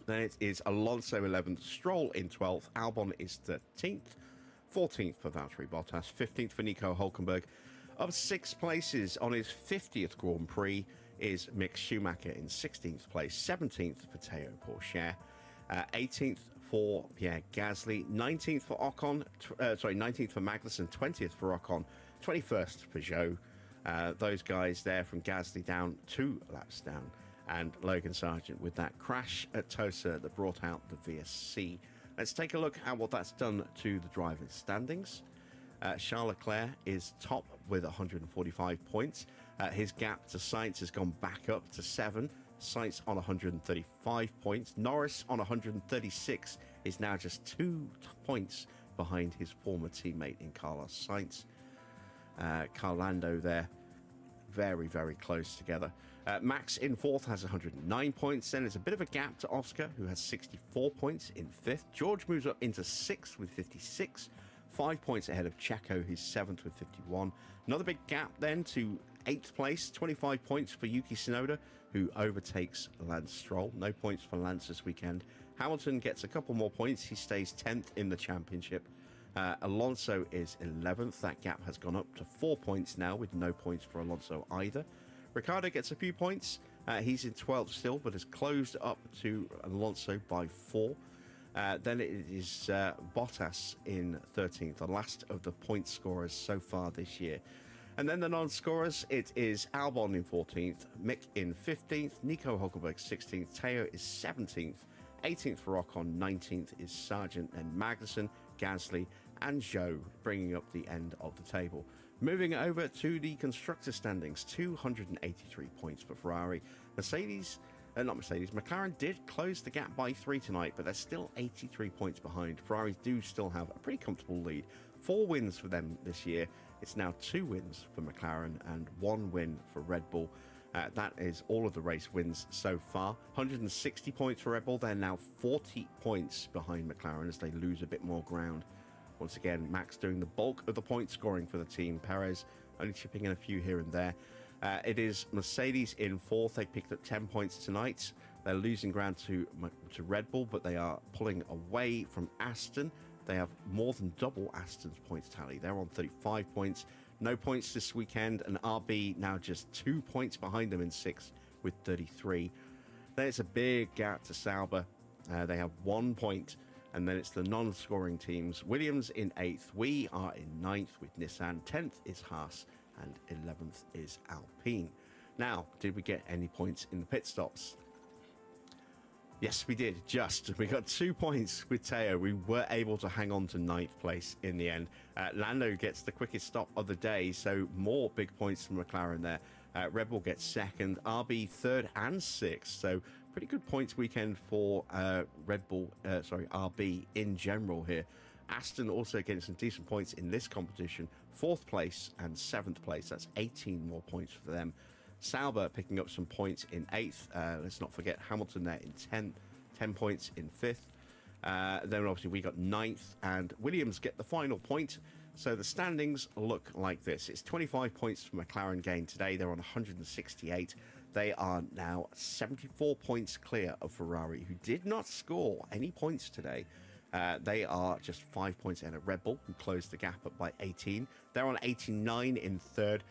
Then it is Alonso 11th, Stroll in 12th, Albon is 13th, 14th for Valtteri Bottas, 15th for Nico Hülkenberg. Up 6 places on his 50th Grand Prix is Mick Schumacher in 16th place, 17th for Théo Pourchaire, 18th for Pierre Gasly, 19th for Ocon, 19th for Magnussen, 20th for Ocon, 21st for Zhou. Those guys there from Gasly down 2 laps down. And Logan Sargent with that crash at Tosa that brought out the VSC. Let's take a look at what that's done to the drivers' standings. Charles Leclerc is top with 145 points. His gap to Sainz has gone back up to 7. Sainz on 135 points. Norris on 136 is now just 2 points behind his former teammate in Carlos Sainz. Lando there, very, very close together. Max in 4th has 109 points. Then there's a bit of a gap to Oscar, who has 64 points in 5th. George moves up into 6th with 56. 5 points ahead of Checo, who's 7th with 51. Another big gap then to 8th place. 25 points for Yuki Tsunoda, who overtakes Lance Stroll. No points for Lance this weekend. Hamilton gets a couple more points. He stays 10th in the championship. Alonso is 11th. That gap has gone up to 4 points now, with no points for Alonso either. Ricciardo gets a few points. He's in 12th still, but has closed up to Alonso by 4. Then it is Bottas in 13th, the last of the point scorers so far this year. And then the non-scorers, it is Albon in 14th, Mick in 15th, Nico Hülkenberg 16th, Théo is 17th, 18th for Ocon, 19th is Sargent, and Magnussen, Gasly, and Zhou bringing up the end of the table. Moving over to the constructor standings, 283 points for Ferrari. McLaren did close the gap by 3 tonight, but they're still 83 points behind. Ferrari do still have a pretty comfortable lead. 4 wins for them this year. It's now 2 wins for McLaren and 1 win for Red Bull. That is all of the race wins so far. 160 points for Red Bull. They're now 40 points behind McLaren as they lose a bit more ground. Once again, Max doing the bulk of the point scoring for the team. Perez only chipping in a few here and there. It is Mercedes in 4th. They picked up 10 points tonight. They're losing ground to Red Bull, but they are pulling away from Aston. They have more than double Aston's points tally. They're on 35 points. No points this weekend, and RB now just 2 points behind them in 6th with 33. There's a big gap to Sauber. They have 1 point, and then it's the non-scoring teams. Williams in 8th. We are in 9th with Nissan. 10th is Haas, and 11th is Alpine. Now, did we get any points in the pit stops? Yes, we did. We got 2 points with Teo. We were able to hang on to 9th place in the end. Lando gets the quickest stop of the day, so more big points from McLaren there. Red Bull gets 2nd, RB 3rd and 6th, so pretty good points weekend for RB in general here. Aston also getting some decent points in this competition, 4th place and 7th place. That's 18 more points for them. Sauber picking up some points in 8th. Let's not forget Hamilton there in 10th, 10 points in 5th. Then obviously we got 9th, and Williams get the final point. So the standings look like this. It's 25 points for McLaren gained today. They're on 168. They are now 74 points clear of Ferrari, who did not score any points today. They are just 5 points ahead of Red Bull, who closed the gap up by 18. They're on 89 in 3rd.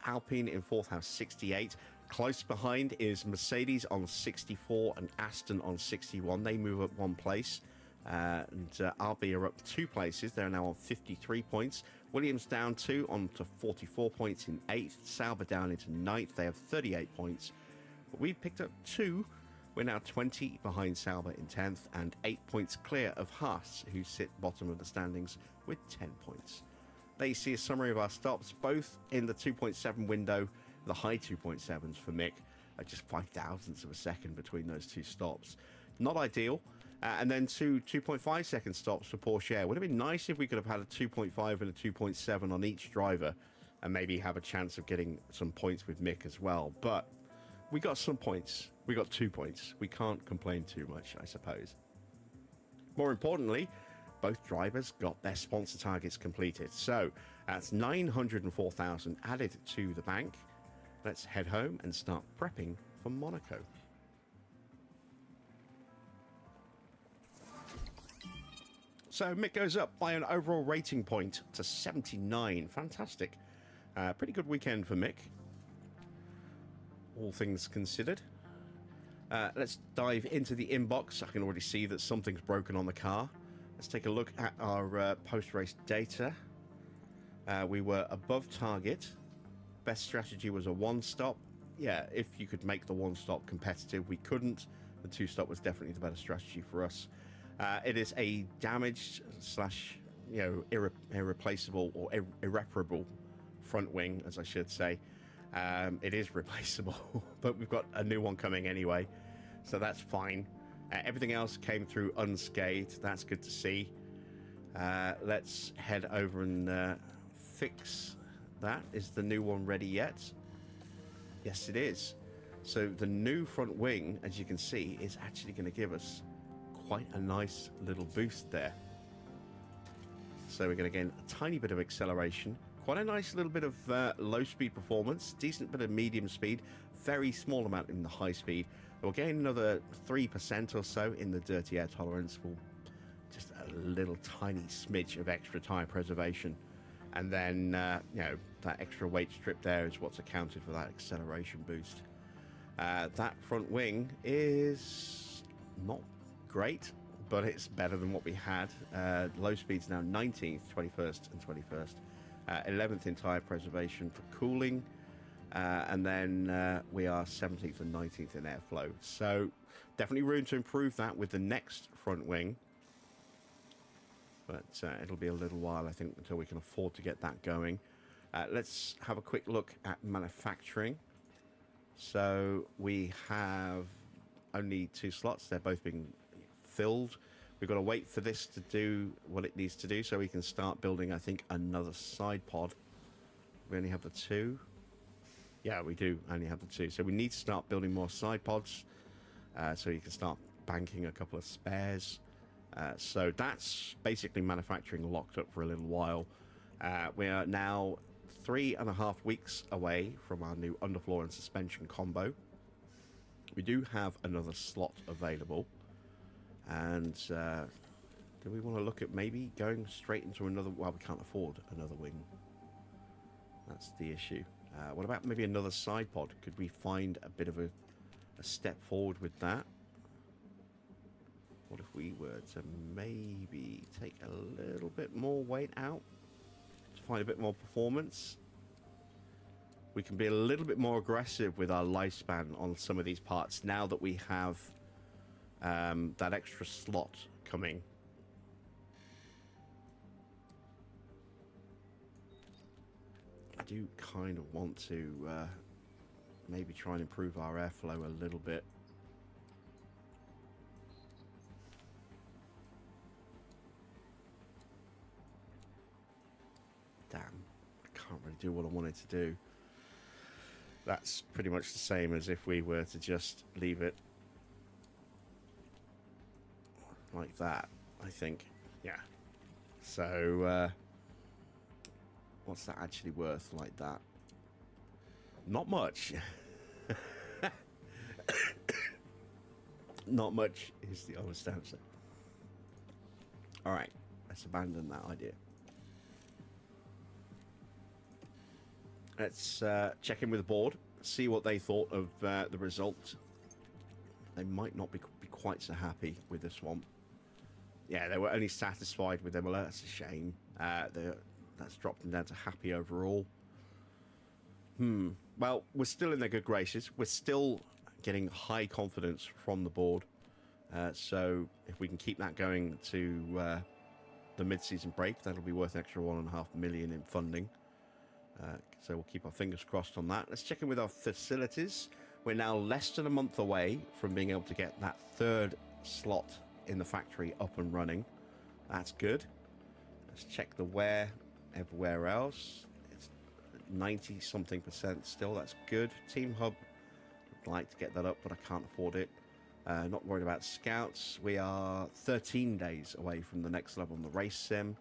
Alpine in 4th have 68. Close behind is Mercedes on 64 and Aston on 61. They move up 1 place. And RB are up 2 places. They're now on 53 points. Williams down 2 on to 44 points in 8th. Sauber down into 9th. They have 38 points. But we've picked up 2. We're now 20 behind Sauber in 10th and 8 points clear of Haas, who sit bottom of the standings with 10 points. There you see a summary of our stops, both in the 2.7 window, the high 2.7s for Mick, just 5 thousandths of a second between those 2 stops. Not ideal. And then 2.5 second stops for Porsche. Would have been nice if we could have had a 2.5 and a 2.7 on each driver and maybe have a chance of getting some points with Mick as well. But we got some points. We got 2 points. We can't complain too much, I suppose. More importantly, both drivers got their sponsor targets completed. So that's 904,000 added to the bank. Let's head home and start prepping for Monaco. So Mick goes up by an overall rating point to 79. Fantastic. Pretty good weekend for Mick, all things considered. Let's dive into the inbox. I can already see that something's broken on the car. Let's take a look at our post-race data. We were above target. Best strategy was a 1-stop. Yeah, if you could make the 1-stop competitive, we couldn't. The 2-stop was definitely the better strategy for us. It is a damaged slash, irreplaceable or irreparable front wing, as I should say. It is replaceable, but we've got a new one coming anyway, so that's fine. Everything else came through unscathed. That's good to see. Let's head over and fix that. Is the new one ready yet? Yes, it is. So the new front wing, as you can see, is actually going to give us quite a nice little boost there. So we're going to gain a tiny bit of acceleration, quite a nice little bit of low speed performance, decent bit of medium speed, very small amount in the high speed. We'll gain another 3% or so in the dirty air tolerance. We'll just a little tiny smidge of extra tire preservation, and then that extra weight strip there is what's accounted for that acceleration boost. That front wing is not great, but it's better than what we had. Low speed's now 19th, 21st and 21st. 11th in tire preservation for cooling. And then we are 17th and 19th in airflow. So definitely room to improve that with the next front wing. But it'll be a little while, I think, until we can afford to get that going. Let's have a quick look at manufacturing. So we have only 2 slots. They're both being filled. We've got to wait for this to do what it needs to do so we can start building, I think, another side pod. We only have the 2. Yeah, we do only have the 2. So we need to start building more side pods so you can start banking a couple of spares. So that's basically manufacturing locked up for a little while. We are now 3.5 weeks away from our new underfloor and suspension combo. We do have another slot available, and Do we want to look at maybe going straight into another... Well, we can't afford another wing. That's the issue. What about maybe another side pod? Could we find a bit of a step forward with that? What if we were to maybe take a little bit more weight out to find a bit more performance? We can be a little bit more aggressive with our lifespan on some of these parts now that we have that extra slot coming. I do kind of want to maybe try and improve our airflow a little bit. Damn, I can't really do what I wanted to do. That's pretty much the same as if we were to just leave it like that, I think. Yeah. So, what's that actually worth like that? Not much. Not much is the honest answer. Alright, let's abandon that idea. Let's check in with the board, see what they thought of the result. They might not be quite so happy with this one. Yeah, they were only satisfied with Imola. That's a shame. That's dropped them down to happy overall. Well, we're still in their good graces. We're still getting high confidence from the board. So if we can keep that going to the mid-season break, that'll be worth an extra $1.5 million in funding. So we'll keep our fingers crossed on that. Let's check in with our facilities. We're now less than a month away from being able to get that third slot in the factory up and running. That's good. Let's check the wear everywhere else. It's 90-something% still. That's good. Team Hub, I'd like to get that up, but I can't afford it. Not worried about scouts. We are 13 days away from the next level on the race sim.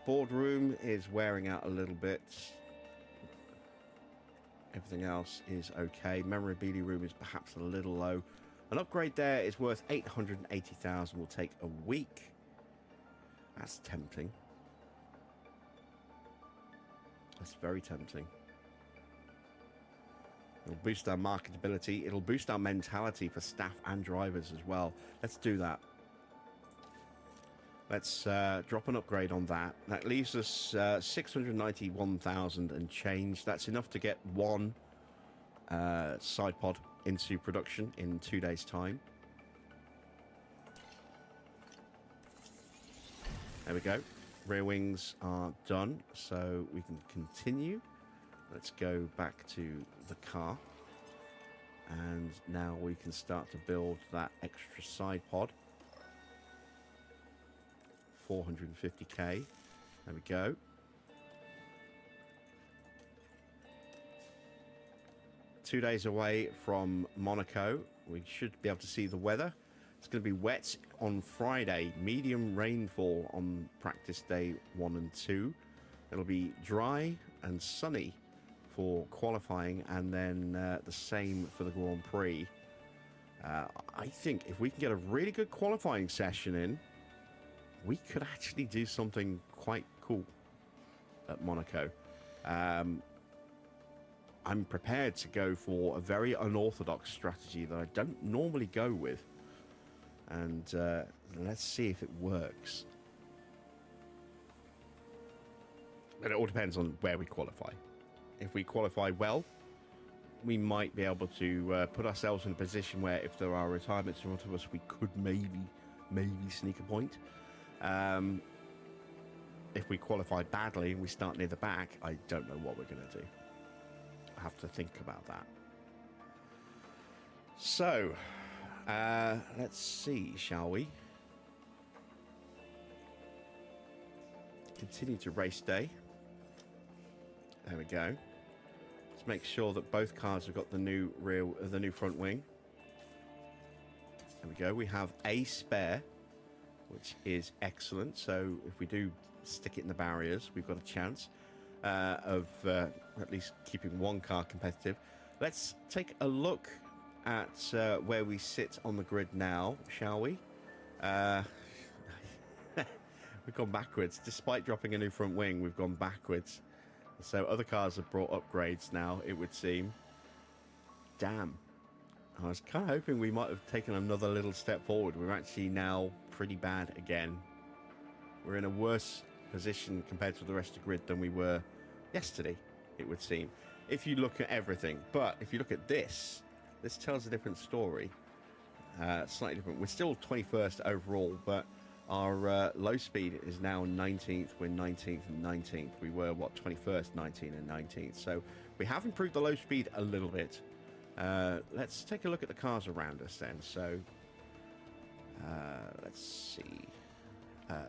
Boardroom is wearing out a little bit. Everything else is okay. Memorabilia room is perhaps a little low. An upgrade there is worth 880,000. Will take a week. That's tempting. That's very tempting. It'll boost our marketability. It'll boost our mentality for staff and drivers as well. Let's do that. Let's drop an upgrade on that. That leaves us 691,000 and change. That's enough to get one side pod into production in 2 days' time. There we go. Rear wings are done, so we can continue. Let's go back to the car. And now we can start to build that extra side pod. 450k. There we go. Two days away from Monaco. We should be able to see the weather. It's going to be wet on Friday. Medium rainfall on practice day 1 and 2. It'll be dry and sunny for qualifying, and then the same for the Grand Prix. I think if we can get a really good qualifying session in, we could actually do something quite cool at Monaco. I'm prepared to go for a very unorthodox strategy that I don't normally go with. And let's see if it works. But it all depends on where we qualify. If we qualify well, we might be able to put ourselves in a position where if there are retirements in front of us, we could maybe sneak a point. If we qualify badly and we start near the back, I don't know what we're going to do. I have to think about that. So, let's see, shall we? Continue to race day. There we go. Let's make sure that both cars have got the new front wing. There we go. We have a spare, which is excellent. So if we do stick it in the barriers, we've got a chance of at least keeping one car competitive. Let's take a look at where we sit on the grid now, shall we? We've gone backwards. Despite dropping a new front wing, we've gone backwards. So other cars have brought upgrades now, it would seem. Damn. I was kind of hoping we might have taken another little step forward. We're actually now pretty bad again. We're in a worse position compared to the rest of the grid than we were yesterday, it would seem. If you look at everything. But if you look at this, this tells a different story. Slightly different. We're still 21st overall, but our low speed is now 19th. We're 19th and 19th. We were, what, 21st, 19th and 19th. So we have improved the low speed a little bit. Let's take a look at the cars around us then. So, let's see.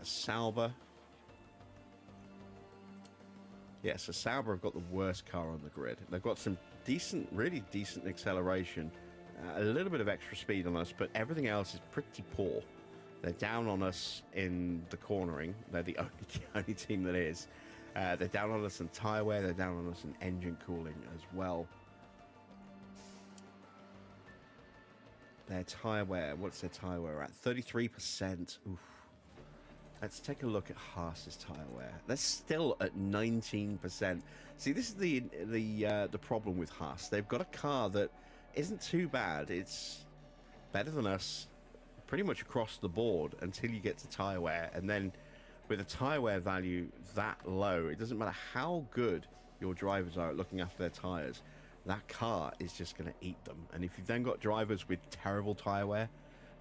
Sauber. Yeah, so Sauber have got the worst car on the grid. They've got some decent, really decent acceleration. A little bit of extra speed on us, but everything else is pretty poor. They're down on us in the cornering. They're the only team that is. They're down on us in tyre wear. They're down on us in engine cooling as well. Their tyre wear, what's their tyre wear at? 33%. Oof. Let's take a look at Haas's tyre wear. They're still at 19%. See, this is the problem with Haas. They've got a car that isn't too bad. It's better than us pretty much across the board until you get to tyre wear. And then with a tyre wear value that low, it doesn't matter how good your drivers are at looking after their tyres. That car is just going to eat them. And if you've then got drivers with terrible tyre wear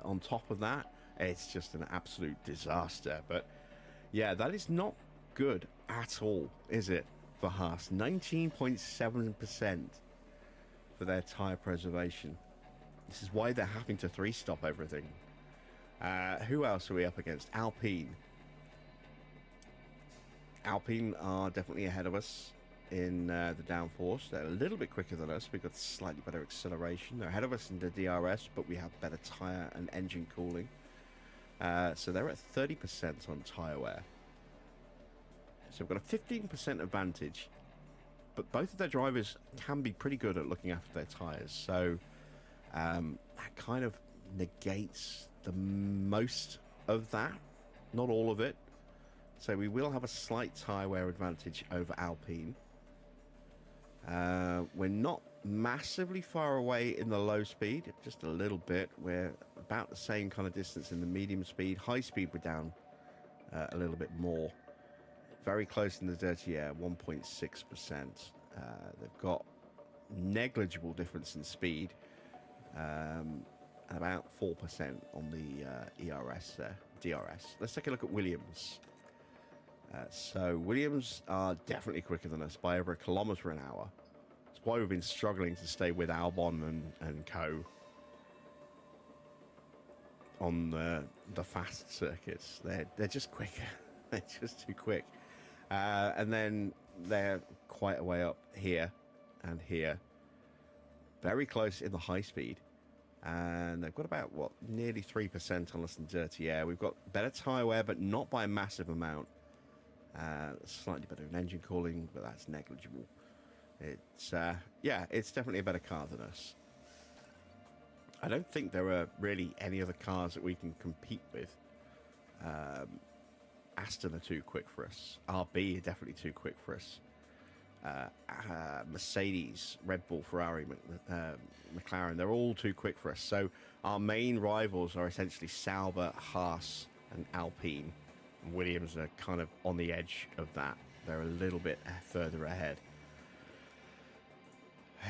on top of that, it's just an absolute disaster. But yeah, that is not good at all, is it, for Haas? 19.7% for their tyre preservation. This is why they're having to three-stop everything. Who else are we up against? Alpine. Alpine are definitely ahead of us in the downforce. They're a little bit quicker than us. We've got slightly better acceleration. They're ahead of us in the DRS, but we have better tyre and engine cooling. So they're at 30% on tyre wear. So we've got a 15% advantage. But both of their drivers can be pretty good at looking after their tyres. So that kind of negates the most of that. Not all of it. So we will have a slight tyre wear advantage over Alpine. We're not massively far away in the low speed, just a little bit. We're about the same kind of distance in the medium speed. High speed, we're down a little bit more. Very close in the dirty air, 1.6%. They've got negligible difference in speed, and about 4% on the ERS there, DRS. Let's take a look at Williams. So Williams are definitely quicker than us by over 1 kilometre an hour. That's why we've been struggling to stay with Albon and co on the fast circuits. They're just quicker. They're just too quick. And then they're quite a way up here and here. Very close in the high speed. And they've got about, what, nearly 3% on us in dirty air. We've got better tyre wear, but not by a massive amount. Slightly better in engine cooling, but that's negligible. It's yeah, it's definitely a better car than us. I don't think there are really any other cars that we can compete with. Aston are too quick for us. RB are definitely too quick for us. Mercedes, Red Bull, Ferrari, McLaren, they're all too quick for us. So our main rivals are essentially Sauber, Haas, and Alpine. Williams are kind of on the edge of that. They're a little bit further ahead.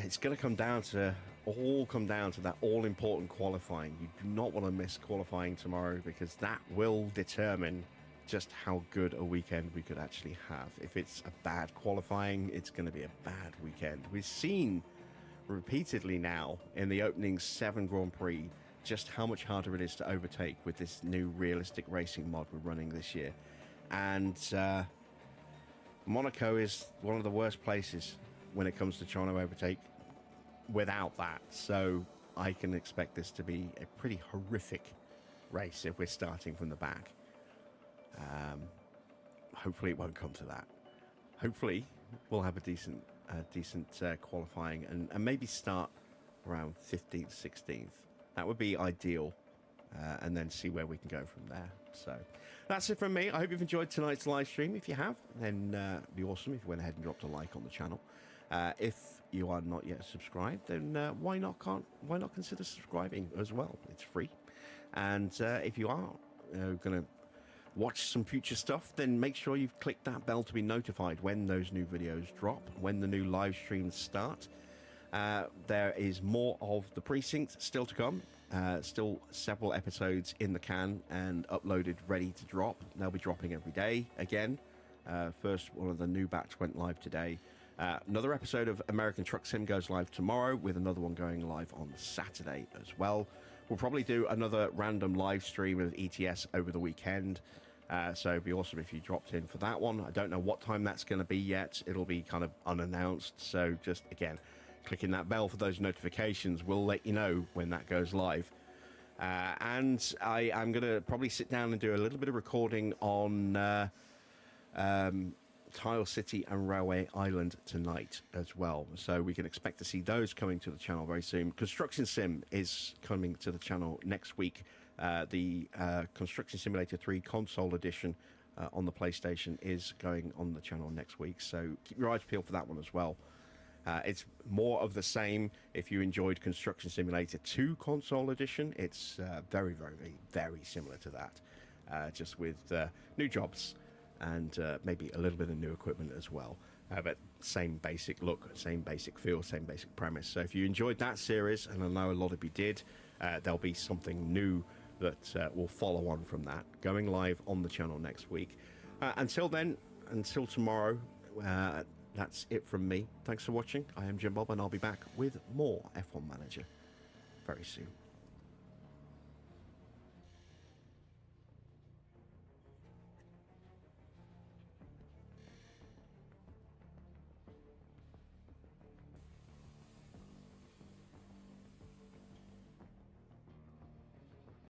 It's going to come down to that all-important qualifying. You do not want to miss qualifying tomorrow, because that will determine just how good a weekend we could actually have. If it's a bad qualifying, it's going to be a bad weekend. We've seen repeatedly now in the opening 7 Grand Prix just how much harder it is to overtake with this new realistic racing mod we're running this year. And Monaco is one of the worst places when it comes to trying to overtake without that. So I can expect this to be a pretty horrific race if we're starting from the back. Hopefully it won't come to that. Hopefully we'll have a decent qualifying and maybe start around 15th, 16th. That would be ideal. and then see where we can go from there. So that's it from me. I hope you've enjoyed tonight's live stream. If you have, then it'd be awesome if you went ahead and dropped a like on the channel. If you are not yet subscribed, then why not consider subscribing as well? It's free. And if you are going to watch some future stuff, then make sure you've clicked that bell to be notified when those new videos drop, when the new live streams start. There is more of The Precinct still to come. Still several episodes in the can and uploaded, ready to drop. They'll be dropping every day again. First one of the new batch went live today. Another episode of American Truck Sim goes live tomorrow, with another one going live on Saturday as well. We'll probably do another random live stream of ETS over the weekend. So it'd be awesome if you dropped in for that one. I don't know what time that's going to be yet. It'll be kind of unannounced. So just, again, clicking that bell for those notifications will let you know when that goes live. And I am going to probably sit down and do a little bit of recording on Tile City and Railway Island tonight as well. So we can expect to see those coming to the channel very soon. Construction Sim is coming to the channel next week. The Construction Simulator 3 console edition on the PlayStation is going on the channel next week. So keep your eyes peeled for that one as well. It's more of the same. If you enjoyed Construction Simulator 2 console edition, it's very, very, very similar to that. Just with new jobs and maybe a little bit of new equipment as well. But same basic look, same basic feel, same basic premise. So if you enjoyed that series, and I know a lot of you did, there'll be something new that will follow on from that, going live on the channel next week. Until then, until tomorrow, that's it from me. Thanks for watching. I am Jim Bob, and I'll be back with more F1 Manager very soon.